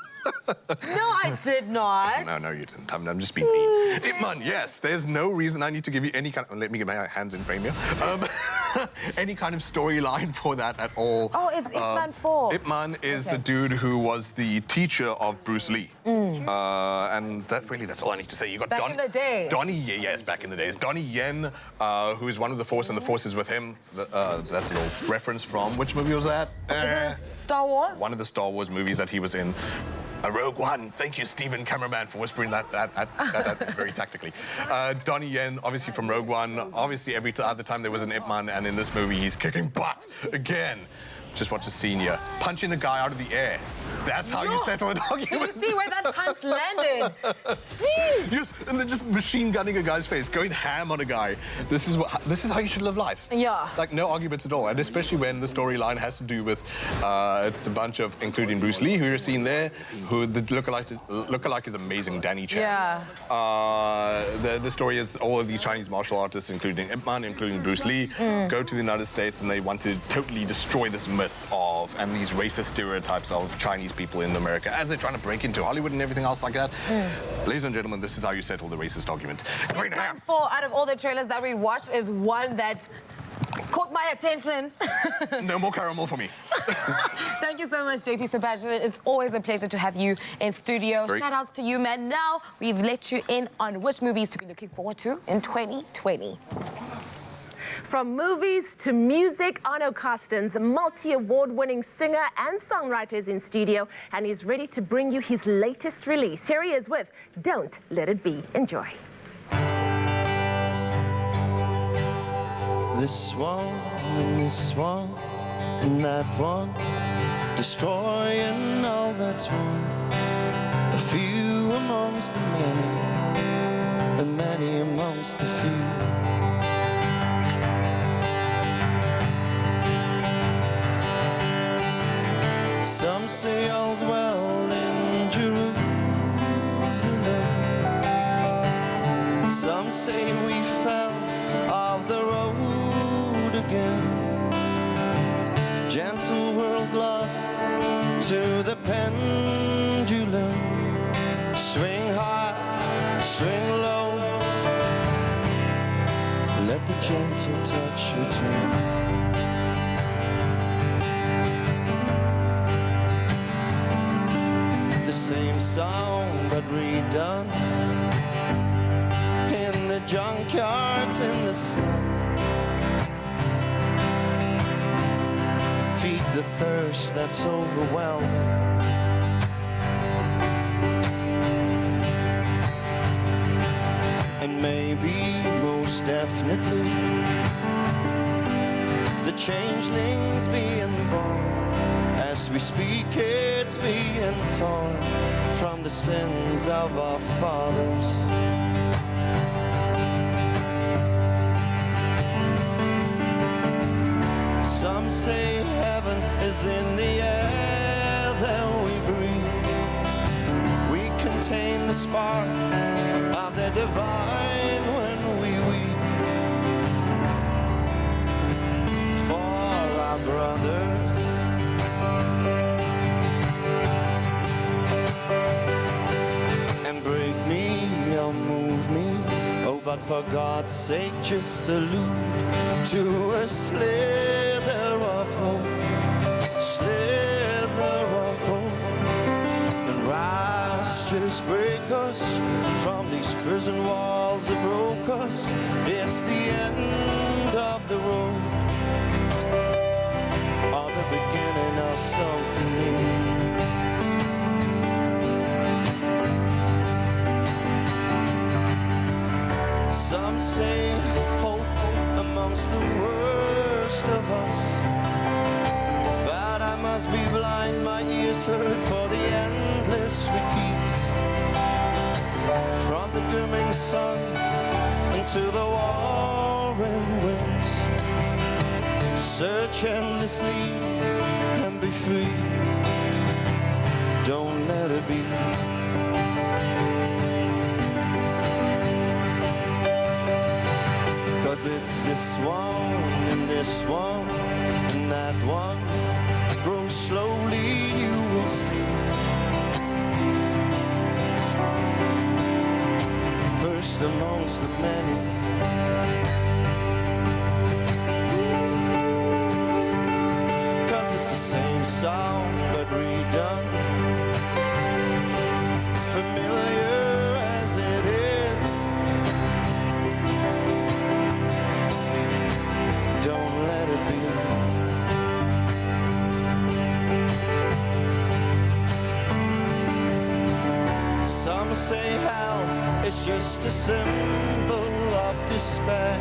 No, I did not. No, you didn't. I'm just being mean. Ip Man, yes. There's no reason I need to give you any kind of... Let me get my hands in frame here. Any kind of storyline for that at all. Oh, it's Ip Man 4. Ip Man is the dude who was the teacher of Bruce Lee. And that's all I need to say. You got back in the day. Donnie, yes, back in the days. Donnie Yen, who is one of the Force, and the Force is with him. That's a little reference from, which movie was that? Is it Star Wars? One of the Star Wars movies that he was in. Rogue One. Thank you, Stephen Cameraman, for whispering that very tactically. Donnie Yen, obviously from Rogue One. Obviously, every other time there was an Ip Man, and in this movie, he's kicking butt again. Just watch the scene here. Punching a guy out of the air. That's how you settle an argument. Did you see where that punch landed? Jeez. Yes, and then just machine gunning a guy's face, going ham on a guy. This is how you should live life. Yeah. Like no arguments at all, and especially when the storyline has to do with it's a bunch of, including Bruce Lee, who you're seeing there, who the lookalike is amazing, Danny Chan. Yeah. The story is all of these Chinese martial artists, including Ip Man, including Bruce Lee, go to the United States and they want to totally destroy this myth and these racist stereotypes of Chinese people in America as they're trying to break into Hollywood and everything else like that. Ladies and gentlemen, this is how you settle the racist argument. Great ham. 4 out of all the trailers that we watched is one that caught my attention. No more caramel for me. Thank you so much, JP Sebastian. It's always a pleasure to have you in studio. Great. Shout outs to you, man. Now we've let you in on which movies to be looking forward to in 2020. From movies to music, Arno Carsten's a multi-award-winning singer and songwriter is in studio, and he's ready to bring you his latest release. Here he is with Don't Let It Be. Enjoy. This one and this one and that one, destroying all that's one. A few amongst the many, and many amongst the few. Some say all's well in Jerusalem. Some say we fell same song but redone. In the junkyards in the sun. Feed the thirst that's overwhelming. And maybe, most definitely, the changelings being born. As we speak, it's being torn from the sins of our fathers. Some say heaven is in the air that we breathe. We contain the spark of the divine when we weep for our brothers. And break me or move me, oh, but for God's sake just salute to a slither of hope, slither of hope. And rise, just break us from these prison walls that broke us. It's the end of the road, or the beginning of something new. Some say hope amongst the worst of us, but I must be blind, my ears heard for the endless repeats. From the dimming sun into the warring winds, search endlessly and be free. Don't let it be. Cause it's this one and this one and that one. Grow slowly, you will see. First amongst the many. Cause it's the same song but redone. Familiar as it is. Don't let it be. Some say hell is just a symbol of despair.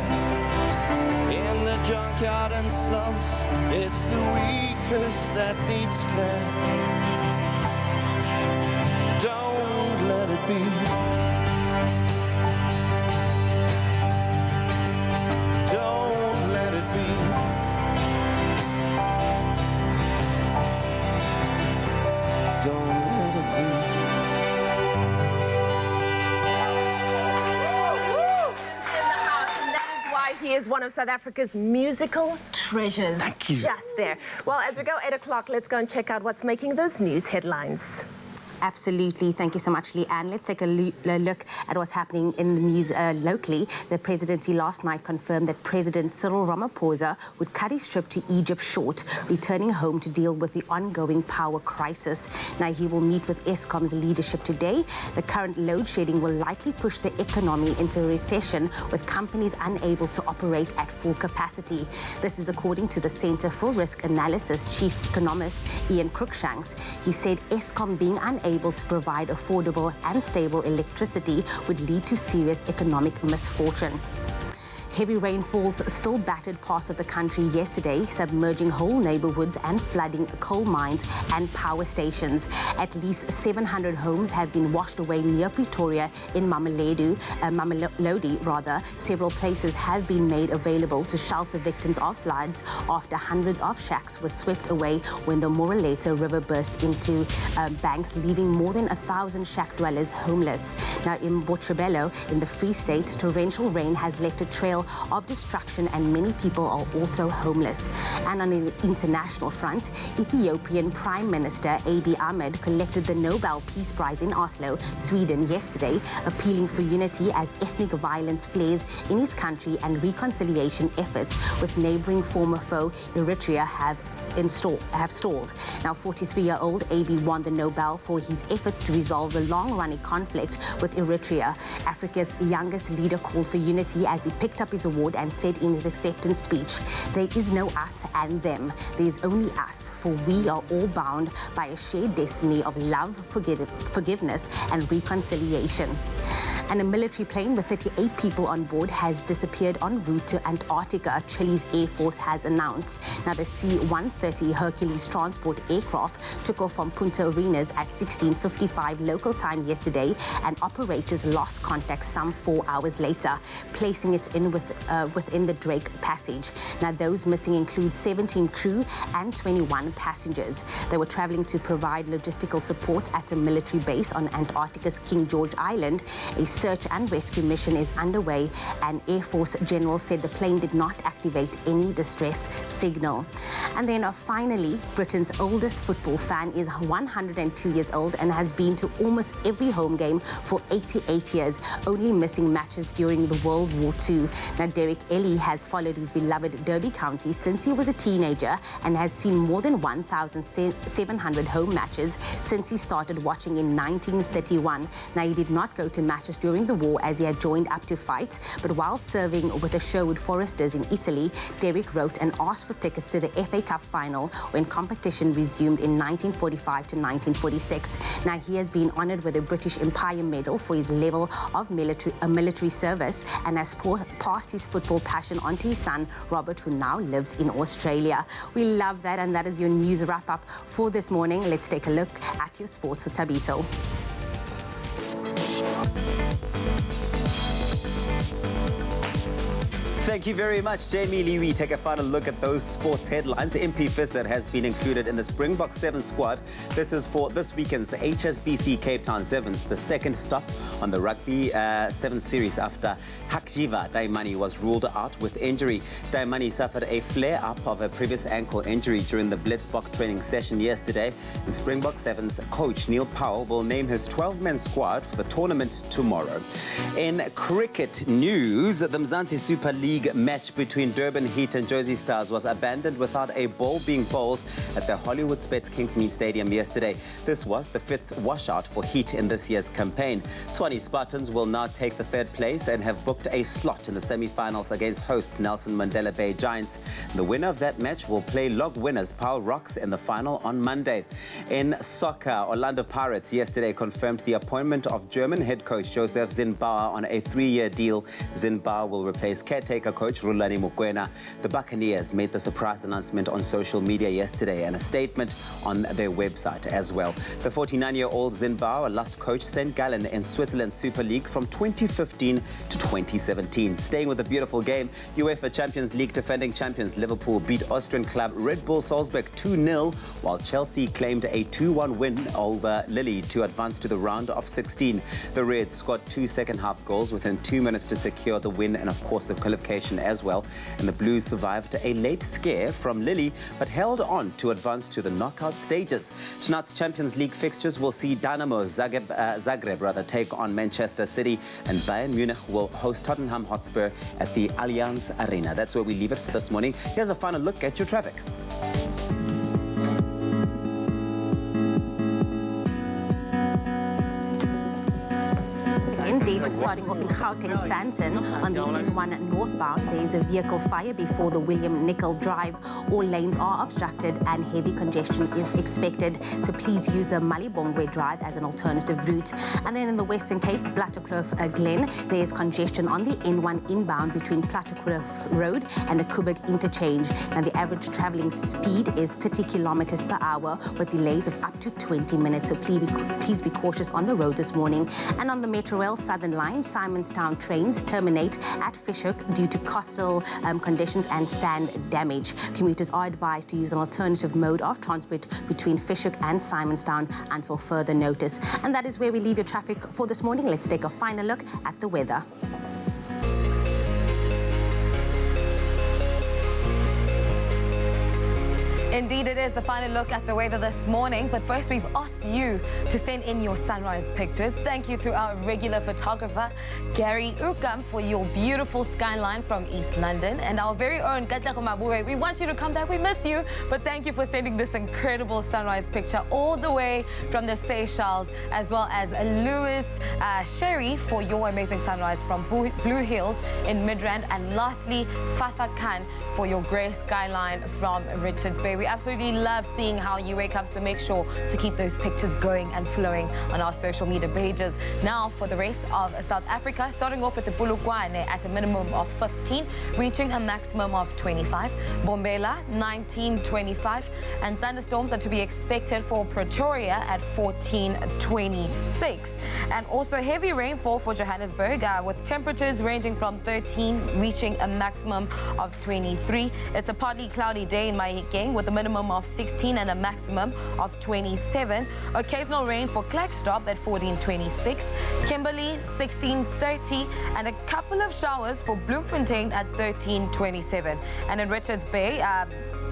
In the junkyard and slums, it's the weakest that needs care. Don't let it be. Don't let it be. Don't let it be. He is one of South Africa's musical treasures. Thank you. Just there. Well, as we go 8 o'clock, let's go and check out what's making those news headlines. Absolutely. Thank you so much, Lee. And let's take a look at what's happening in the news locally. The presidency last night confirmed that President Cyril Ramaphosa would cut his trip to Egypt short, returning home to deal with the ongoing power crisis. Now, he will meet with Eskom's leadership today. The current load shedding will likely push the economy into a recession, with companies unable to operate at full capacity. This is according to the Centre for Risk Analysis chief economist Ian Cruikshanks. He said Eskom being unable to provide affordable and stable electricity would lead to serious economic misfortune. Heavy rainfalls still battered parts of the country yesterday, submerging whole neighborhoods and flooding coal mines and power stations. At least 700 homes have been washed away near Pretoria in Mamelodi. Several places have been made available to shelter victims of floods after hundreds of shacks were swept away when the Moraleta River burst into banks, leaving more than 1,000 shack dwellers homeless. Now, in Botshabelo, in the Free State, torrential rain has left a trail of destruction and many people are also homeless. And on the international front, Ethiopian Prime Minister Abiy Ahmed collected the Nobel Peace Prize in Oslo, Sweden yesterday, appealing for unity as ethnic violence flares in his country and reconciliation efforts with neighboring former foe Eritrea have stalled. Now, 43-year-old Abiy won the Nobel for his efforts to resolve the long-running conflict with Eritrea. Africa's youngest leader called for unity as he picked up his award and said in his acceptance speech, "There is no us and them. There is only us, for we are all bound by a shared destiny of love, forgiveness, and reconciliation." And a military plane with 38 people on board has disappeared en route to Antarctica, Chile's Air Force has announced. Now, the C-130 Hercules transport aircraft took off from Punta Arenas at 16:55 local time yesterday, and operators lost contact some 4 hours later, placing it in within the Drake Passage. Now, those missing include 17 crew and 21 passengers. They were traveling to provide logistical support at a military base on Antarctica's King George Island. A search and rescue mission is underway, and Air Force General said the plane did not activate any distress signal. And then finally, Britain's oldest football fan is 102 years old and has been to almost every home game for 88 years, only missing matches during the World War II. Now, Derek Ellie has followed his beloved Derby County since he was a teenager and has seen more than 1,700 home matches since he started watching in 1931. Now, he did not go to matches during the war as he had joined up to fight, but while serving with a Sherwood Foresters in Italy, Derek wrote and asked for tickets to the FA Cup final when competition resumed in 1945 to 1946. Now, he has been honoured with a British Empire Medal for his level of military service and has passed his football passion on to his son, Robert, who now lives in Australia. We love that, and that is your news wrap-up for this morning. Let's take a look at your sports with Tabiso. Thank you very much, Jamie Lee. We take a final look at those sports headlines. MP Visser has been included in the Springbok 7 squad. This is for this weekend's HSBC Cape Town Sevens, the second stop on the Rugby 7 series after Hakjiva Daimani was ruled out with injury. Daimani suffered a flare-up of a previous ankle injury during the Blitzbok training session yesterday. The Springbok 7's coach, Neil Powell, will name his 12-man squad for the tournament tomorrow. In cricket news, the Mzansi Super League match between Durban Heat and Jersey Stars was abandoned without a ball being bowled at the Hollywood Spets Kingsmead Stadium yesterday. This was the 5th washout for Heat in this year's campaign. Swanee Spartans will now take the 3rd place and have booked a slot in the semi-finals against hosts Nelson Mandela Bay Giants. The winner of that match will play log winners Paul Rocks in the final on Monday. In soccer, Orlando Pirates yesterday confirmed the appointment of German head coach Joseph Zinnbauer on a 3-year deal. Zinnbauer will replace caretaker coach Rulani Mokwena. The Buccaneers made the surprise announcement on social media yesterday and a statement on their website as well. The 49-year-old Zinnbauer last coached St. Gallen in Switzerland's Super League from 2015 to 2017. Staying with the beautiful game, UEFA Champions League defending champions Liverpool beat Austrian club Red Bull Salzburg 2-0, while Chelsea claimed a 2-1 win over Lille to advance to the round of 16. The Reds scored 2 second-half goals within 2 minutes to secure the win and, of course, the qualification as well. And the Blues survived a late scare from Lille, but held on to advance to the knockout stages. Tonight's Champions League fixtures will see Dynamo Zagreb take on Manchester City, and Bayern Munich will host Tottenham Hotspur at the Allianz Arena. That's where we leave it for this morning. Here's a final look at your traffic. Indeed, starting off in Gauteng Sandton on the N1 northbound, there is a vehicle fire before the William Nicol Drive. All lanes are obstructed and heavy congestion is expected, so please use the Malibongwe Drive as an alternative route. And then in the Western Cape, Plattekloof Glen, there is congestion on the N1 inbound between Plattekloof Road and the Kubik interchange. And the average travelling speed is 30 kilometers per hour with delays of up to 20 minutes, so please be cautious on the road this morning. And on the Metro Rail Southern Line, Simonstown trains terminate at Fishhook due to coastal conditions and sand damage. Commuters are advised to use an alternative mode of transport between Fishhook and Simonstown until further notice. And that is where we leave your traffic for this morning. Let's take a final look at the weather. Indeed, it is the final look at the weather this morning. But first, we've asked you to send in your sunrise pictures. Thank you to our regular photographer, Gary Ukam, for your beautiful skyline from East London. And our very own Katlego Mabue, we want you to come back. We miss you. But thank you for sending this incredible sunrise picture all the way from the Seychelles, as well as Lewis Sherry for your amazing sunrise from Blue Hills in Midrand. And lastly, Fatha Khan for your grey skyline from Richards Bay. We absolutely love seeing how you wake up, so make sure to keep those pictures going and flowing on our social media pages. Now for the rest of South Africa, starting off with the Bulugwane at a minimum of 15, reaching a maximum of 25. Bombela, 19, 25. And thunderstorms are to be expected for Pretoria at 14, 26. And also heavy rainfall for Johannesburg with temperatures ranging from 13, reaching a maximum of 23. It's a partly cloudy day in Mahikeng with a minimum of 16 and a maximum of 27. Occasional rain for Klerksdorp at 14, 26. Kimberley, 16, 30. And a couple of showers for Bloemfontein at 13, 27. And in Richards Bay,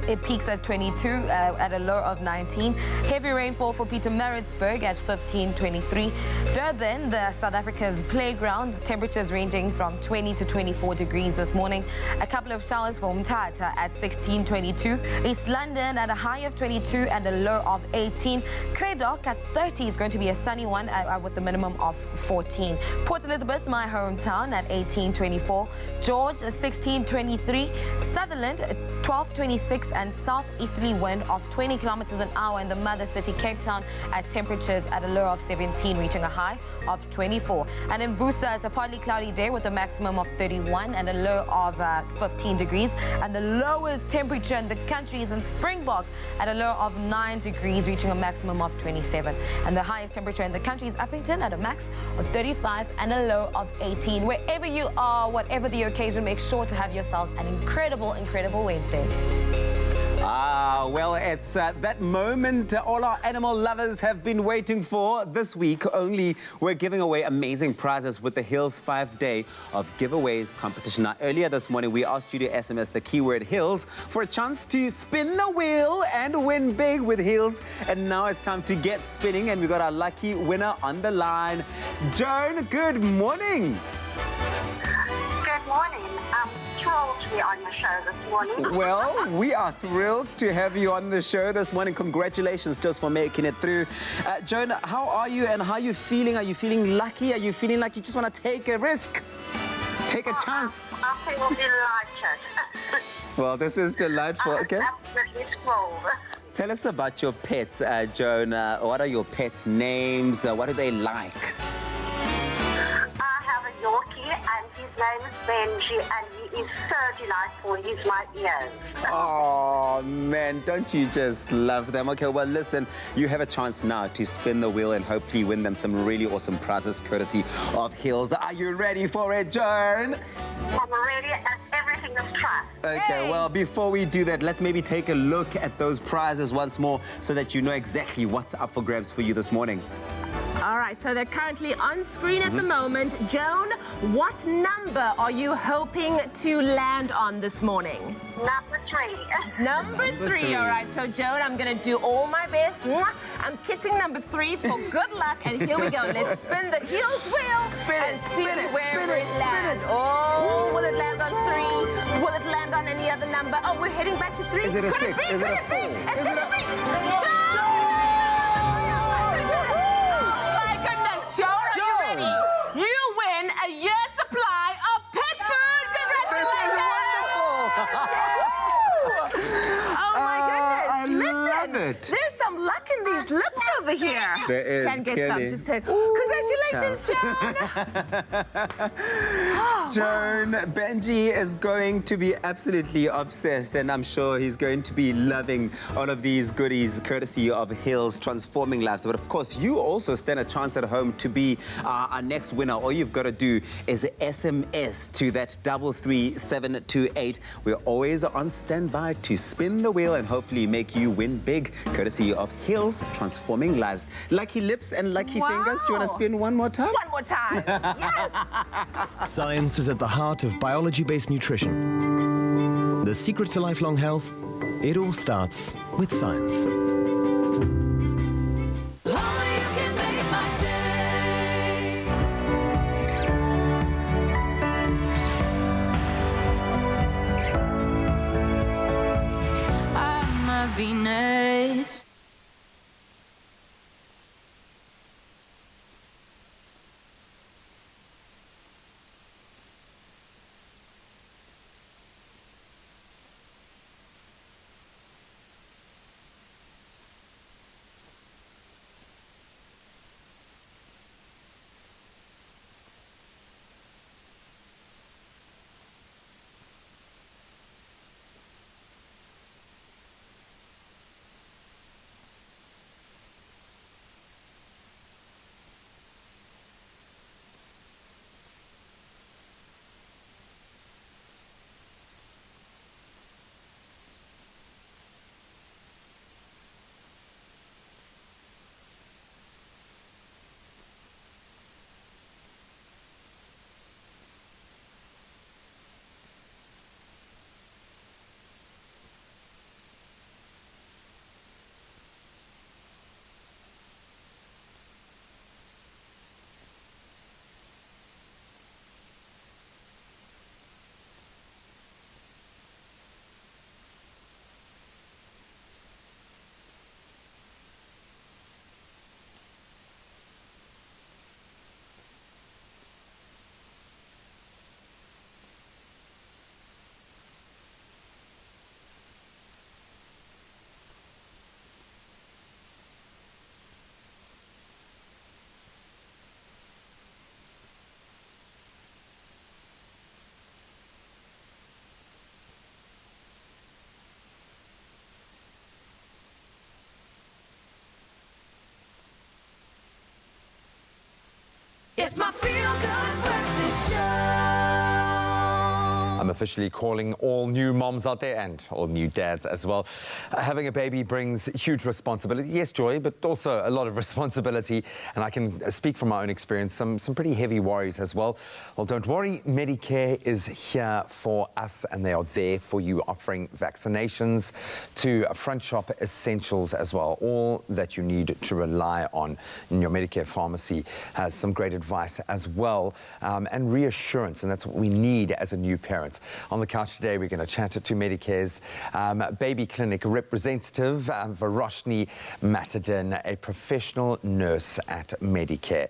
it peaks at 22 at a low of 19. Heavy rainfall for Pietermaritzburg at 15, 23. Durban, the South Africa's playground, temperatures ranging from 20 to 24 degrees this morning. A couple of showers for Mthatha at 16, 22. East London at a high of 22 and a low of 18. Craddock at 30 is going to be a sunny one with a minimum of 14. Port Elizabeth, my hometown, at 18, 24. George, 16, 23. Sutherland, 12, 26. And southeasterly wind of 20 kilometers an hour in the mother city, Cape Town, at temperatures at a low of 17, reaching a high of 24. And in Vusa, it's a partly cloudy day with a maximum of 31 and a low of 15 degrees. And the lowest temperature in the country is in Springbok at a low of 9 degrees, reaching a maximum of 27. And the highest temperature in the country is Uppington at a max of 35 and a low of 18. Wherever you are, whatever the occasion, make sure to have yourself an incredible, incredible Wednesday. Well, it's that moment all our animal lovers have been waiting for. This week only, we're giving away amazing prizes with the Hills 5-day of giveaways competition. Now, earlier this morning, we asked you to SMS the keyword Hills for a chance to spin the wheel and win big with Hills. And now it's time to get spinning, and we got our lucky winner on the line. Joan, good morning. Good morning. I'm thrilled to be on your show this morning. Well, we are thrilled to have you on the show this morning. Congratulations just for making it through. Joan, how are you and how are you feeling? Are you feeling lucky? Are you feeling like you just want to take a risk? Take a chance? I feel delighted. Well, this is delightful. Okay. Absolutely thrilled. Tell us about your pets, Joan. What are your pets' names? What do they like? I have a Yorkie, and his name is Benji, and he is so delightful. He's my ears. Oh, man, don't you just love them? Okay, well, listen, you have a chance now to spin the wheel and hopefully win them some really awesome prizes courtesy of Hills. Are you ready for it, Joan? I'm ready, and everything is trust. Okay, well, before we do that, let's maybe take a look at those prizes once more so that you know exactly what's up for grabs for you this morning. All right, so they're currently on screen at the moment. Joan, what number are you hoping to land on this morning? Number 3. Number 3, all right. So, Joan, I'm going to do all my best. I'm kissing number 3 for good luck. And here we go. Let's spin the Hills wheel and see where it lands. Oh, will it land on 3? Will it land on any other number? Oh, we're heading back to 3. Is it a 6? Is it a 4? Is it a 3? You win a year's supply of pet food. Congratulations! Oh my goodness! Love it. There's some luck in these lips over here. There is. Can get Kelly. some. Just say, congratulations, Joan. Joan, Benji is going to be absolutely obsessed, and I'm sure he's going to be loving all of these goodies courtesy of Hills Transforming Lives. But of course, you also stand a chance at home to be our next winner. All you've got to do is SMS to that 33728. We're always on standby to spin the wheel and hopefully make you win big courtesy of Hills Transforming Lives. Lucky lips and lucky fingers. Do you want to spin one more time? One more time. Yes. Science is at the heart of biology-based nutrition. The secret to lifelong health It all starts with science. Venus. It's my feel-good breakfast show. I'm officially calling all new moms out there and all new dads as well. Having a baby brings huge responsibility. Yes, joy, but also a lot of responsibility. And I can speak from my own experience, some pretty heavy worries as well. Well, don't worry, Medicare is here for us and they are there for you, offering vaccinations to front shop essentials as well. All that you need to rely on in your Medicare pharmacy has some great advice as well, and reassurance, and that's what we need as a new parent. On the couch today, we're going to chat to Medicare's baby clinic representative, Varoshni Matadin, a professional nurse at Medicare.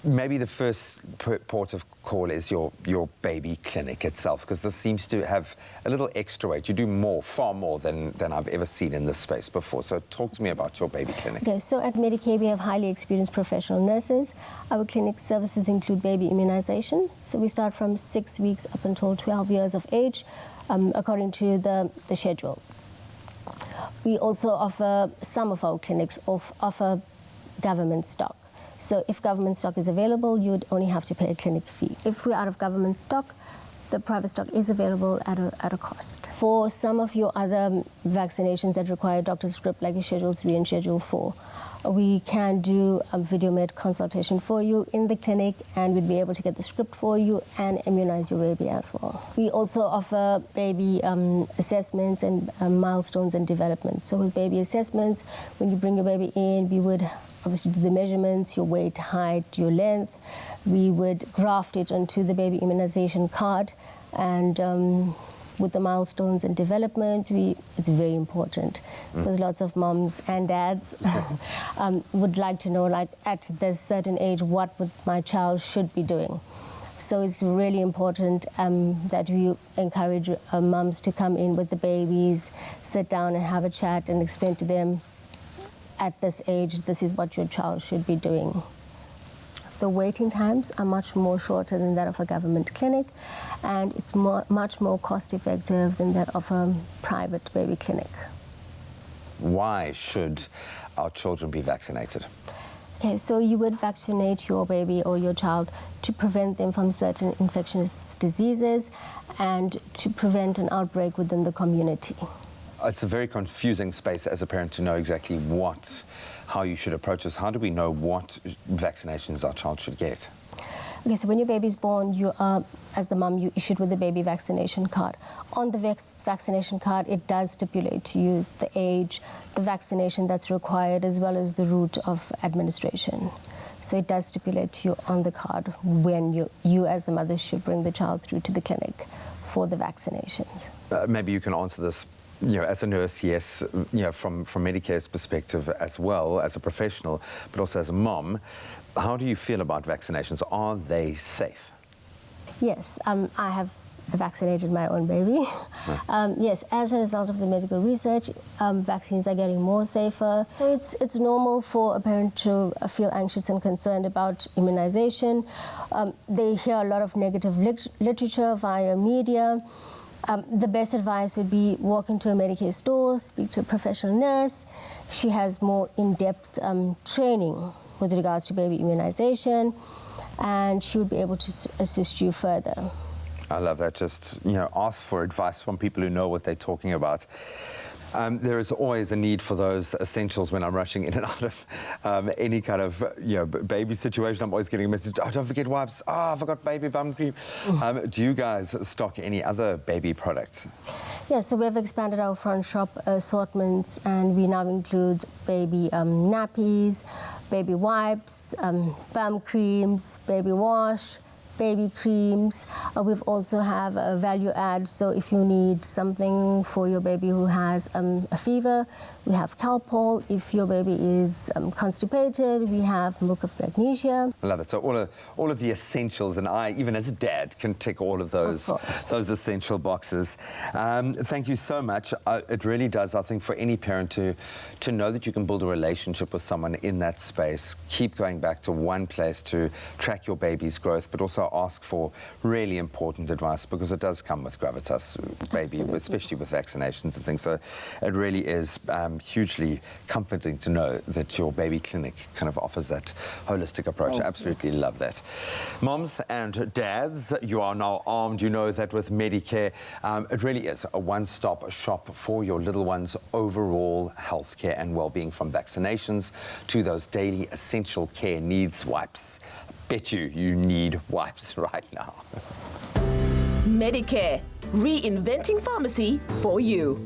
Maybe the first port of call is your baby clinic itself, because this seems to have a little extra weight. You do more, far more than I've ever seen in this space before. So talk to me about your baby clinic. Okay, so at Medicare we have highly experienced professional nurses. Our clinic services include baby immunization. So we start from 6 weeks up until 12 years of age, according to the schedule. We also offer, some of our clinics offer government stock. So if government stock is available, you'd only have to pay a clinic fee. If we're out of government stock, the private stock is available at a cost. For some of your other vaccinations that require a doctor's script, like Schedule 3 and Schedule 4, we can do a video med consultation for you in the clinic, and we'd be able to get the script for you and immunize your baby as well. We also offer baby assessments and milestones and development. So with baby assessments, when you bring your baby in, we would obviously do the measurements, your weight, height, your length. We would graft it onto the baby immunization card, and with the milestones and development, it's very important because lots of moms and dads would like to know, like, at this certain age, what would my child should be doing. So it's really important that we encourage moms to come in with the babies, sit down and have a chat and explain to them, at this age, this is what your child should be doing. The waiting times are much more shorter than that of a government clinic, and it's much more cost-effective than that of a private baby clinic. Why should our children be vaccinated? Okay, so you would vaccinate your baby or your child to prevent them from certain infectious diseases and to prevent an outbreak within the community. It's a very confusing space as a parent to know exactly how you should approach this. How do we know what vaccinations our child should get? Okay, so when your baby's born, you are, as the mum, you issued with the baby vaccination card. On the vaccination card, it does stipulate to use the age, the vaccination that's required, as well as the route of administration. So it does stipulate to you on the card when you as the mother should bring the child through to the clinic for the vaccinations. Maybe you can answer this, as a nurse, yes, from Medicare's perspective as well, as a professional, but also as a mom. How do you feel about vaccinations? Are they safe? Yes, I have vaccinated my own baby. Yes, as a result of the medical research, vaccines are getting more safer. So it's normal for a parent to feel anxious and concerned about immunization. They hear a lot of negative literature via media. The best advice would be walk into a Medicare store, speak to a professional nurse. She has more in-depth training with regards to baby immunization, and she would be able to assist you further. I love that. Just, ask for advice from people who know what they're talking about. There is always a need for those essentials when I'm rushing in and out of any kind of baby situation. I'm always getting a message, oh, don't forget wipes. Oh, I forgot baby bum cream. Do you guys stock any other baby products? Yes, so we've expanded our front shop assortment, and we now include baby nappies, baby wipes, bum creams, baby wash, baby creams. We've also have a value add, so if you need something for your baby who has a fever, we have Calpol. If your baby is constipated, we have milk of magnesia. I love it. So all of the essentials, and I, even as a dad, can tick all of those essential boxes. Thank you so much. It really does, I think, for any parent to know that you can build a relationship with someone in that space. Keep going back to one place to track your baby's growth, but also ask for really important advice, because it does come with gravitas, baby, especially with vaccinations and things. So it really is hugely comforting to know that your baby clinic kind of offers that holistic approach. I absolutely love that. Moms and dads, you are now armed. You know that with Medicare, it really is a one-stop shop for your little ones' overall health care and well-being, from vaccinations to those daily essential care needs. Wipes. Bet you need wipes right now. Medicare, reinventing pharmacy for you.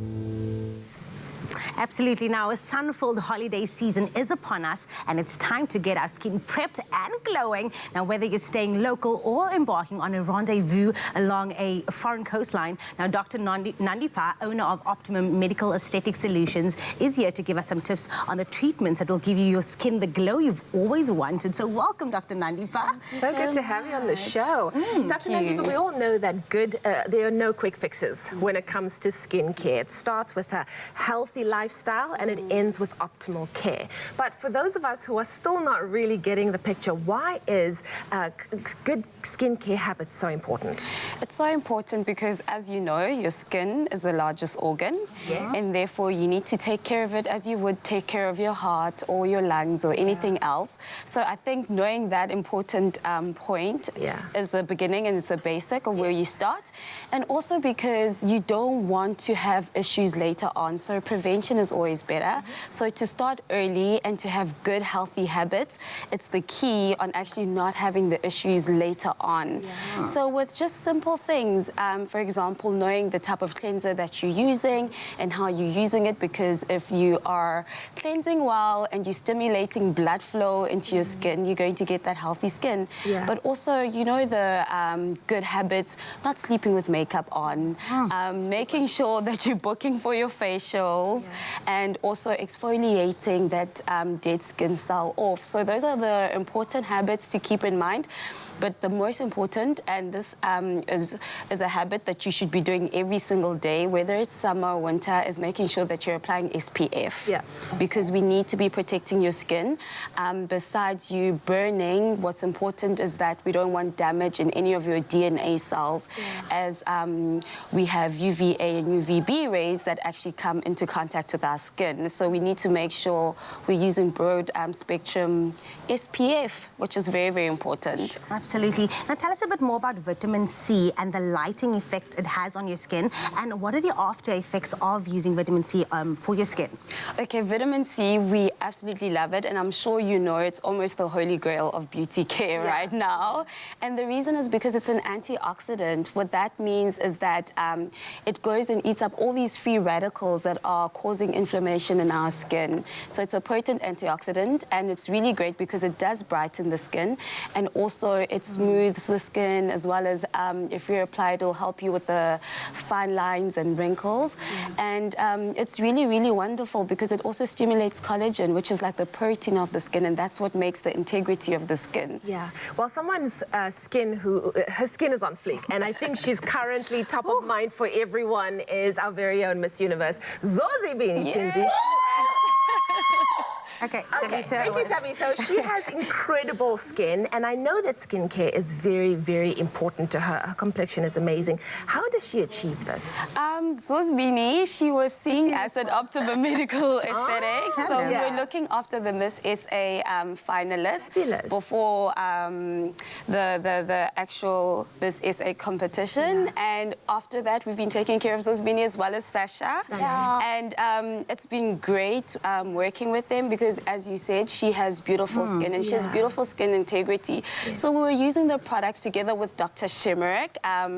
Absolutely. Now, a sun-filled holiday season is upon us, and it's time to get our skin prepped and glowing. Now, whether you're staying local or embarking on a rendezvous along a foreign coastline, now Dr. Nandipa, owner of Optimum Medical Aesthetic Solutions, is here to give us some tips on the treatments that will give you your skin the glow you've always wanted. So welcome, Dr. Nandipa. So good to have you on the show. Dr. Nandipa, we all know that there are no quick fixes when it comes to skincare. It starts with a healthy lifestyle and it ends with optimal care. But for those of us who are still not really getting the picture, why is good skincare habits so important? It's so important because, as you know, your skin is the largest organ, and therefore you need to take care of it as you would take care of your heart or your lungs or anything else. So I think knowing that important point is the beginning and it's the basic of where you start. And also because you don't want to have issues later on, so prevention is always better. So to start early and to have good, healthy habits, it's the key on actually not having the issues later on. So with just simple things, for example, knowing the type of cleanser that you're using and how you're using it, because if you are cleansing well and you're stimulating blood flow into your skin, you're going to get that healthy skin. But also, you know, the good habits, not sleeping with makeup on, making sure that you're booking for your facials, and also exfoliating that dead skin cell off. So those are the important habits to keep in mind. But the most important, and this is a habit that you should be doing every single day, whether it's summer or winter, is making sure that you're applying SPF. Because we need to be protecting your skin. Besides you burning, what's important is that we don't want damage in any of your DNA cells, as we have UVA and UVB rays that actually come into contact contact with our skin. So we need to make sure we're using broad spectrum SPF, which is very, very important. Absolutely. Now tell us a bit more about vitamin C and the lighting effect it has on your skin, and what are the after effects of using vitamin C for your skin? Okay, vitamin C, we absolutely love it, and I'm sure you know it's almost the holy grail of beauty care right now. And the reason is because it's an antioxidant. What that means is that it goes and eats up all these free radicals that are causing inflammation in our skin. So it's a potent antioxidant, and it's really great because it does brighten the skin, and also it smooths the skin, as well as if you apply it, it'll help you with the fine lines and wrinkles. And it's really, really wonderful because it also stimulates collagen, which is like the protein of the skin, and that's what makes the integrity of the skin. Yeah. Well, someone's her skin is on fleek, and I think she's currently top of mind for everyone is our very own Miss Universe, Zosie Bini Tinzi. Okay, thank you, Tabby. So she has incredible skin, and I know that skincare is very, very important to her. Her complexion is amazing. How does she achieve this? Zosbini, she was seeing us at Optimum Medical Aesthetics. So we were looking after the Miss SA finalists before the actual Miss SA competition. And after that, we've been taking care of Zosbini as well as Sasha. And it's been great working with them because, as you said, she has beautiful skin, and she has beautiful skin integrity. So we were using the products together with Dr. Shimerick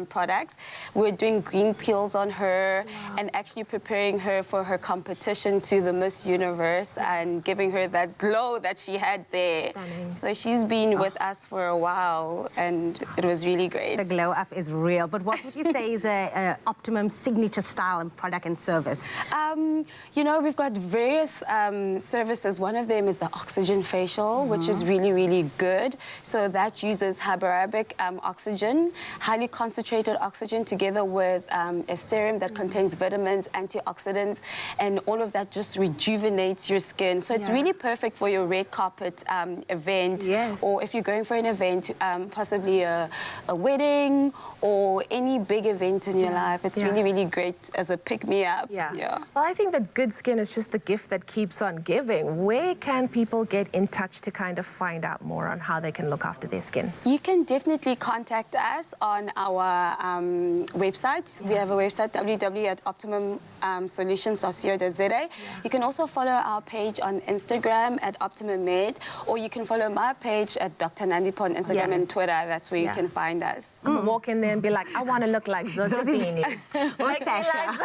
products. We were doing green peels on her and actually preparing her for her competition to the Miss Universe and giving her that glow that she had there. So she's been with us for a while, and it was really great. The glow up is real. But what would you say is a Optimum signature style and product and service? You know, we've got various services. One of them is the oxygen facial, which is really, really good. So that uses hyperbaric oxygen, highly concentrated oxygen, together with a serum that contains vitamins, antioxidants, and all of that just rejuvenates your skin. So it's really perfect for your red carpet event, or if you're going for an event, possibly a wedding or any big event in your life. It's really, really great as a pick-me-up. Well, I think that good skin is just the gift that keeps on giving. Where can people get in touch to kind of find out more on how they can look after their skin? You can definitely contact us on our website. We have a website, www.optimumsolutions.co.za. You can also follow our page on Instagram at Optimum Med, or you can follow my page at Dr. Nandipa on Instagram and Twitter. That's where you can find us. Walk in there and be like, I want to look like Zosie. Or Sasha.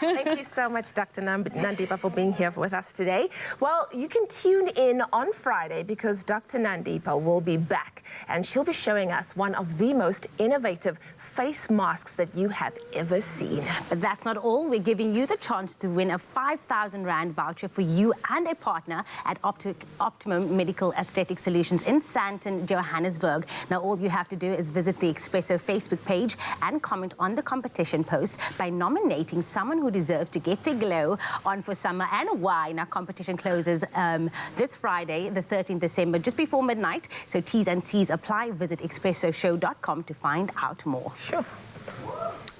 Thank you so much, Dr. Nandipa, for being here with us today. Well, you can tune in on Friday because Dr. Nandipa will be back, and she'll be showing us one of the most innovative face masks that you have ever seen. But that's not all. We're giving you the chance to win a 5,000 Rand voucher for you and a partner at Optimum Medical Aesthetic Solutions in Sandton, Johannesburg. Now, all you have to do is visit the Expresso Facebook page and comment on the competition post by nominating someone who deserves to get their glow on for summer and why. Now, competition closes this Friday, the 13th December, just before midnight. So T's and C's apply. Visit expressoshow.com to find out more. Sure.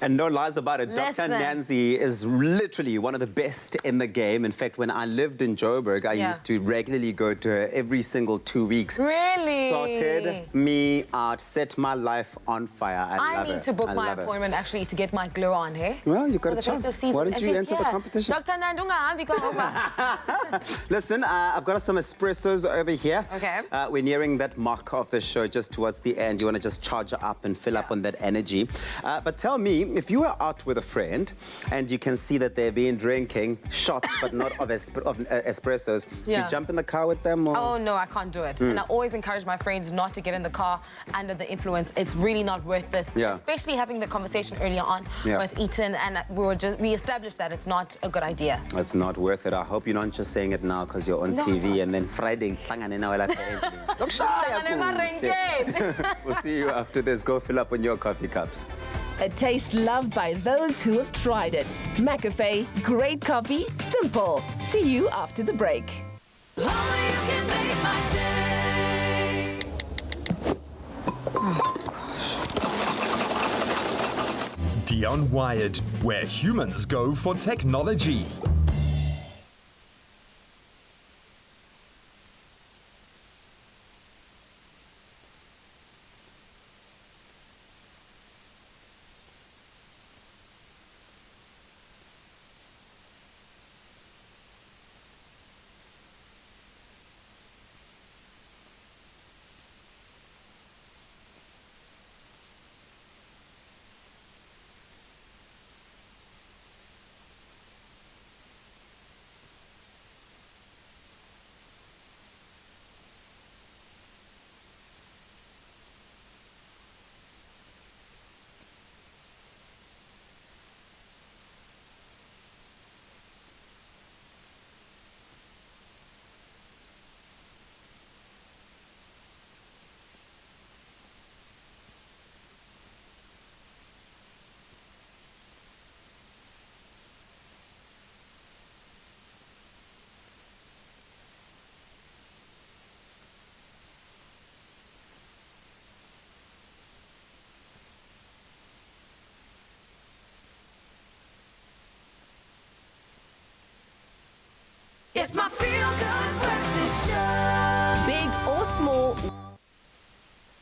And no lies about it, Dr. Nancy is literally one of the best in the game. In fact, when I lived in Joburg, I used to regularly go to her every single 2 weeks. Really? Sorted me out, set my life on fire. I need to book my appointment actually to get my glow on, hey? Well, you've got a chance. Why don't you enter the competition? Dr. Nandunga, Listen, I've got some espressos over here. Okay. We're nearing that mark of the show just towards the end. You want to just charge up and fill up on that energy. But tell me, if you are out with a friend and you can see that they've been drinking shots but not of espressos, do you jump in the car with them? Or? Oh, no, I can't do it. And I always encourage my friends not to get in the car under the influence. It's really not worth it. Especially having the conversation earlier on with Eaton, and we established that it's not a good idea. It's not worth it. I hope you're not just saying it now because you're on TV and then Friday. We'll see you after this. Go fill up on your coffee cups. A taste loved by those who have tried it. McAfee, great coffee, simple. See you after the break. Dion Wired, where humans go for technology.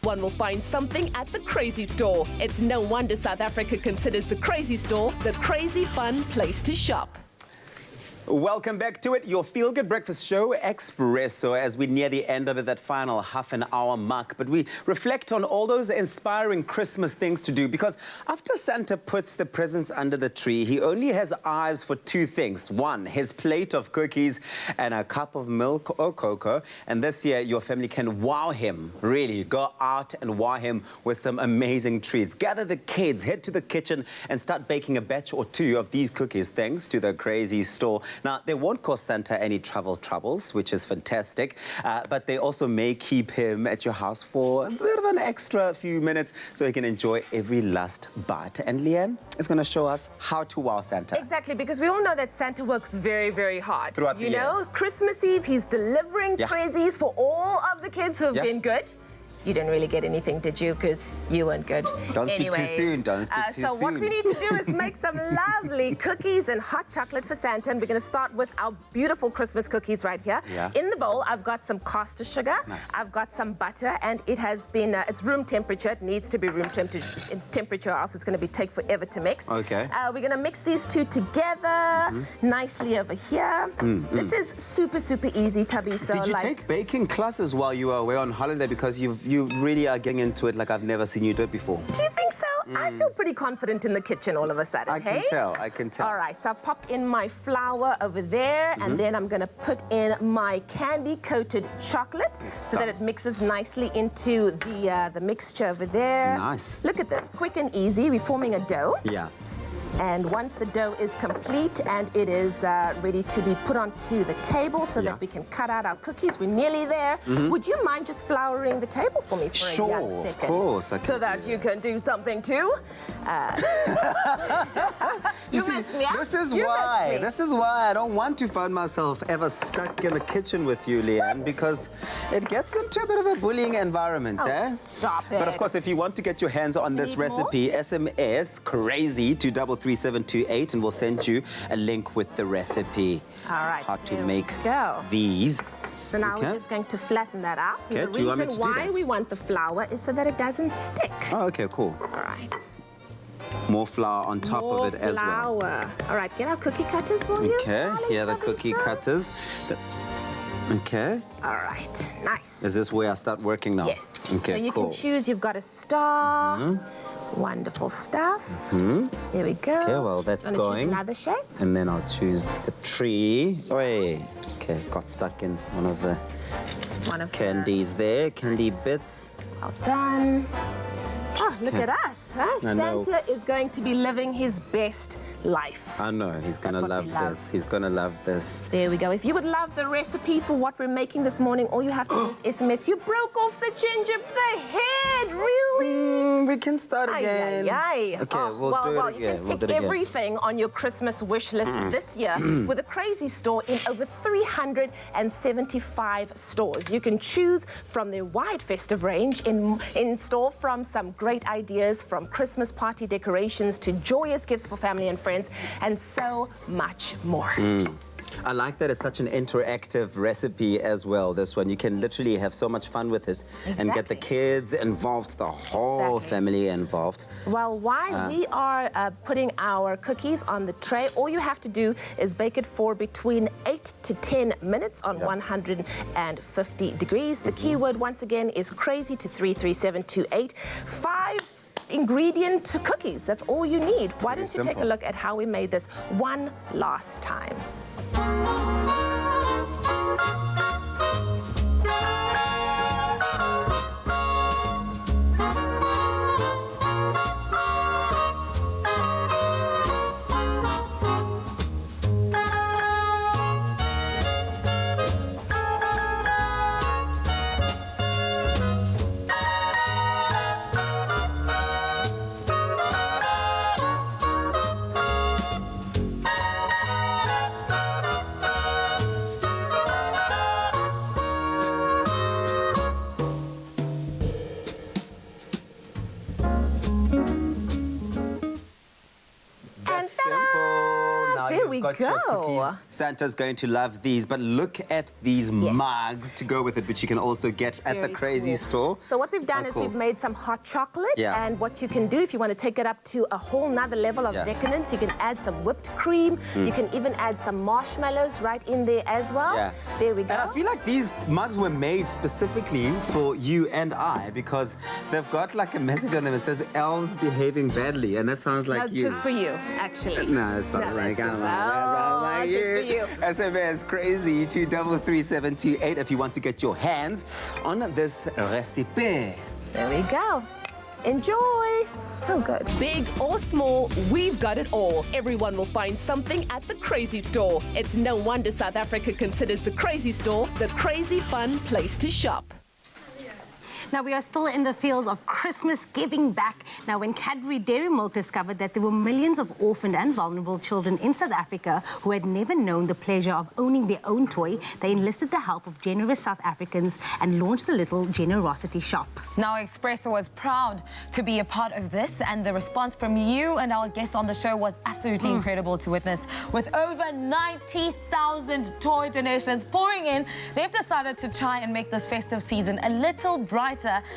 one will find something at the Crazy Store. It's no wonder South Africa considers the Crazy Store the crazy fun place to shop. Welcome back to it, your feel-good breakfast show, Expresso, as we near the end of it, that final half an hour mark. But we reflect on all those inspiring Christmas things to do, because after Santa puts the presents under the tree, he only has eyes for two things. One, his plate of cookies and a cup of milk or cocoa. And this year, your family can wow him, really. Go out and wow him with some amazing treats. Gather the kids, head to the kitchen and start baking a batch or two of these cookies, thanks to the Crazy Store. Now, they won't cause Santa any travel troubles, which is fantastic, but they also may keep him at your house for a bit of an extra few minutes so he can enjoy every last bite. And Leanne is going to show us how to wow Santa. Exactly, because we all know that Santa works very, very hard. Throughout the year. You know, Christmas Eve, he's delivering prezies for all of the kids who have been good. You didn't really get anything, did you? Because you weren't good. Don't speak too soon. Don't speak too soon. So what we need to do is make some lovely cookies and hot chocolate for Santa. And we're going to start with our beautiful Christmas cookies right here. Yeah. In the bowl, I've got some caster sugar. Nice. I've got some butter. And it has been, it's room temperature. It needs to be room temperature, or else it's going to take forever to mix. Okay. We're going to mix these two together nicely over here. This is super, super easy, Tubby. So Did you take baking classes while you were away on holiday? Because you really are getting into it like I've never seen you do it before. Do you think so? I feel pretty confident in the kitchen all of a sudden, I can tell, I can tell. All right, so I've popped in my flour over there, and then I'm going to put in my candy-coated chocolate so that it mixes nicely into the mixture over there. Nice. Look at this, quick and easy. We're forming a dough. Yeah. And once the dough is complete and it is ready to be put onto the table so that we can cut out our cookies, we're nearly there. Would you mind just flouring the table for me for a young second? Of course. I can so that you can do something too. This is why I don't want to find myself ever stuck in the kitchen with you, Leanne, because it gets into a bit of a bullying environment, Stop it. But of course, if you want to get your hands on this recipe, SMS crazy to 33728 and we'll send you a link with the recipe. All right. How to make these. So now we're just going to flatten that out. Okay. And the reason why we want the flour is so that it doesn't stick. Oh, okay, cool. All right. More flour on top of it as well. All right, get our cookie cutters, will you? Okay, here are the cookie cutters. Okay. All right, nice. Is this where I start working now? Yes. Okay, so you can choose, you've got a star. Wonderful stuff. There we go. Okay, well, that's going. Choose another shape. And then I'll choose the tree. Okay, got stuck in one of the candies there, candy bits. Well done. Oh, look at us, huh? Santa is going to be living his best life. I know, he's going to love this. He's going to love this. There we go. If you would love the recipe for what we're making this morning, all you have to do is SMS. You broke off the head, really? We can start again. Okay, we'll do it again. You can tick everything on your Christmas wish list this year with a Crazy Store in over 375 stores. You can choose from their wide festive range in store, from some great ideas, from Christmas party decorations to joyous gifts for family and friends, and so much more. I like that it's such an interactive recipe as well, this one. You can literally have so much fun with it and get the kids involved, the whole family involved. Well, while we are putting our cookies on the tray, all you have to do is bake it for between 8 to 10 minutes on 150 degrees. The keyword, once again, is crazy to 33728. 5 ingredient cookies, that's all you need. Why don't you take a look at how we made this one last time? we got your go. cookies. Santa's going to love these, but look at these mugs to go with it, which you can also get at the Crazy Store. So what we've done is we've made some hot chocolate, and what you can do if you want to take it up to a whole nother level of decadence, you can add some whipped cream. You can even add some marshmallows right in there as well. There we go. And I feel like these mugs were made specifically for you and I, because they've got like a message on them that says elves behaving badly, and that sounds like you. Just for you, actually. No, it sounds like I'm like you. SMS crazy to 33728 if you want to get your hands on this recipe. There we go. Enjoy. So good. Big or small, we've got it all. Everyone will find something at the Crazy Store. It's no wonder South Africa considers the Crazy Store the crazy fun place to shop. Now, we are still in the fields of Christmas giving back. Now, when Cadbury Dairy Milk discovered that there were millions of orphaned and vulnerable children in South Africa who had never known the pleasure of owning their own toy, they enlisted the help of generous South Africans and launched the Little Generosity Shop. Now, Expresso was proud to be a part of this, and the response from you and our guests on the show was absolutely incredible to witness. With over 90,000 toy donations pouring in, they've decided to try and make this festive season a little brighter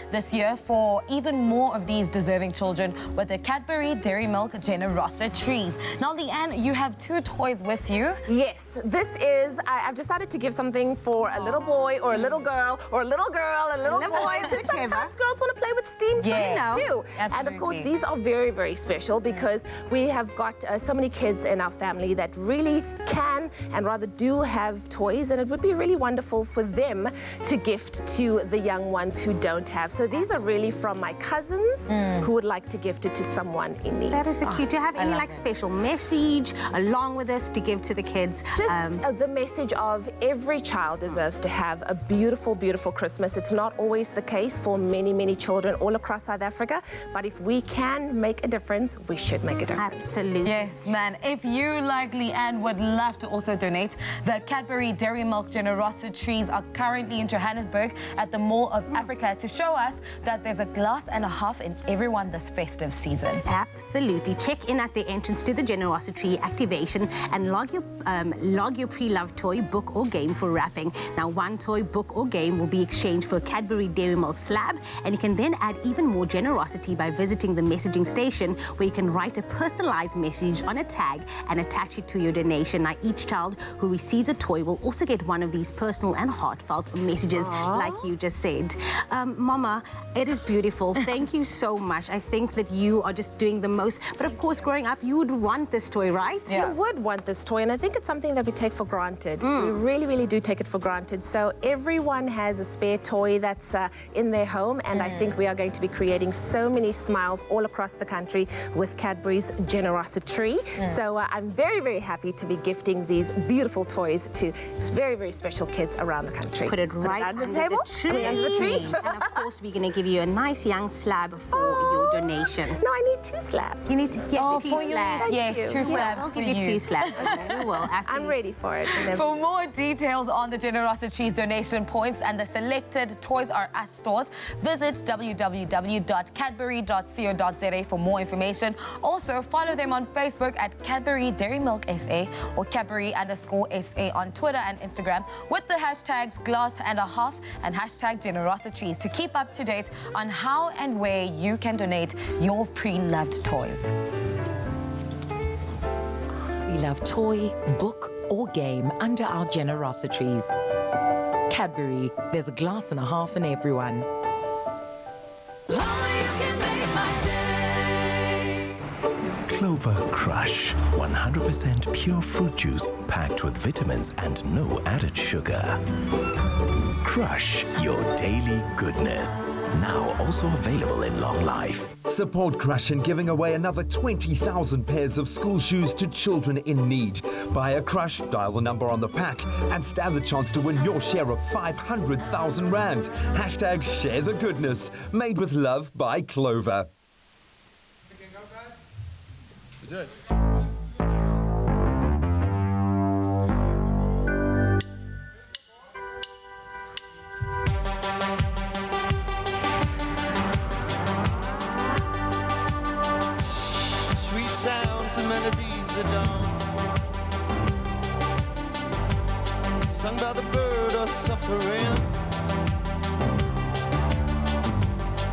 this year for even more of these deserving children with the Cadbury Dairy Milk Generosity. Now, Leanne, you have two toys with you. Yes, this is, I've decided to give something for a little boy or a little girl, or a little girl, a little boy. Sometimes girls want to play with steam trains too. And of course, these are very, very special because we have got so many kids in our family that really can and rather do have toys, and it would be really wonderful for them to gift to the young ones who don't have. So these are really from my cousins who would like to gift it to someone in need. That is so cute. Do you have any like special message along with this to give to the kids? Just the message of every child deserves to have a beautiful, beautiful Christmas. It's not always the case for many, many children all across South Africa, but if we can make a difference, we should make a difference. Absolutely. Yes, man. If you, like Leanne, would love to also donate, the Cadbury Dairy Milk Generosity Trees are currently in Johannesburg at the Mall of Africa to show us that there's a glass and a half in everyone this festive season. Absolutely. Check in at the entrance to the Generosity Tree activation and log your pre-loved toy, book or game for wrapping. Now, one toy, book or game will be exchanged for a Cadbury Dairy Milk slab, and you can then add even more generosity by visiting the messaging station where you can write a personalized message on a tag and attach it to your donation. Now, each child who receives a toy will also get one of these personal and heartfelt messages like you just said. Mama, it is beautiful. Thank you so much. I think that you are just doing the most. But of course, growing up, you would want this toy, right? You would want this toy, and I think it's something that we take for granted. We really, really do take it for granted. So everyone has a spare toy that's in their home, and I think we are going to be creating so many smiles all across the country with Cadbury's Generosity Tree. So I'm very, very happy to be gifting these beautiful toys to very, very special kids around the country. Put it right under under the table. the tree. Under the tree. And of course, we're going to give you a nice young slab for your donation. No, I need 2 slabs. You need to, yes, 2 for you. slabs. Yes, 2 slabs. We'll for give you 2 slabs. Okay, we will, absolutely. I'm ready for it. For more details on the Generosity Trees donation points and the selected Toys R Us stores, visit www.cadbury.co.za for more information. Also, follow them on Facebook at Cadbury Dairy Milk SA or Cadbury_SA on Twitter and Instagram with the hashtags glass and a half and hashtag generosities to keep up to date on how and where you can donate your pre-loved toys. We love toy, book or game under our generosities. Cadbury, there's a glass and a half in everyone. Clover Crush, 100% pure fruit juice packed with vitamins and no added sugar. Crush your daily goodness. Now also available in long life. Support Crush in giving away another 20,000 pairs of school shoes to children in need. Buy a Crush, dial the number on the pack, and stand the chance to win your share of 500,000 Rand. Hashtag share the goodness. Made with love by Clover. Sweet sounds and melodies at dawn. sung by the bird or suffering.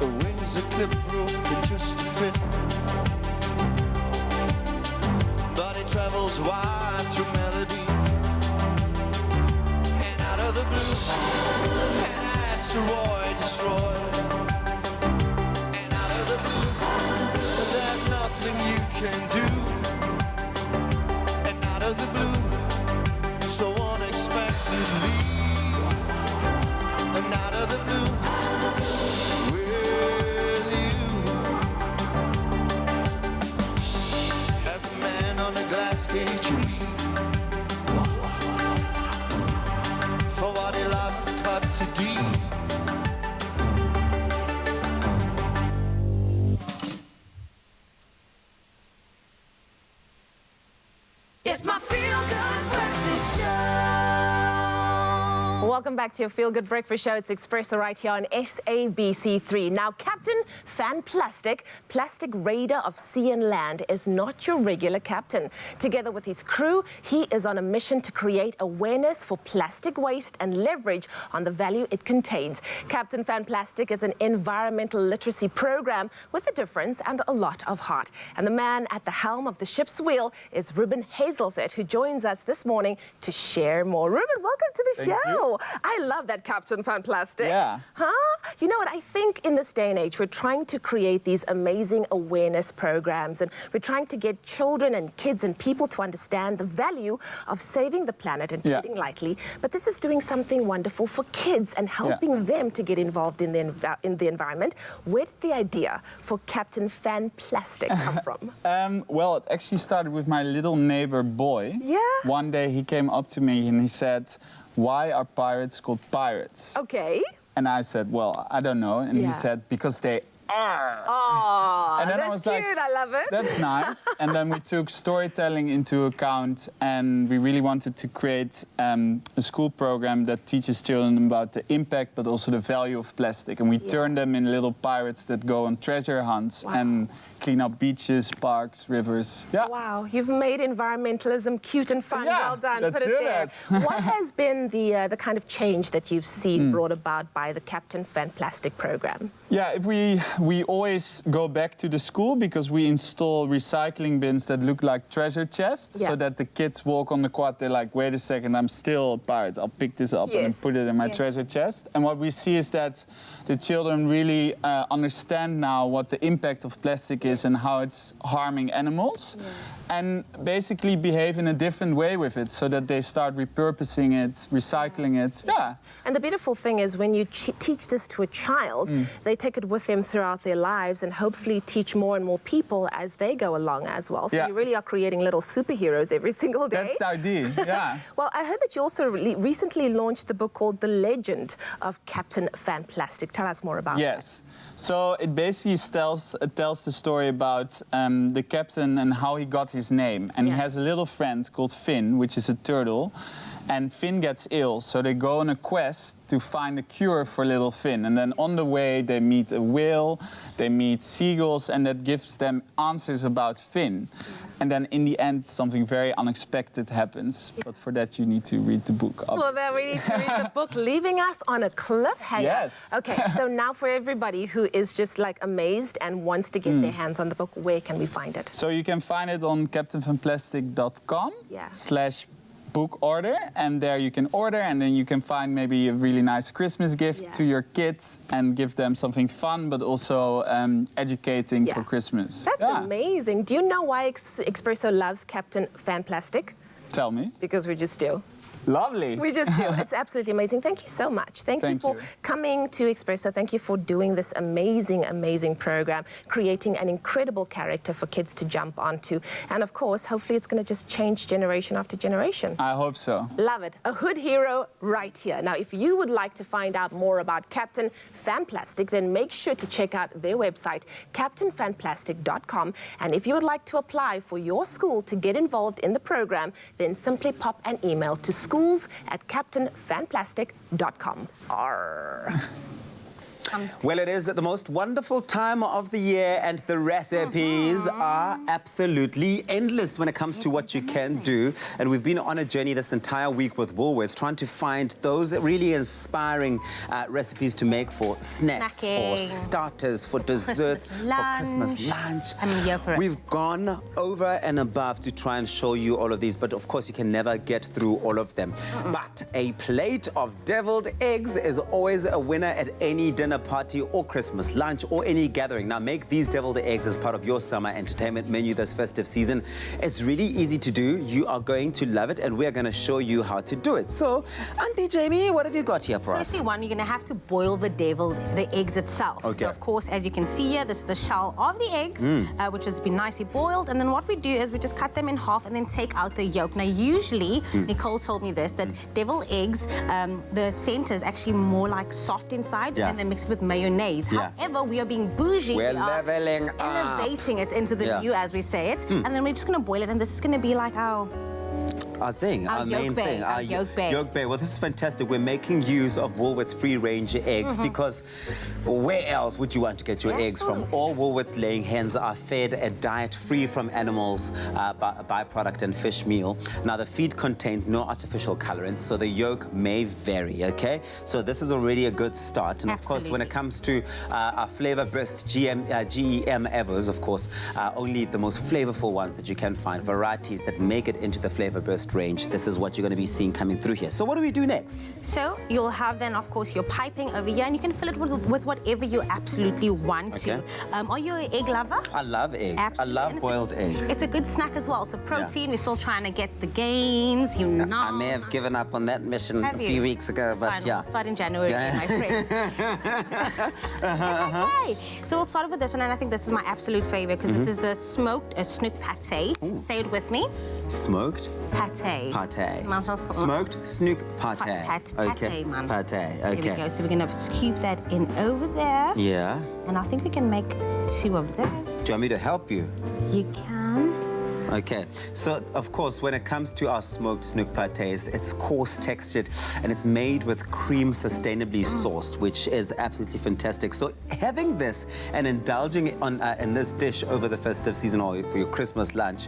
The wings are clipped broken just to fit. Body travels wide through melody. And out of the blue, an asteroid destroyed. And out of the blue, there's nothing you can do. And out of the blue, so unexpectedly. And out of the blue, with you. As a man on a glass cage weave, for what he lost cut too deep. It's my feel-good breakfast show. Welcome back to your Feel Good Breakfast Show. It's Expresso right here on SABC3. Now, Captain Fan Plastic, plastic raider of sea and land, is not your regular captain. Together with his crew, he is on a mission to create awareness for plastic waste and leverage on the value it contains. Captain Fan Plastic is an environmental literacy program with a difference and a lot of heart. And the man at the helm of the ship's wheel is Ruben Hazelset, who joins us this morning to share more. Ruben, welcome to the show. I love that Captain Fan Plastic. Yeah. Huh? You know what? I think in this day and age, we're trying to create these amazing awareness programs, and we're trying to get children and kids and people to understand the value of saving the planet and treating lightly. But this is doing something wonderful for kids and helping them to get involved in the environment. Where did the idea for Captain Fan Plastic come from? Well, it actually started with my little neighbor boy. Yeah. One day he came up to me and he said, "Why are pirates called pirates?" Okay. And I said, "Well, I don't know." And he said, "Because they are." Oh, And then that's I was cute. like, I love it. "That's nice." And then we took storytelling into account, and we really wanted to create a school program that teaches children about the impact, but also the value of plastic. And we turn them in little pirates that go on treasure hunts and clean up beaches, parks, rivers. Yeah. Wow, you've made environmentalism cute and fun. Yeah, well done. let's Put it do there. that. What has been the kind of change that you've seen brought about by the Captain Fan Plastic program? Yeah, if we always go back to the school because we install recycling bins that look like treasure chests, so that the kids walk on the quad, they're like, "Wait a second, I'm still a pirate. I'll pick this up and put it in my treasure chest." And what we see is that the children really understand now what the impact of plastic is and how it's harming animals, and basically behave in a different way with it, so that they start repurposing it, recycling it. Yeah. And the beautiful thing is when you teach this to a child, they take it with them throughout their lives and hopefully teach more and more people as they go along as well. So you really are creating little superheroes every single day. That's the idea, yeah. Well, I heard that you also recently launched the book called The Legend of Captain Fan Plastic. Tell us more about that. Yes. So it basically tells the story about the captain and how he got his name. And he has a little friend called Finn, which is a turtle. And Finn gets ill, so they go on a quest to find a cure for little Finn. And then on the way, they meet a whale, they meet seagulls, and that gives them answers about Finn. And then in the end, something very unexpected happens. But for that, you need to read the book, obviously. Well, then we need to read the book, leaving us on a cliffhanger. Yes. Okay, so now for everybody who is just like amazed and wants to get their hands on the book, where can we find it? So you can find it on captainfanplastic.com/book order, and there you can order, and then you can find maybe a really nice Christmas gift to your kids and give them something fun but also educating for Christmas. That's amazing. Do you know why Expresso loves Captain Fan Plastic? Tell me. Because we just do. Lovely. We just do. It's absolutely amazing. Thank you so much. Thank you for coming to Expresso. Thank you for doing this amazing, amazing program, creating an incredible character for kids to jump onto. And of course, hopefully it's going to just change generation after generation. I hope so. Love it. A hood hero right here. Now, if you would like to find out more about Captain Fan Plastic, then make sure to check out their website, captainfanplastic.com. And if you would like to apply for your school to get involved in the program, then simply pop an email to schools@captainfanplastic.com. Well, it is the most wonderful time of the year, and the recipes are absolutely endless when it comes to what you can do. And we've been on a journey this entire week with Woolworths, trying to find those really inspiring recipes to make for snacks, for starters, for desserts, for Christmas lunch. I'm here for it. We've gone over and above to try and show you all of these, but of course you can never get through all of them. But a plate of deviled eggs is always a winner at any dinner party or Christmas lunch or any gathering. Now make these deviled eggs as part of your summer entertainment menu this festive season. It's really easy to do. You are going to love it, and we're going to show you how to do it. So, Auntie Jamie, what have you got here for us? Firstly, you're going to have to boil the eggs itself. Okay. So, of course, as you can see here, this is the shell of the eggs, which has been nicely boiled. And then what we do is we just cut them in half and then take out the yolk. Now, usually, Nicole told me this, that deviled eggs, the center is actually more like soft inside, and then mixed with mayonnaise. However, we are being bougie. We're leveling up. Elevating it into the new, as we say it. And then we're just going to boil it, and this is going to be like our thing, our main thing, our yolk bay. Yolk bay. Well, this is fantastic. We're making use of Woolworths free-range eggs because where else would you want to get your eggs from? All Woolworths laying hens are fed a diet free from animals, byproduct and fish meal. Now, the feed contains no artificial colorants, so the yolk may vary, okay? So this is already a good start. And of course, when it comes to our flavor-burst GEM Evos, of course, only the most flavorful ones that you can find, varieties that make it into the flavor-burst range. This is what you're going to be seeing coming through here. So what do we do next? So you'll have then, of course, your piping over here, and you can fill it with whatever you absolutely want to. Are you an egg lover? I love eggs. Absolutely. I love boiled eggs. It's a good snack as well. So protein, we're still trying to get the gains, you know. I may have given up on that mission a few weeks ago, it's but fine. We'll start in January, my friend. It's okay. So we'll start with this one, and I think this is my absolute favorite because this is the smoked snook pate. Say it with me. Smoked? Pate. Pate. Smoked snook pate. Pate, man. Pate, There we go. So we're going to scoop that in over there. Yeah. And I think we can make 2 of this. Do you want me to help you? You can. Okay, so of course, when it comes to our smoked snook pates, it's coarse textured and it's made with cream sustainably sourced, which is absolutely fantastic. So having this and indulging in this dish over the festive season or for your Christmas lunch,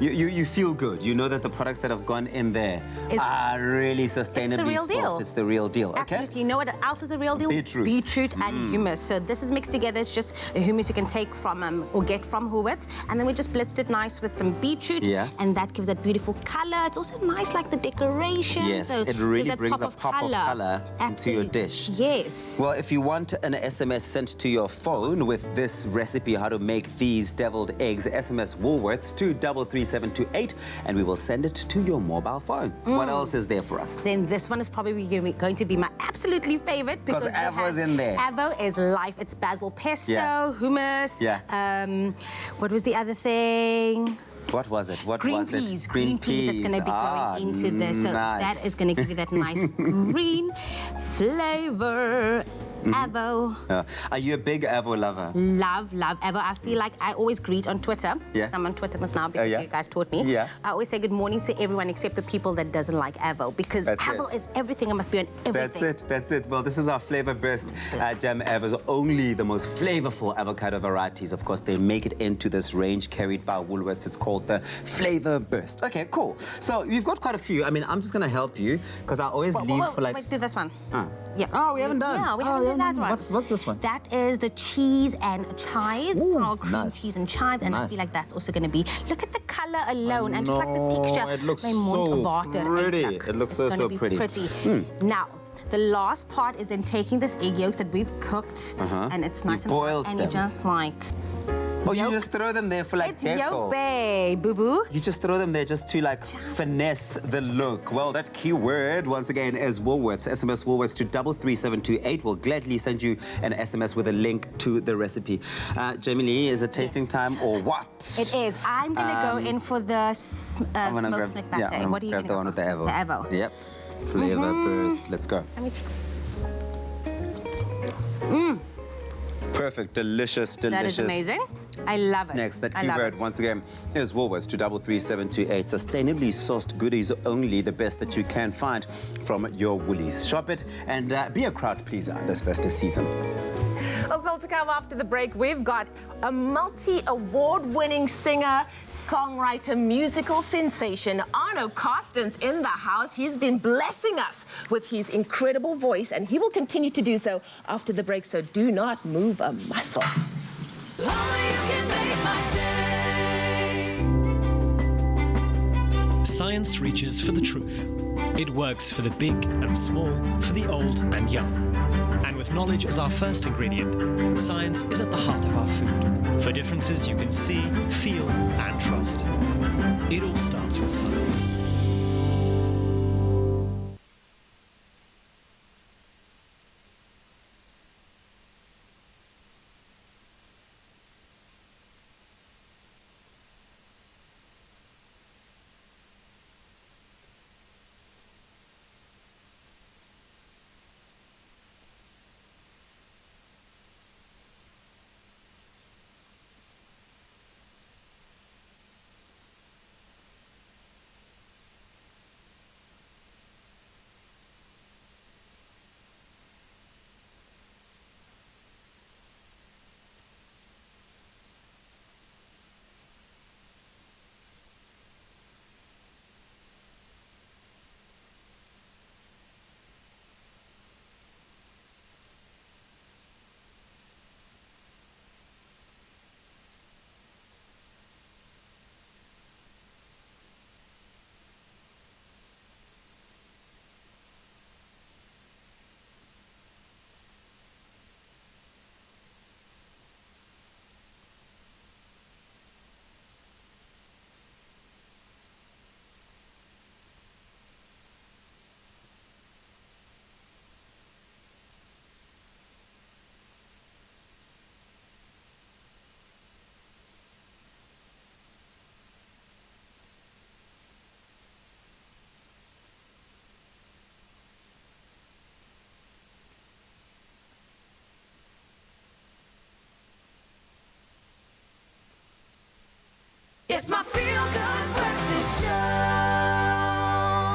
you feel good. You know that the products that have gone in there are really sustainably sourced. It's the real deal. Okay? Absolutely. You know what else is the real deal? Beetroot and hummus. So this is mixed together. It's just a hummus you can take from or get from Woolworths, and then we just blitzed it nice with some beetroot, and that gives that beautiful color. It's also nice like the decoration. Yes, so it really brings a pop of color into your dish. Yes. Well, if you want an SMS sent to your phone with this recipe, how to make these deviled eggs, SMS Woolworths to 33728, and we will send it to your mobile phone. What else is there for us? Then this one is probably going to be my absolutely favorite because Avo's in there. Avo is life. It's basil pesto, hummus. What was the other thing? What was it? Green peas. Green peas that's going to be going into this. So that is going to give you that nice green flavor. Avo. Are you a big Avo lover? Love Avo. I feel like I always greet on Twitter. I'm on Twitter now because you guys taught me. I always say good morning to everyone except the people that doesn't like Avo because Avo is everything. It must be on everything. That's it. Well, this is our flavor burst jam Avos. Only the most flavorful avocado varieties. Of course, they make it into this range carried by Woolworths. It's called the flavor burst. Okay, cool. So you've got quite a few. I mean, I'm just going to help you because I always leave for like... Wait, do this one. Oh, we haven't done. Yeah, we haven't done that one. What's this one? That is the cheese and chives. Sour cream cheese and chives. And I feel like that's also going to be... Look at the color alone and just like the texture. It looks so pretty. It looks so pretty. Now, the last part is then taking this egg yolks that we've cooked and it's nice and boiled and you just like... Oh, you just throw them there for like It's yolk bay, boo-boo. You just throw them there just to like finesse the look. Well, that key word, once again, is Woolworths. SMS Woolworths to 33728. We'll gladly send you an SMS with a link to the recipe. Jamie Lee, is it tasting time or what? It is. I'm going to go in for the smoked snook pate. What are you going to grab the one with the Avo. The Avo. Yep. Flavor burst. Let's go. Perfect, delicious. That is amazing. I love it. Next, that keyword, once again, is Woolworths to 33728. Sustainably sourced goodies only, the best that you can find from your Woolies. Shop it and be a crowd pleaser this festive season. Also to come after the break, we've got a multi-award-winning singer, songwriter, musical sensation, Arno Carstens, in the house. He's been blessing us with his incredible voice, and he will continue to do so after the break, so do not move a muscle. Science reaches for the truth. It works for the big and small, for the old and young. And with knowledge as our first ingredient, science is at the heart of our food, for differences you can see, feel, and trust. It all starts with science. It's my feel-good breakfast show.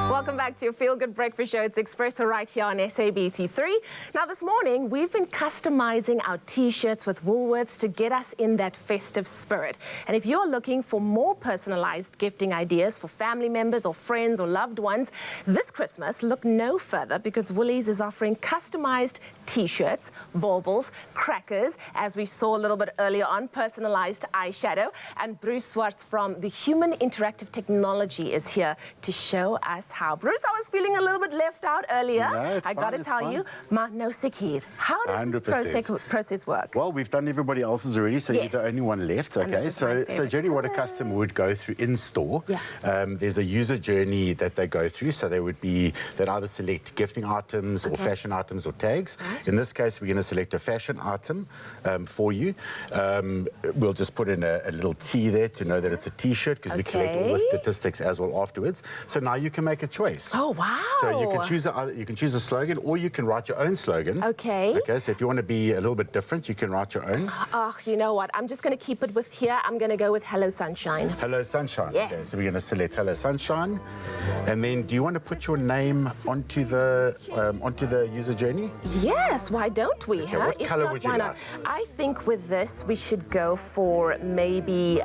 Welcome back to your Feel Good Breakfast Show. It's Expresso right here on SABC3. Now this morning, we've been customizing our t-shirts with Woolworths to get us in that festive spirit. And if you're looking for more personalized gifting ideas for family members or friends or loved ones, this Christmas, look no further because Woolies is offering customized t-shirts, baubles, crackers, as we saw a little bit earlier on, personalized eyeshadow. And Bruce Swartz from the Human Interactive Technology is here to show us how. Bruce, I was feeling a little bit left out earlier. No, it's I got to tell you, ma no sekir. How does this process work? Well, we've done everybody else's already, so Yes. you're the only one left. Okay, so generally what a customer would go through in store, there's a user journey that they go through. So they'd either select gifting items or fashion items or tags. In this case, we're going to select a fashion item for you. We'll just put in a little T there to know that it's a T-shirt because we collect all the statistics as well afterwards. So now you can make a choice. Oh, wow. So you can choose a slogan or you can write your own slogan. Okay. Okay, so if you want to be a little bit different, you can write your own. Oh, you know what? I'm just going to keep it with here. I'm going to go with Hello Sunshine. Hello Sunshine. Yes. Okay, so we're going to select Hello Sunshine. And then do you want to put your name onto the user journey? Yes, why don't we? Okay, what color would you why not? like? I think with this, we should go for maybe,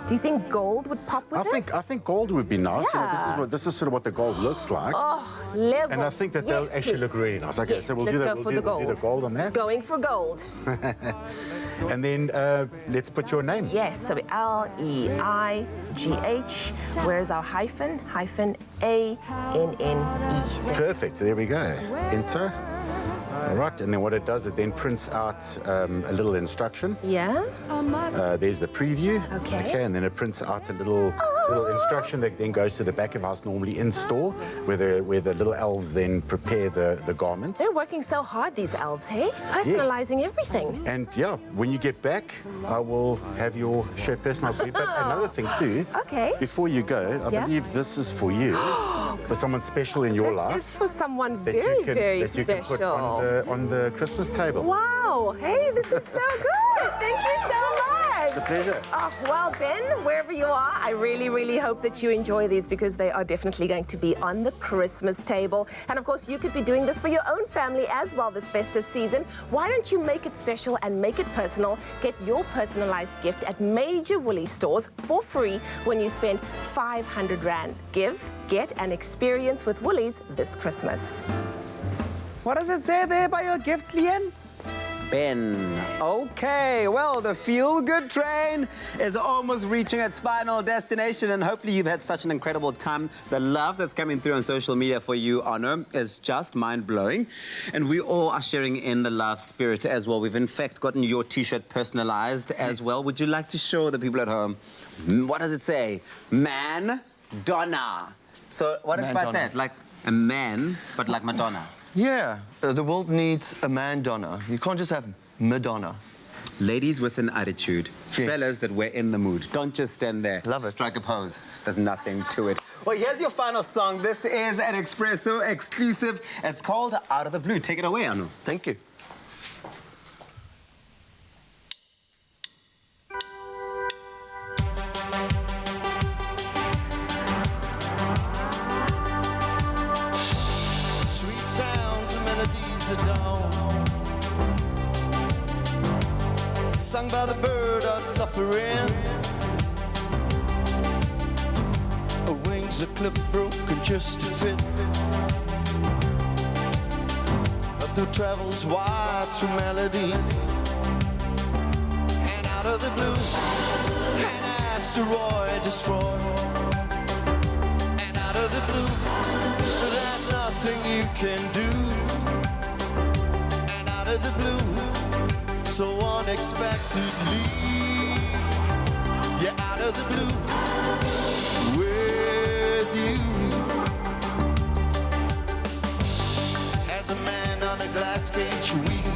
do you think gold would pop with this? I think gold would be nice. Yeah. You know, this is sort of what the gold looks like. Oh, level. And I think that they'll actually look really nice. Okay, Yes, so we'll let's do go for the we'll do the gold on that. Going for gold. And then let's put your name. Yes, so L-E-I-G-H. Where's our hyphen? Hyphen A-N-N-E. Perfect, there we go. Enter. All right, and then what it does, it then prints out a little instruction. Yeah. There's the preview. Okay. Okay, and then it prints out a little instruction that then goes to the back of house, normally in store, where the little elves then prepare the garment. They're working so hard, these elves, hey? Personalizing everything. And yeah, when you get back, I will have your shirt personalized for you. But another thing too, before you go, I believe this is for you, for someone special in your life. This is for someone that very, you can, very that you can put on the Christmas table. Wow, hey, this is so good. Thank you so much. much. It's a pleasure. Oh, well, Ben, wherever you are, I really, really hope that you enjoy these because they are definitely going to be on the Christmas table. And of course, you could be doing this for your own family as well this festive season. Why don't you make it special and make it personal? Get your personalized gift at major Woolies stores for free when you spend 500 Rand. Give, get an experience with Woolies this Christmas. What does it say there by your gifts, Leanne? Ben. Okay, well, the feel-good train is almost reaching its final destination, and hopefully you've had such an incredible time. The love that's coming through on social media for you, Arno, is just mind-blowing, and we all are sharing in the love spirit as well. We've in fact gotten your T-shirt personalized as well. Would you like to show the people at home? What does it say? Man-donna. So what is about that? Like a man, but like Madonna. Yeah, the world needs a man-donna. You can't just have Madonna. Ladies with an attitude. Yes. Fellas that we're in the mood. Don't just stand there. Love it. Strike a pose. There's nothing to it. Well, here's your final song. This is an Expresso exclusive. It's called Out of the Blue. Take it away, Anu. Thank you. Sweet sounds and melodies at dawn, sung by the bird are suffering. Her wings are clipped broken just to fit, but through travels wide through melody. And out of the blue, an asteroid destroyed. And out of the blue, there's nothing you can do. And out of the blue, so unexpectedly, you're out of the blue with you. As a man on a glass cage weep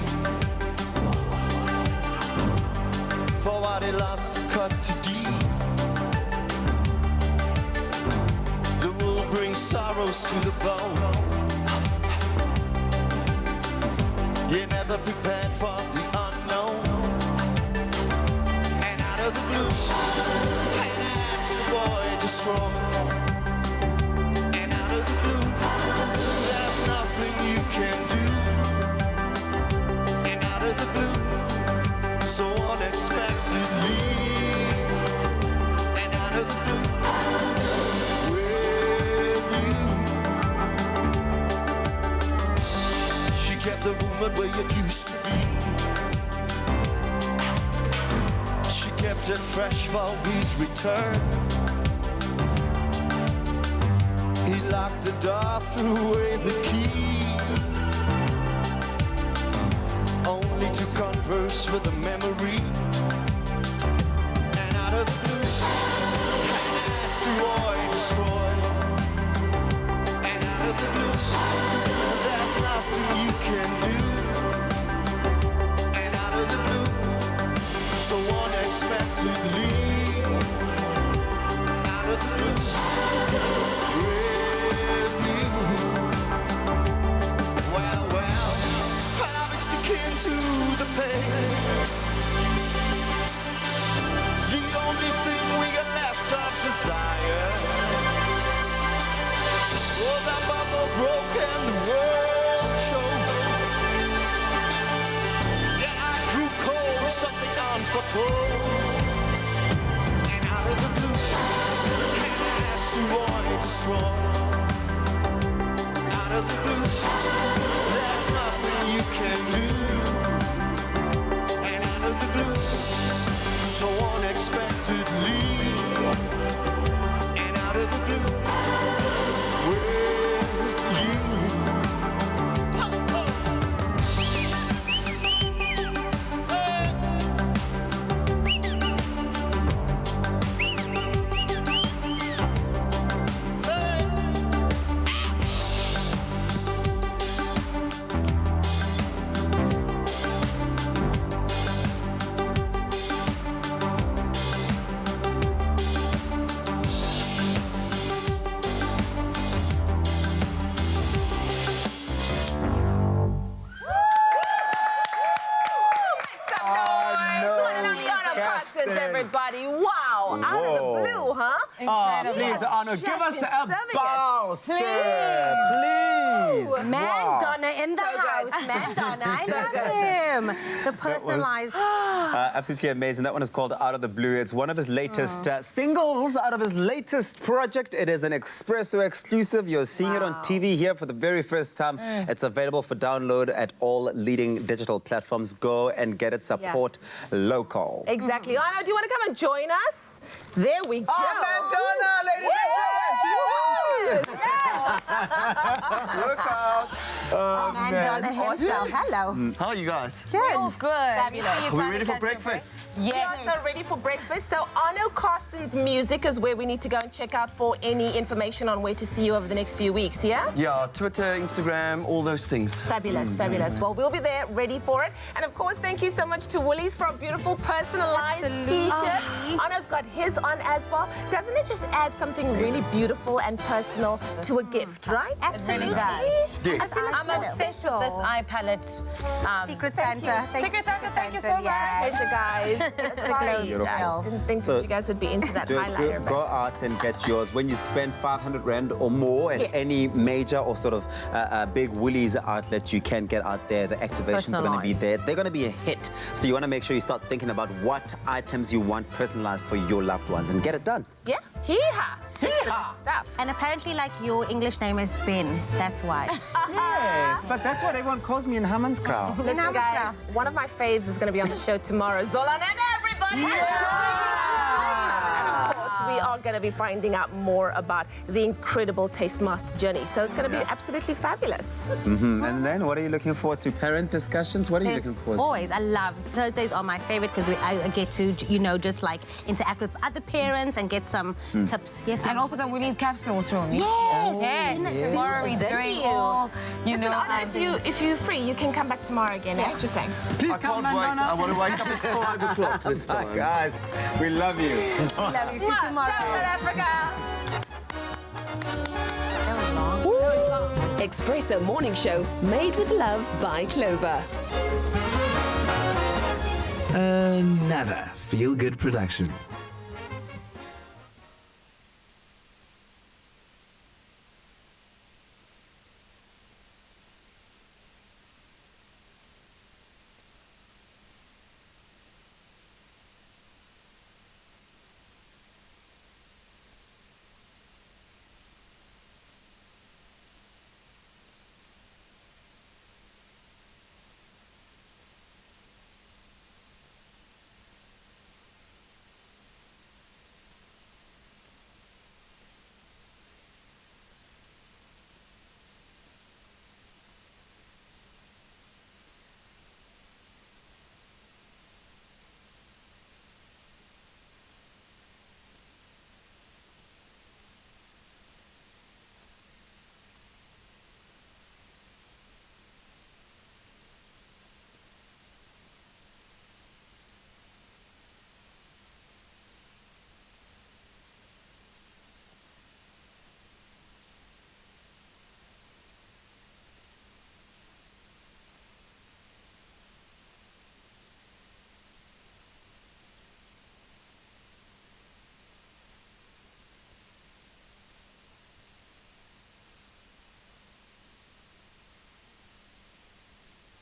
for what he lost cut too deep. The wool brings sorrows to the bone. You're never prepared for the unknown. And out of the blue, an asteroid destroyed. And out of the blue, there's nothing you can do. And out of the blue, so unexpectedly. And out of the blue, with you. She kept the woman where you used to be. She kept it fresh for his return. He locked the door, threw away the keys, only to converse with a memory. And out of the blue, an asteroid destroyed. And out of the blue, there's nothing you can do. And out of the blue, so unexpectedly, out of the blue, with you. Well, I'll be sticking to the pain. The only thing we got left of desire. Oh, that bubble broke and the world showed. Yeah, I grew cold, something unforetold. And out of the blue, an asteroid destroyed. Out of the blue, there's nothing you can do. And out of the blue, so unexpectedly. And out of the blue, with you. Carstens, everybody. Wow. Out of the blue, huh? Oh, please, Arno, give us a bow, sir. Please. Man Donna in the house. Man Donna. I love him. The personalized. Absolutely amazing. That one is called Out of the Blue. It's one of his latest singles out of his latest project. It is an Expresso exclusive. You're seeing it on TV here for the very first time. It's available for download at all leading digital platforms. Go and get it. Support local. Exactly. Arno, do you want to come and join us? There we go. Oh, Madonna, ladies and gentlemen. Look out. Oh, Madonna himself. Hello. How are you guys? Good. Oh, good. Fabulous. Are we ready for breakfast? Yes. We are so ready for breakfast. So Arno Carstens Music is where we need to go and check out for any information on where to see you over the next few weeks, yeah? Yeah, Twitter, Instagram, all those things. Fabulous, fabulous. Well, we'll be there ready for it. And of course, thank you so much to Woolies for a beautiful personalized t-shirt. Arno's got his on as well. Doesn't it just add something really beautiful and personal to a gift, right? Absolutely. Yes. I'm obsessed with this eye palette. Secret Santa. Secret Santa, thank you so much. Pleasure, guys. Sorry, I didn't think that you guys would be into that highlighter. Go out and get yours. When you spend 500 Rand or more at any major or sort of big Woolies outlet, you can get out there. The activations are going to be there. They're going to be a hit. So you want to make sure you start thinking about what items you want personalized for your loved ones and get it done. Yeah. Hee-haw. Stuff. And apparently, like, your English name is Ben. That's why. Yes, but that's what everyone calls me in Hammanskraal. Listen, guys, one of my faves is going to be on the show tomorrow. Zolan and everybody! And of course, we are going to be finding out more about the incredible Taste Master journey. So it's going to be absolutely fabulous. And then, what are you looking forward to? Parent discussions? What are you looking forward to? Always. I love Thursdays are my favorite because I get to, you know, just like interact with other parents and get some tips. Yes, and also the Woolies capsule room. Yes. Yes. Tomorrow we're doing all, you know. If you're free, you can come back tomorrow again. Yeah. Just saying. Please I can't wait. I want to wake up at 5 o'clock this time. Guys, we love you. Love you. See you tomorrow. Ciao, South Africa. That was long. Expresso Morning Show, made with love by Clover. Another feel-good production.